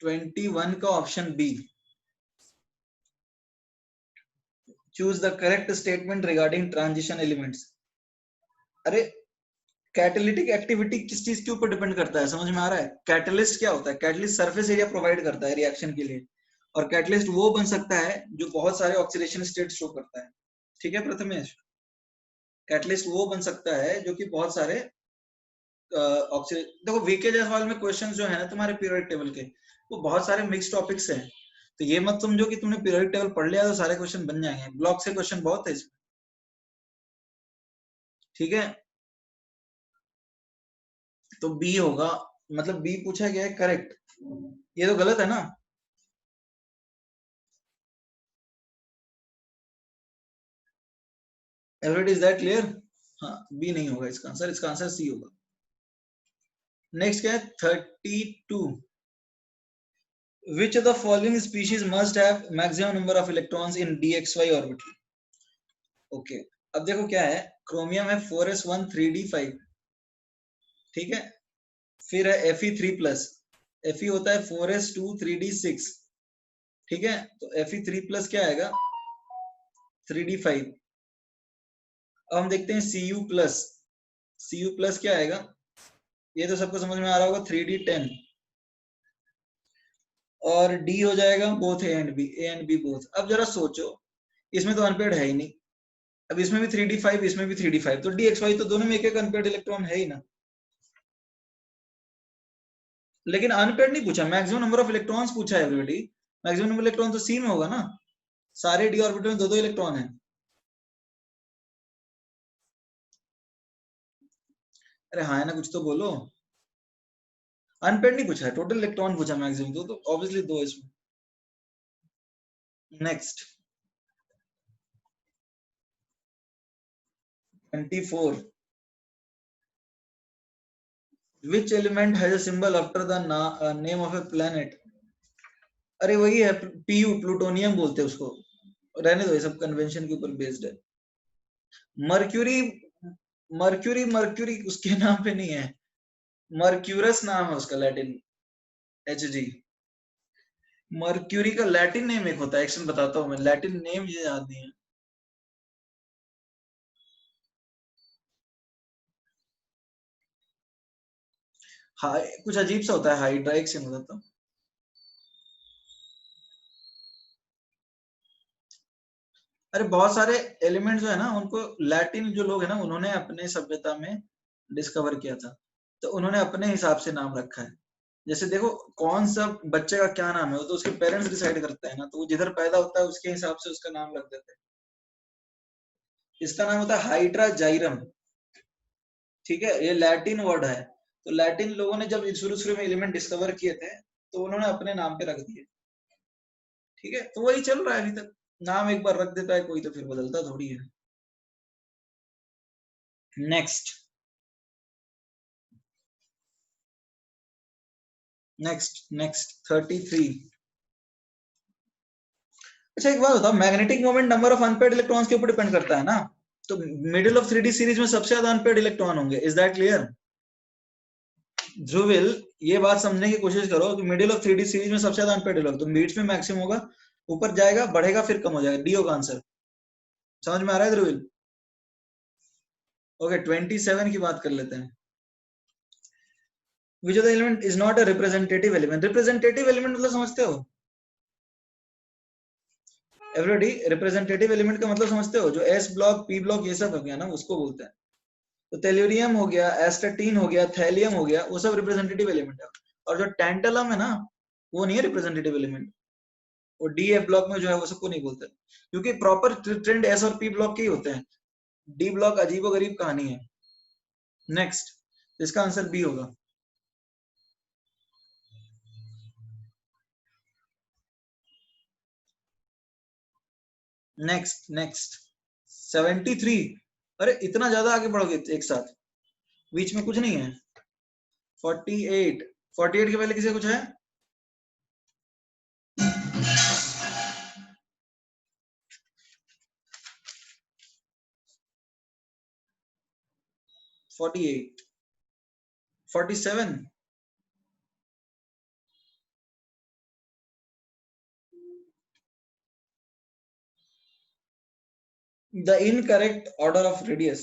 21 का option B. Choose the correct statement regarding transition elements. अरे, कैटालिटिक एक्टिविटी किस चीज के ऊपर डिपेंड करता है, समझ में आ रहा है? कैटलिस्ट क्या होता है? कैटलिस्ट सरफेस एरिया प्रोवाइड करता है रिएक्शन के लिए, और कैटलिस्ट वो बन सकता है जो बहुत सारे ऑक्सीडेशन स्टेट शो करता है, ठीक है प्रथमेश? कैटलिस्ट वो बन सकता है जो कि बहुत सारे देखो वीके जायसवाल में क्वेश्चंस जो है ना तुम्हारे पीरियोडिक टेबल के, वो बहुत सारे मिक्स टॉपिक्स हैं। तो ये मत समझो कि तुमने पीरियोडिक टेबल पढ़ लिया तो सारे क्वेश्चन बन जाएंगे, ब्लॉक से क्वेश्चन बहुत है इसमें, ठीक है। तो बी होगा, मतलब बी पूछा गया है करेक्ट, ये तो गलत है ना? Everybody is that clear? हाँ, बी नहीं होगा इसका आंसर सी होगा। नेक्स्ट क्या है 32, which of the following species must have maximum number of electrons in dxy orbital? Okay, अब देखो क्या है, क्रोमियम है 4s1 3d5, ठीक है। फिर है Fe3+, Fe होता है 4s2 3d6, ठीक है। तो Fe3+ क्या आएगा 3d5। अब हम देखते हैं Cu+, क्या आएगा, ये तो सबको समझ में आ रहा होगा 3d10, और डी हो जाएगा both A and B both. अब जरा सोचो, इसमें तो अनपेड है ही नहीं, अब इसमें भी 3d5, इसमें भी 3d5, तो dxy तो दोनों में एक एक अनपेड इलेक्ट्रॉन है ही ना। लेकिन अनपेड नहीं पूछा, मैक्सिमम नंबर ऑफ इलेक्ट्रॉन्स पूछा है एवरीबॉडी। मैक्सिमम नंबर इलेक्ट्रॉन तो सी में होगा ना, सारे डी ऑर्बिटल में 2-2 इलेक्ट्रॉन है। अरे हाँ है ना, कुछ तो बोलो। अनपेड नहीं पूछा है, टोटल इलेक्ट्रॉन पूछा मैक्सिमम, तो ऑब्वियसली 2 इसमें। Next, 24. Which element has a symbol after the name of a planet? अरे वही है, पीयू, प्लूटोनियम बोलते हैं उसको। रहने दो, ये सब कन्वेंशन के ऊपर बेस्ड है। मर्क्यूरी, मर्क्यूरी मर्क्यूरी उसके नाम पे नहीं है, मर्क्यूरस नाम है उसका लैटिन, Hg। मर्क्यूरी का लैटिन नेम एक होता है, एक्शन बताता हूँ मैं, लैटिन नेम ये याद नहीं है। हाँ, कुछ अजीब सा होता है, हाइड्रा, एक्शन बताता हूँ। अरे बहुत सारे एलिमेंट जो है ना, उनको लैटिन जो लोग है ना, उन्होंने अपने सभ्यता में डिस्कवर किया था, तो उन्होंने अपने हिसाब से नाम रखा है। जैसे देखो, कौन सा बच्चे का क्या नाम है, वो तो उसके पेरेंट्स डिसाइड करते हैं ना, तो वो जिधर पैदा होता है उसके हिसाब से उसका नाम रख देते हैं। इसका नाम होता है हाइड्रा जाइरम, ठीक है, ये लैटिन वर्ड है। तो लैटिन लोगों ने जब शुरू शुरू में एलिमेंट डिस्कवर किए थे, तो उन्होंने अपने नाम पे रख दिए, ठीक है, तो वही चल रहा है अभी तक। नाम एक बार रख देता है कोई, तो फिर बदलता थोड़ी है। Next next next 33। अच्छा एक बात बताओ, magnetic moment number of unpaired electrons के ऊपर डिपेंड करता है ना, तो मिडिल ऑफ 3D सीरीज में सबसे ज्यादा अनपेयर्ड इलेक्ट्रॉन होंगे, इज दैट क्लियर? ध्रुविल, ये बात समझने की कोशिश करो कि मिडिल ऑफ 3D सीरीज में सबसे ज्यादा अनपेयर्ड इलेक्ट्रॉन, तो बीच में मैक्सिमम होगा, ऊपर जाएगा, बढ़ेगा, फिर कम हो जाएगा, डी होगा आंसर। समझ में आ रहा है ध्रुविल? ओके, 27 की बात कर लेते हैं। विच of the element is not a representative element? Representative element मतलब समझते हो एवरीबॉडी? रिप्रेजेंटेटिव एलिमेंट का मतलब समझते हो? जो एस ब्लॉक, पी ब्लॉक, ये सब हो गया ना, उसको बोलते हैं। तो टेल्यूरियम हो गया, एस्टेटीन हो गया, थैलियम हो गया, वो सब रिप्रेजेंटेटिव एलिमेंट है। और जो टैंटलम है ना, वो नहीं है रिप्रेजेंटेटिव एलिमेंट। वो डी एफ ब्लॉक में जो है वो सबको नहीं बोलते, क्योंकि प्रॉपर ट्रेंड एस और पी ब्लॉक के ही होते हैं। डी ब्लॉक अजीबो गरीब कहानी है। नेक्स्ट, इसका आंसर बी होगा। Next next 73। अरे इतना ज्यादा आगे बढ़ोगे एक साथ, बीच में कुछ नहीं है। 48, 48 के पहले किसे कुछ है? 48, 47। The incorrect order of radius.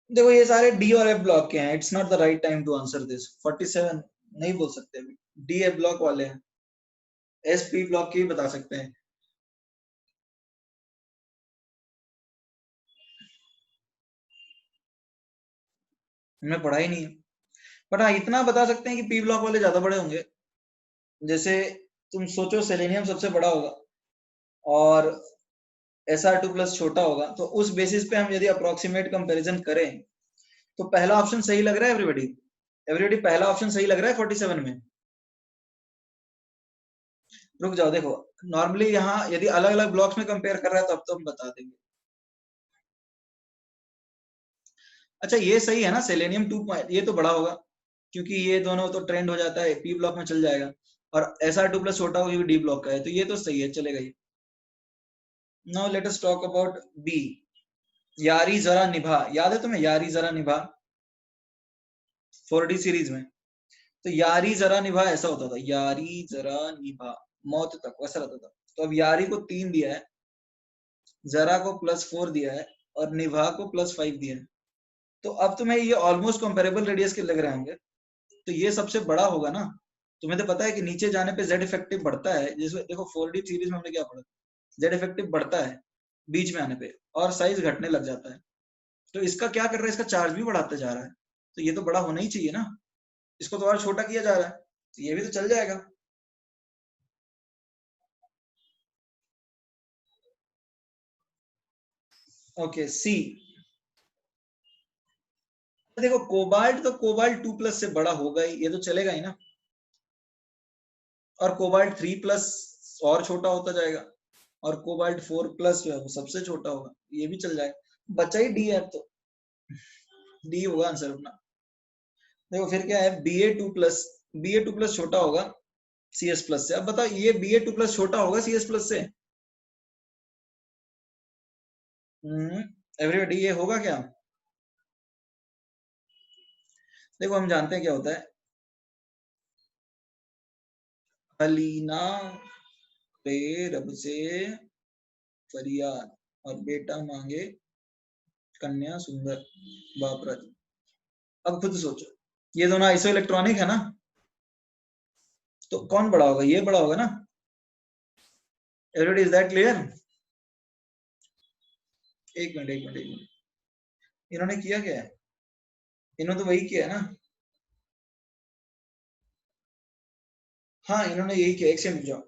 देखो ये सारे डी और एफ ब्लॉक के हैं, it's not the right time to answer this. 47 नहीं बोल सकते अभी, डी एफ ब्लॉक वाले हैं, एस पी ब्लॉक के ही बता सकते हैं। हमने पढ़ा ही नहीं है, बट हाँ इतना बता सकते हैं कि पी ब्लॉक वाले ज्यादा बड़े होंगे। जैसे तुम सोचो, सेलेनियम सबसे बड़ा होगा और Sr2+ छोटा होगा, तो उस बेसिस पे हम यदि अप्रोक्सीमेट कंपैरिजन करें, तो पहला ऑप्शन सही लग रहा है एवरीबॉडी? एवरीबॉडी पहला ऑप्शन सही लग रहा है 47 में? रुक जाओ, देखो नॉर्मली यहाँ यदि अलग अलग ब्लॉक्स में कंपेयर कर रहा है तो अब तो हम बता देंगे। अच्छा ये सही है ना, सेलेनियम 2, ये तो बड़ा होगा, क्योंकि ये दोनों तो ट्रेंड हो जाता है, पी ब्लॉक में चल जाएगा, और Sr2+ छोटा होगा, डी ब्लॉक का है, तो ये तो सही है, चलेगा ये। Now let us talk about B. यारी जरा निभा, याद है तुम्हें यारी जरा निभा? 4D सीरीज में तो यारी जरा निभा ऐसा होता था, यारी जरा निभा, मौत तक, वैसा रहता था। तो अब यारी को 3 दिया है, जरा को +4 दिया है, और निभा को +5 दिया है। तो अब तुम्हें ये ऑलमोस्ट कंपेरेबल रेडियस के लग रहे होंगे, तो ये सबसे बड़ा होगा ना। तुम्हें तो पता है कि नीचे जाने पे जेड इफेक्टिव बढ़ता है, जिसमें देखो 4D सीरीज में हमने क्या पढ़ा, जेड इफेक्टिव बढ़ता है बीच में आने पे, और साइज घटने लग जाता है। तो इसका क्या कर रहा है, इसका चार्ज भी बढ़ाते जा रहा है, तो ये तो बड़ा होना ही चाहिए ना, इसको तो और छोटा किया जा रहा है, तो ये भी तो चल जाएगा। ओके सी। देखो कोबाल्ट तो कोबाल्ट 2+ से बड़ा होगा ही, ये तो चलेगा ही ना, और कोबाल्ट 3+ और छोटा होता जाएगा, और कोबाल्ट 4+ जो है वो सबसे छोटा होगा, ये भी चल जाएगा। बचा ही डी है, तो डी होगा आंसर अपना। देखो फिर क्या है, Ba2+ छोटा होगा Cs+ से। अब बताओ ये Ba2+ छोटा होगा Cs+ से? एवरीबॉडी ये होगा क्या? देखो हम जानते हैं क्या होता है, अलीना पे रब से फरियाद और बेटा मांगे कन्या सुंदर बाप रथ। अब खुद सोचो, ये दोनों आइसो इलेक्ट्रॉनिक है ना, तो कौन बड़ा होगा? ये बड़ा होगा ना। Everybody is that clear? एक मिनट, इन्होंने किया क्या है? इन्होंने तो वही किया है ना। हाँ इन्होंने यही किया, एक सेकंड जाओ।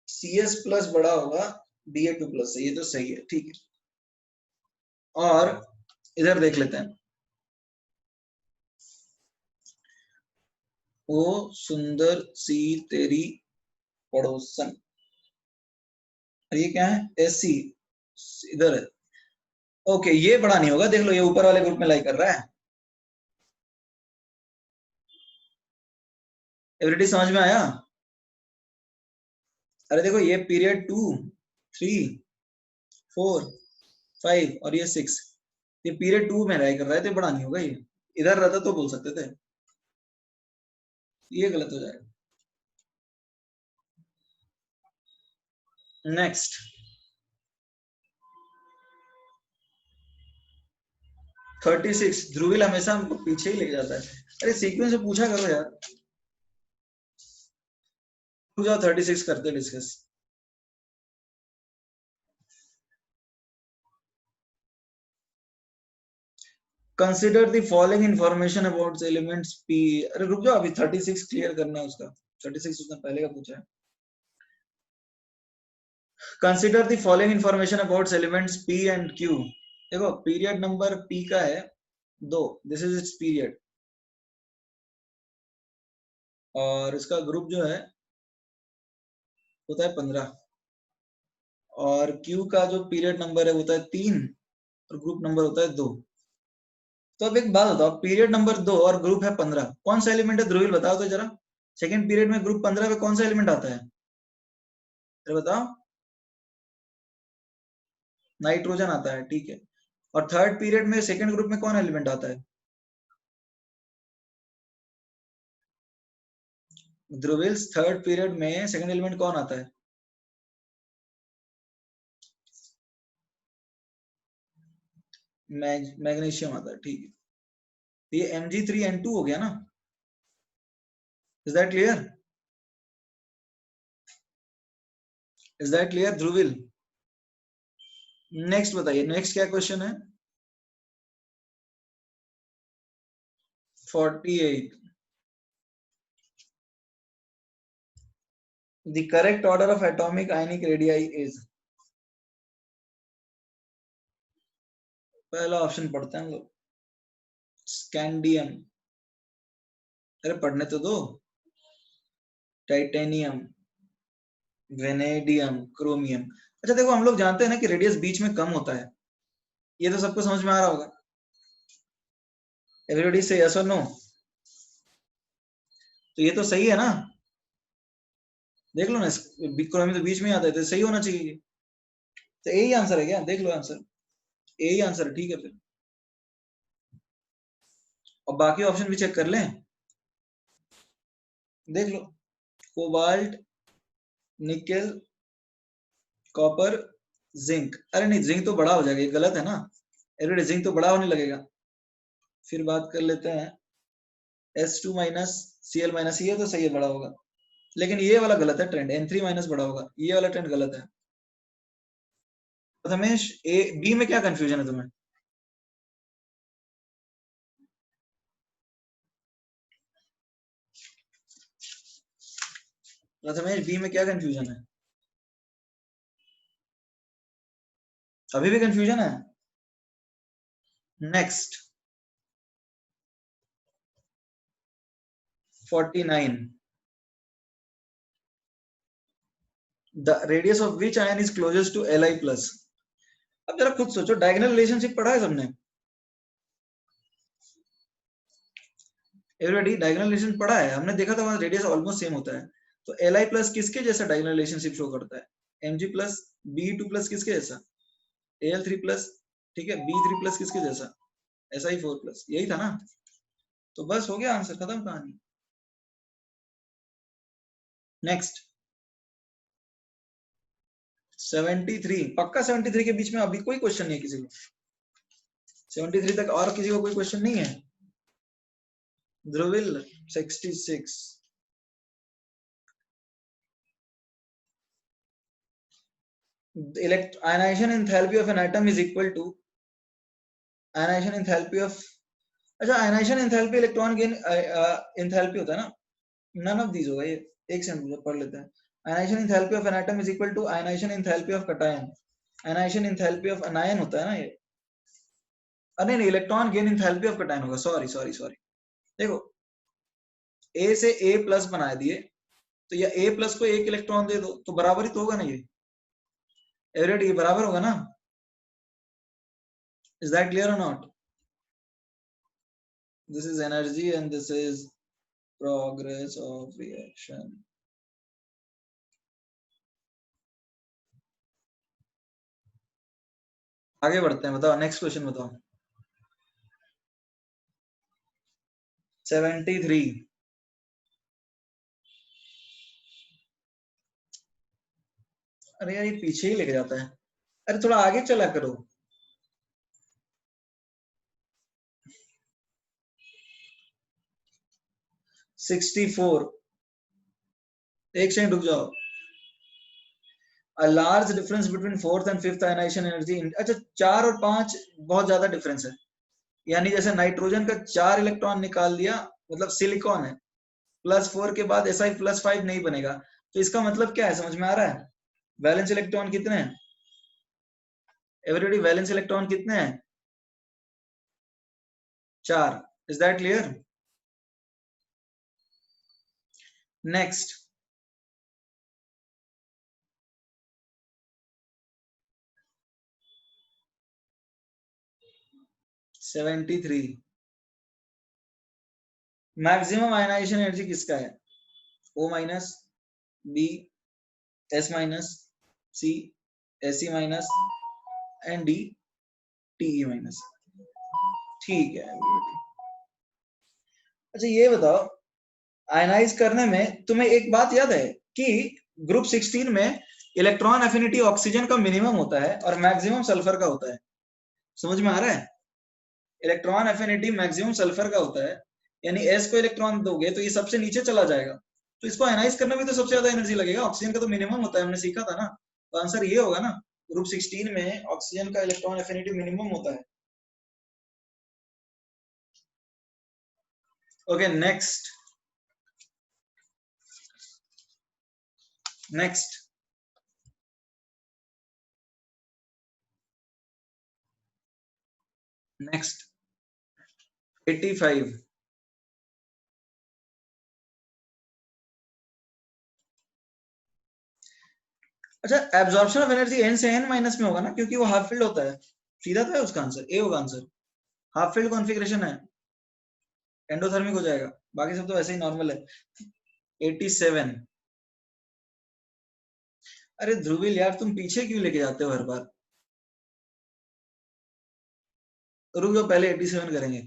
Cs+ बड़ा होगा Ba2+ से, ये तो सही है, ठीक है। और इधर देख लेते हैं, वो सुंदर सी तेरी पड़ोसन, और ये क्या है? Sc इधर है। ओके ये बड़ा नहीं होगा, देख लो ये ऊपर वाले ग्रुप में लाई कर रहा है। एवरीडी समझ में आया? अरे देखो ये पीरियड 2, 3, 4, 5 और ये 6, ये पीरियड 2 में लाई कर रहा है, तो बड़ा नहीं होगा ये। इधर रहता तो बोल सकते थे, ये गलत हो जाएगा। Next, thirty six. ध्रुवील हमेशा हमको पीछे ही लेके जाता है। अरे सीक्वेंस से पूछा करो यार। जाओ 36 करते discuss. Consider the following information about elements P. अरे रुक जाओ, अभी 36 क्लियर करना है उसका। 36 उसने पहले का पूछा है। Consider the following information about elements P and Q. देखो पीरियड नंबर पी का है 2, दिस इज इट्स पीरियड, और इसका ग्रुप जो है होता है 15, और क्यू का जो पीरियड नंबर है होता है 3, और ग्रुप नंबर होता है 2। तो अब एक बात बताओ, पीरियड नंबर 2 और ग्रुप है 15, कौन सा एलिमेंट है ध्रुवील? बताओ तो जरा। सेकंड पीरियड में ग्रुप 15 में कौन सा एलिमेंट आता है? जरा बताओ। नाइट्रोजन आता है, ठीक है। और थर्ड पीरियड में सेकंड ग्रुप में कौन एलिमेंट आता है? ध्रुवील थर्ड पीरियड में सेकंड एलिमेंट कौन आता है? मैग्नीशियम आता है, ठीक है। ये Mg3N2 हो गया ना? Is that clear? Is that clear Dhruvil? Next बताइए, नेक्स्ट क्या क्वेश्चन है? 48। The correct order of atomic ionic radii is। पहला ऑप्शन पढ़ते हैं हम लोग, स्कैंडियम। अरे पढ़ने तो दो। Titanium, vanadium, chromium. अच्छा देखो हम लोग जानते हैं ना कि रेडियस बीच में कम होता है, ये तो सबको समझ में आ रहा होगा। एवरीबॉडी से यस और नो? तो ये तो सही है ना? देख लो ना, क्रोमियम तो बीच में आता है, तो सही होना चाहिए। तो यही आंसर है क्या? देख लो आंसर, यही आंसर है, ठीक है फिर। और बाकी ऑप्शन भी चेक कर लें, देख लो। Cobalt, nickel, copper, zinc. अरे नहीं जिंक तो बड़ा हो जाएगा, ये गलत है ना। एवरीडे जिंक तो बड़ा होने लगेगा। फिर बात कर लेते हैं S2-Cl-, ये तो सही है, बड़ा होगा। लेकिन ये वाला गलत है ट्रेंड, N3- बड़ा होगा, ये वाला ट्रेंड गलत है। प्रथमेश ए बी में क्या कंफ्यूजन है तुम्हें? प्रथमेश बी में क्या कंफ्यूजन है? अभी भी कंफ्यूजन है? Next, 49। The radius of which ion is closest to Li+? अब जरा खुद सोचो, डायगोनल रिलेशनशिप पढ़ा है सबने? एवरीबॉडी डायगोनल रिलेशन पढ़ा है? हमने देखा था वहां रेडियस ऑलमोस्ट सेम होता है। तो Li प्लस किसके जैसा डायगोनल रिलेशनशिप शो करता है? Mg प्लस Be2 प्लस किसके जैसा? Al3 प्लस, ठीक है, B3 प्लस किसके जैसा? Si4 प्लस, यही था ना? तो बस हो गया आंसर, खत्म कहानी। नेक्स्ट 73, पक्का 73 के बीच में अभी कोई क्वेश्चन नहीं है किसी को? 73 तक और किसी को कोई क्वेश्चन नहीं है? Dhruvil 66, ionization enthalpy of an atom is equal to ionization enthalpy of, अच्छा ionization enthalpy electron gain enthalpy होता है ना? none of these होगा ये, एक सेकंड पढ़ लेते हैं। ionization enthalpy of an atom is equal to ionization enthalpy of cation। ionization enthalpy of anion होता है ना ये, अरे नहीं, electron gain enthalpy of cation होगा, सॉरी सॉरी सॉरी। देखो A से A प्लस बना दिए, तो या A प्लस को एक इलेक्ट्रॉन दे दो तो बराबर ही तो होगा ना ये, एवरेट ये बराबर होगा ना? Is that clear or not? This is energy and this is progress of reaction। आगे बढ़ते हैं, बताओ नेक्स्ट क्वेश्चन बताओ। 73, अरे यार ये पीछे ही लेके जाता है, अरे थोड़ा आगे चला करो। $64, एक सेकंड रुक जाओ। A large difference between fourth and fifth ionization energy, अच्छा 4 और 5 बहुत ज्यादा डिफरेंस है, यानी जैसे नाइट्रोजन का 4 इलेक्ट्रॉन निकाल दिया, मतलब सिलिकॉन है, +4 के बाद Si +5 नहीं बनेगा, तो इसका मतलब क्या है, समझ में आ रहा है? वैलेंस इलेक्ट्रॉन कितने हैं एवरीबॉडी? वैलेंस इलेक्ट्रॉन कितने हैं? 4। Is that clear? Next 73, maximum ionization energy किसका है? O minus, B, S minus, C, Se minus and D, Te minus. ठीक है। अच्छा ये बताओ, आयनाइज करने में तुम्हें एक बात याद है कि ग्रुप 16 में इलेक्ट्रॉन एफिनिटी ऑक्सीजन का मिनिमम होता है और मैक्सिमम सल्फर का होता है, समझ में आ रहा है? इलेक्ट्रॉन एफिनिटी मैक्सिमम सल्फर का होता है, यानी S को इलेक्ट्रॉन दोगे तो ये सबसे नीचे चला जाएगा, तो इसको आयनाइज करने में तो सबसे ज्यादा एनर्जी लगेगा, ऑक्सीजन का तो मिनिमम होता है, हमने सीखा था ना। तो आंसर ये होगा ना, ग्रुप 16 में ऑक्सीजन का इलेक्ट्रॉन एफिनिटी मिनिमम होता है। ओके नेक्स्ट नेक्स्ट नेक्स्ट 85, अच्छा एब्जॉर्प्शन ऑफ एनर्जी n से n माइनस में होगा ना, क्योंकि वो हाफ फील्ड होता है, सीधा था उसका आंसर, ए होगा आंसर। हाफ फील्ड कॉन्फ़िगरेशन है, एंडोथर्मिक हो जाएगा, बाकी सब तो ऐसे ही नॉर्मल है। 87, अरे ध्रुविल यार तुम पीछे क्यों लेके जाते हो हर बार? रुक जाओ, पहले 87 करेंगे।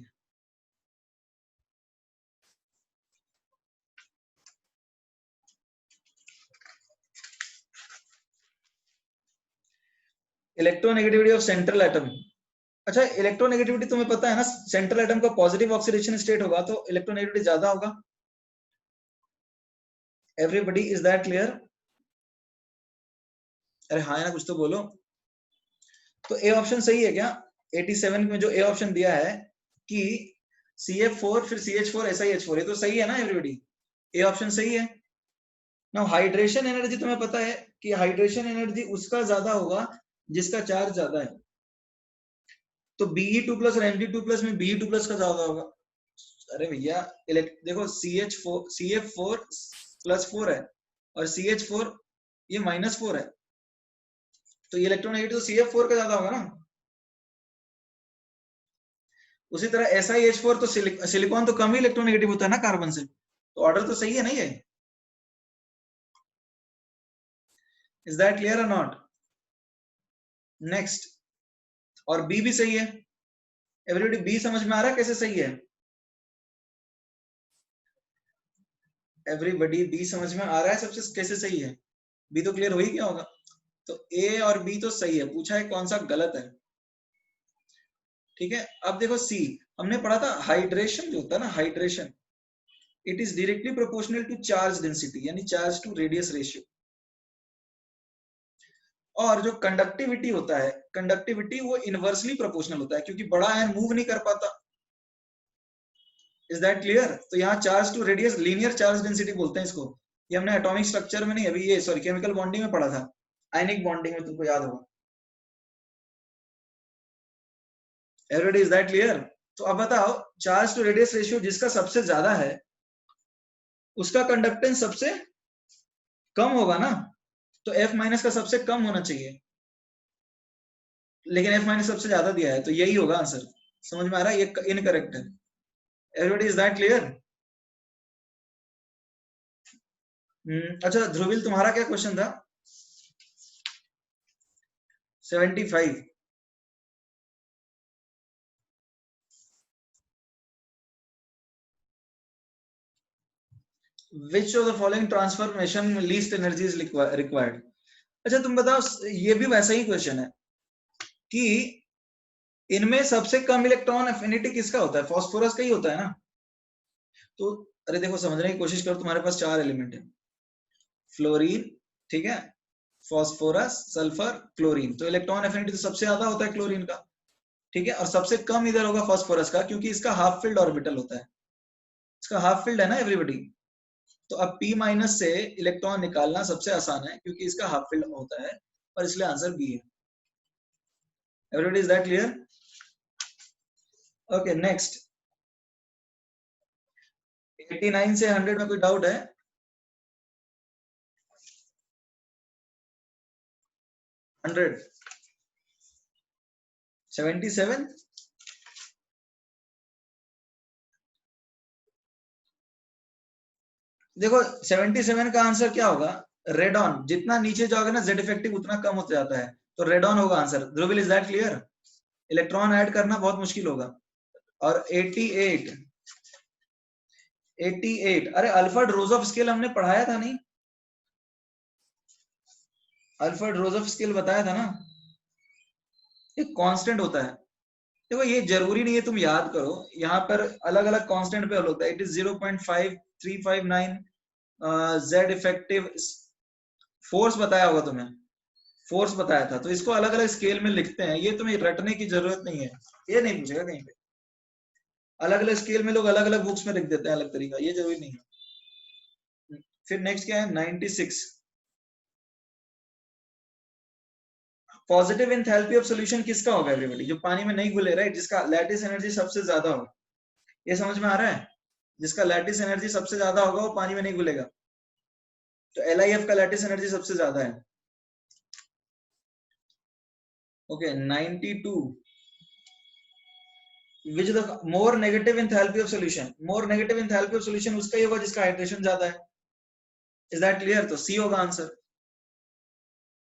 इलेक्ट्रोनेगेटिविटी ऑफ सेंट्रल एटम, अच्छा इलेक्ट्रोनेगेटिविटी तुम्हें पता है ना, सेंट्रल एटम का पॉजिटिव ऑक्सीडेशन स्टेट होगा तो इलेक्ट्रोनेगेटिविटी ज्यादा होगा। Everybody is that clear? अरे हाँ ना, कुछ तो बोलो। तो ए ऑप्शन सही है क्या? 87 में जो ए ऑप्शन दिया है कि CF4 फिर CH4 SiH4, ये तो सही है ना एवरीबॉडी? ए ऑप्शन सही है ना। हाइड्रेशन एनर्जी तुम्हें पता है कि हाइड्रेशन एनर्जी उसका ज्यादा होगा जिसका चार्ज ज्यादा है, तो Be2 प्लस और Mg2 प्लस में Be2 प्लस का ज्यादा होगा। अरे भैया देखो CF4 +4 है और CH4 ये -4 है, तो इलेक्ट्रोनेगेटिव तो CF4 का ज्यादा होगा ना। उसी तरह SiH4 तो सिलिकॉन तो कम ही इलेक्ट्रोनेगेटिव होता है ना कार्बन से, तो ऑर्डर तो सही है ना ये। इज दैट क्लियर और नॉट? नेक्स्ट, और बी भी सही है। एवरीबॉडी बी समझ में आ रहा है कैसे सही है? एवरीबॉडी बी समझ में आ रहा है सबसे कैसे सही है? बी तो क्लियर हो ही गया होगा। तो ए और बी तो सही है, पूछा है कौन सा गलत है। ठीक है, अब देखो सी, हमने पढ़ा था हाइड्रेशन जो होता है ना, hydration, it is directly proportional to charge density, यानी चार्ज टू रेडियस रेशियो। और जो कंडक्टिविटी होता है, कंडक्टिविटी वो इनवर्सली प्रोपोर्शनल होता है, क्योंकि बड़ा आयन मूव नहीं कर पाता। Is that clear? तो यहाँ charge to radius linear charge density बोलते हैं इसको। ये हमने एटॉमिक स्ट्रक्चर में नहीं, अभी ये सॉरी केमिकल बॉन्डिंग में पढ़ा था, आयनिक बॉन्डिंग में, तुमको याद होगा। Everybody is that clear? तो अब बताओ, चार्ज टू रेडियस रेशियो जिसका सबसे ज्यादा है उसका कंडक्टेंस सबसे कम होगा ना, तो F माइनस का सबसे कम होना चाहिए, लेकिन F माइनस सबसे ज्यादा दिया है, तो यही होगा आंसर। समझ में आ रहा है? ये इनकरेक्ट है। Everybody is that clear? अच्छा ध्रुविल, तुम्हारा क्या क्वेश्चन था? 75। Which of the following transformation least energy is required? अच्छा तुम बताओ, ये भी वैसा ही क्वेश्चन है कि इनमें सबसे कम इलेक्ट्रॉन एफिनिटी किसका होता है? फास्फोरस का ही होता है ना। तो अरे देखो, समझने की कोशिश करो, तुम्हारे पास 4 एलिमेंट है, फ्लोरीन, ठीक है, फास्फोरस, सल्फर, क्लोरीन, तो इलेक्ट्रॉन एफिनिटी तो सबसे ज्यादा होता है क्लोरीन का, ठीक है, और सबसे कम इधर होगा फास्फोरस का, क्योंकि इसका हाफ फील्ड ऑर्बिटल होता है, इसका हाफ फील्ड है ना एवरीबॉडी। तो अब P माइनस से इलेक्ट्रॉन निकालना सबसे आसान है, क्योंकि इसका हाफ फील्ड होता है, और इसलिए आंसर बी है। Everybody is that clear? Okay next, 89 से 100 में कोई डाउट है? 100, 77, देखो 77 का आंसर क्या होगा? रेडॉन, जितना नीचे जाओगे ना जेड इफेक्टिव उतना कम होता जाता है, तो रेडॉन होगा answer. Dhruvil is that clear? Electron add करना बहुत मुश्किल होगा। और 88, 88, अरे अल्फर्ड रोजोफ स्केल हमने पढ़ाया था नहीं? अल्फर्ड रोजोफ स्केल बताया था ना, एक कांस्टेंट होता है। देखो ये जरूरी नहीं है तुम याद करो, यहाँ पर अलग अलग कांस्टेंट पे हल होता है। It is 0.5359 Z effective force बताया होगा तुम्हें, फोर्स बताया था, तो इसको अलग अलग स्केल में लिखते हैं, ये तुम्हें रटने की जरूरत नहीं है, ये नहीं पूछेगा कहीं पे। अलग अलग स्केल में लोग अलग अलग बुक्स में लिख देते हैं अलग तरीका, ये जरूरी नहीं है। फिर नेक्स्ट क्या है? 96, पॉजिटिव एंथैल्पी ऑफ सॉल्यूशन किसका होगा एवरीबॉडी? जो पानी में नहीं घुले, राइट, जिसका लैटिस एनर्जी सबसे ज्यादा हो, ये समझ में आ रहा है? जिसका लैटिस एनर्जी सबसे ज्यादा होगा वो पानी में नहीं घुलेगा, तो LiF का लैटिस एनर्जी सबसे ज्यादा है। Okay 92, which is the more negative enthalpy of solution? more negative enthalpy of solution उसका ही होगा जिसका हाइड्रेशन ज्यादा है। Is that clear? तो सी होगा आंसर।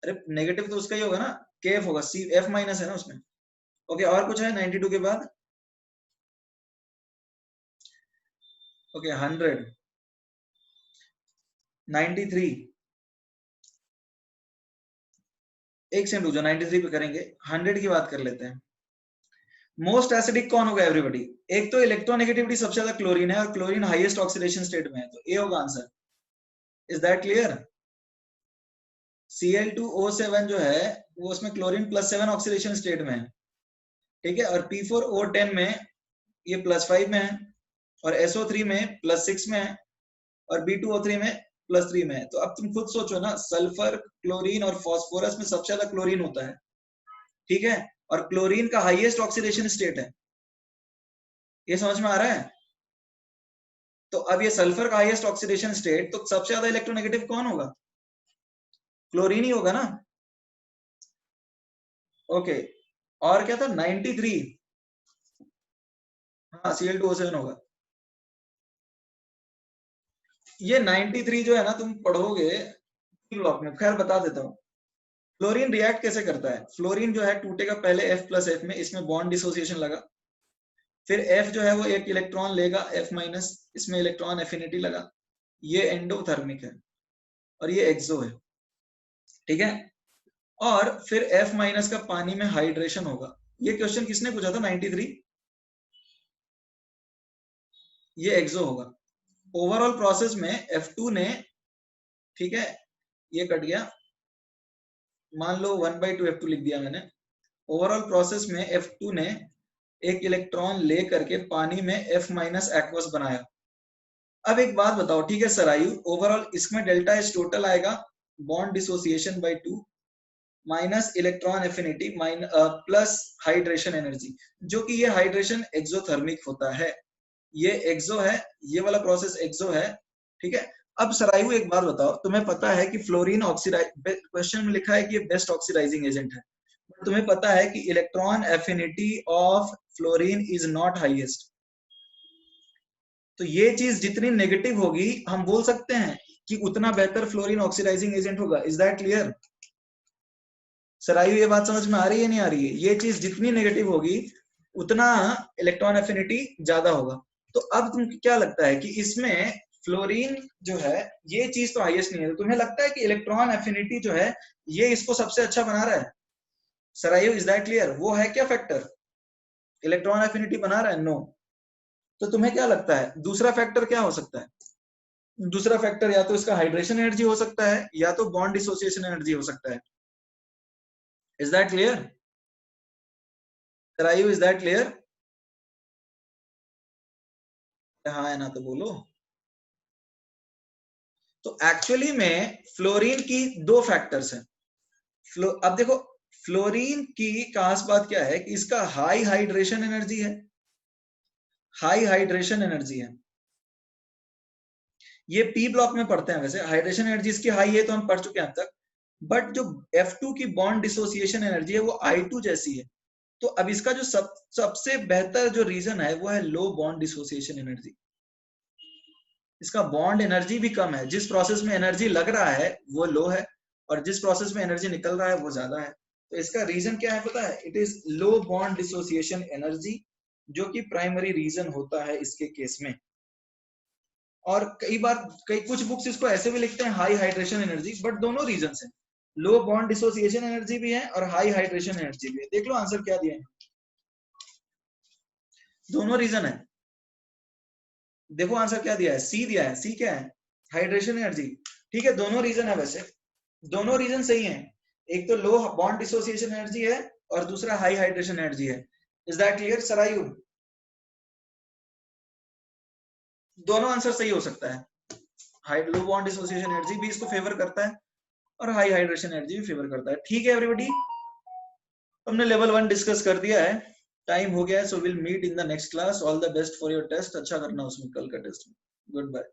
अरे नेगेटिव तो उसका ही होगा ना, KF होगा, सी F माइनस है ना उसमें। ओके और कुछ है 92 के बाद? ओके 100, 93, एक सेकंड रुको, 93 पे करेंगे, 100 की बात कर लेते हैं। मोस्ट एसिडिक कौन होगा एवरीबॉडी? एक तो इलेक्ट्रोनेगेटिविटी सबसे ज्यादा क्लोरीन है, और क्लोरीन हाईएस्ट ऑक्सीडेशन स्टेट में है, तो ए होगा answer. Is that clear? Cl2O7 जो है वो उसमें क्लोरीन +7 ऑक्सीडेशन स्टेट में है, ठीक है, और P4O10 में ये +5 में है, और SO3 में +6 में है, और B2O3 में +3 में है। तो अब तुम खुद सोचो ना, सल्फर, क्लोरीन और फास्फोरस में सबसे ज्यादा क्लोरीन होता है, ठीक है, और क्लोरीन का हाईएस्ट ऑक्सीडेशन स्टेट है, ये समझ में आ रहा है? तो अब ये सल्फर का हाईएस्ट ऑक्सीडेशन स्टेट, तो सबसे ज्यादा इलेक्ट्रोनेगेटिव कौन होगा? क्लोरीन ही होगा ना। ओके, और क्या था 93? हाँ Cl2O7 होगा। ये 93 जो है ना, तुम पढ़ोगे ब्लॉक में, खैर बता देता हूँ। फ्लोरीन रिएक्ट कैसे करता है? फ्लोरीन जो है टूटेगा पहले F+F में, इसमें बॉन्ड डिसोसिएशन लगा, फिर F जो है वो एक इलेक्ट्रॉन लेगा F-, इसमें इलेक्ट्रॉन एफिनिटी लगा, ये एंडोथर्मिक है और ये एक्सो है, ठीक है। और फिर F- का पानी में हाइड्रेशन होगा। ये क्वेश्चन किसने पूछा था 93? ये एक्सो होगा। ओवरऑल प्रोसेस में F2 ने, ठीक है, ये कट गया, मान लो 1/2 F2 लिख दिया मैंने। ओवरऑल प्रोसेस में F2 ने एक इलेक्ट्रॉन ले करके पानी में F- एक्वस बनाया। अब एक बात बताओ, ठीक है सरायु, ओवरऑल इसमें डेल्टा एस टोटल आएगा, bond dissociation by 2 minus electron affinity plus hydration energy, जो कि ये हाइड्रेशन एक्सोथर्मिक होता है। ये एक्सो है, ये वाला प्रोसेस एक्सो है, ठीक है। अब सरायु एक बात बताओ, तुम्हें पता है कि फ्लोरीन ऑक्सीडाइज, क्वेश्चन में लिखा है कि ये बेस्ट ऑक्सीडाइजिंग एजेंट है, तुम्हें पता है कि electron affinity of fluorine is not highest. तो ये चीज जितनी नेगेटिव होगी, हम बोल सकते हैं कि उतना बेहतर फ्लोरीन ऑक्सीडाइजिंग एजेंट होगा। Is that clear? सरायु ये बात समझ में आ रही है नहीं आ रही है? ये चीज जितनी नेगेटिव होगी उतना इलेक्ट्रॉन एफिनिटी ज्यादा होगा। तो अब तुम क्या लगता है कि इसमें फ्लोरीन जो है, ये चीज तो हाईएस्ट नहीं है, तो तुम्हें लगता है कि इलेक्ट्रॉन एफिनिटी जो है ये इसको सबसे अच्छा बना रहा है? सरायु इज दैट क्लियर? वो है क्या फैक्टर? इलेक्ट्रॉन एफिनिटी बना रहा है? नो। तो तुम्हें क्या लगता है दूसरा फैक्टर क्या हो सकता है? दूसरा फैक्टर या तो इसका हाइड्रेशन एनर्जी हो सकता है, या तो बॉन्ड डिसोसिएशन एनर्जी हो सकता है। Is that clear? Sarayu is that clear? हाँ है ना तो बोलो। तो एक्चुअली में फ्लोरीन की दो फैक्टर्स हैं। अब देखो, फ्लोरीन की खास बात क्या है कि इसका हाई हाइड्रेशन एनर्जी है, हाई हाइड्रेशन एनर्जी है। ये पी ब्लॉक में पढ़ते हैं, वैसे हाइड्रेशन एनर्जी इसकी हाई है तो हम पढ़ चुके हैं अब तक, बट जो F2 की बॉन्ड डिसोसिएशन एनर्जी है वो I2 जैसी है। तो अब इसका जो सबसे बेहतर जो रीजन है वो है लो बॉन्ड डिसोसिएशन एनर्जी। इसका बॉन्ड एनर्जी भी कम है, जिस प्रोसेस में एनर्जी लग रहा है वो लो है, और जिस प्रोसेस में एनर्जी निकल रहा है वो ज्यादा है। तो इसका रीजन क्या है पता है? It is low bond dissociation energy, जो कि प्राइमरी रीजन होता है इसके केस में। और कई बार कुछ बुक्स इसको ऐसे भी लिखते हैं हाई हाइड्रेशन एनर्जी, बट दोनों रीजन है, लो बॉन्ड डिसोसिएशन एनर्जी भी है और हाई हाइड्रेशन एनर्जी भी है। देख लो आंसर क्या दिया है, दोनों रीजन है। देखो आंसर क्या दिया है, सी दिया है। सी क्या है? Hydration energy. ठीक है, दोनों रीजन है वैसे, दोनों रीजन सही है। एक तो लो बॉन्ड डिसोसिएशन एनर्जी है और दूसरा हाई हाइड्रेशन एनर्जी है। Is that clear Sarayu? दोनों आंसर सही हो सकता है। High low bond dissociation energy भी इसको फेवर करता है और हाई हाइड्रेशन एनर्जी भी फेवर करता है। ठीक है एवरीबॉडी, हमने लेवल 1 डिस्कस कर दिया है, टाइम हो गया है, so will meet in the next class. All the best for your test, अच्छा करना उसमें कल का टेस्ट में। Good bye.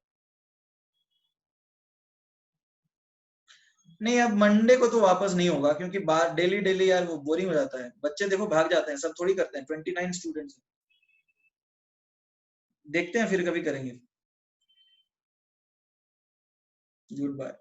नहीं, अब मंडे को तो वापस नहीं होगा, क्योंकि बाहर डेली डेली यार वो बोरिंग हो जाता है, बच्चे देखो भाग जाते हैं, सब थोड़ी करते हैं, 29 स्टूडेंट्स। देखते हैं फिर कभी करेंगे। Good bye.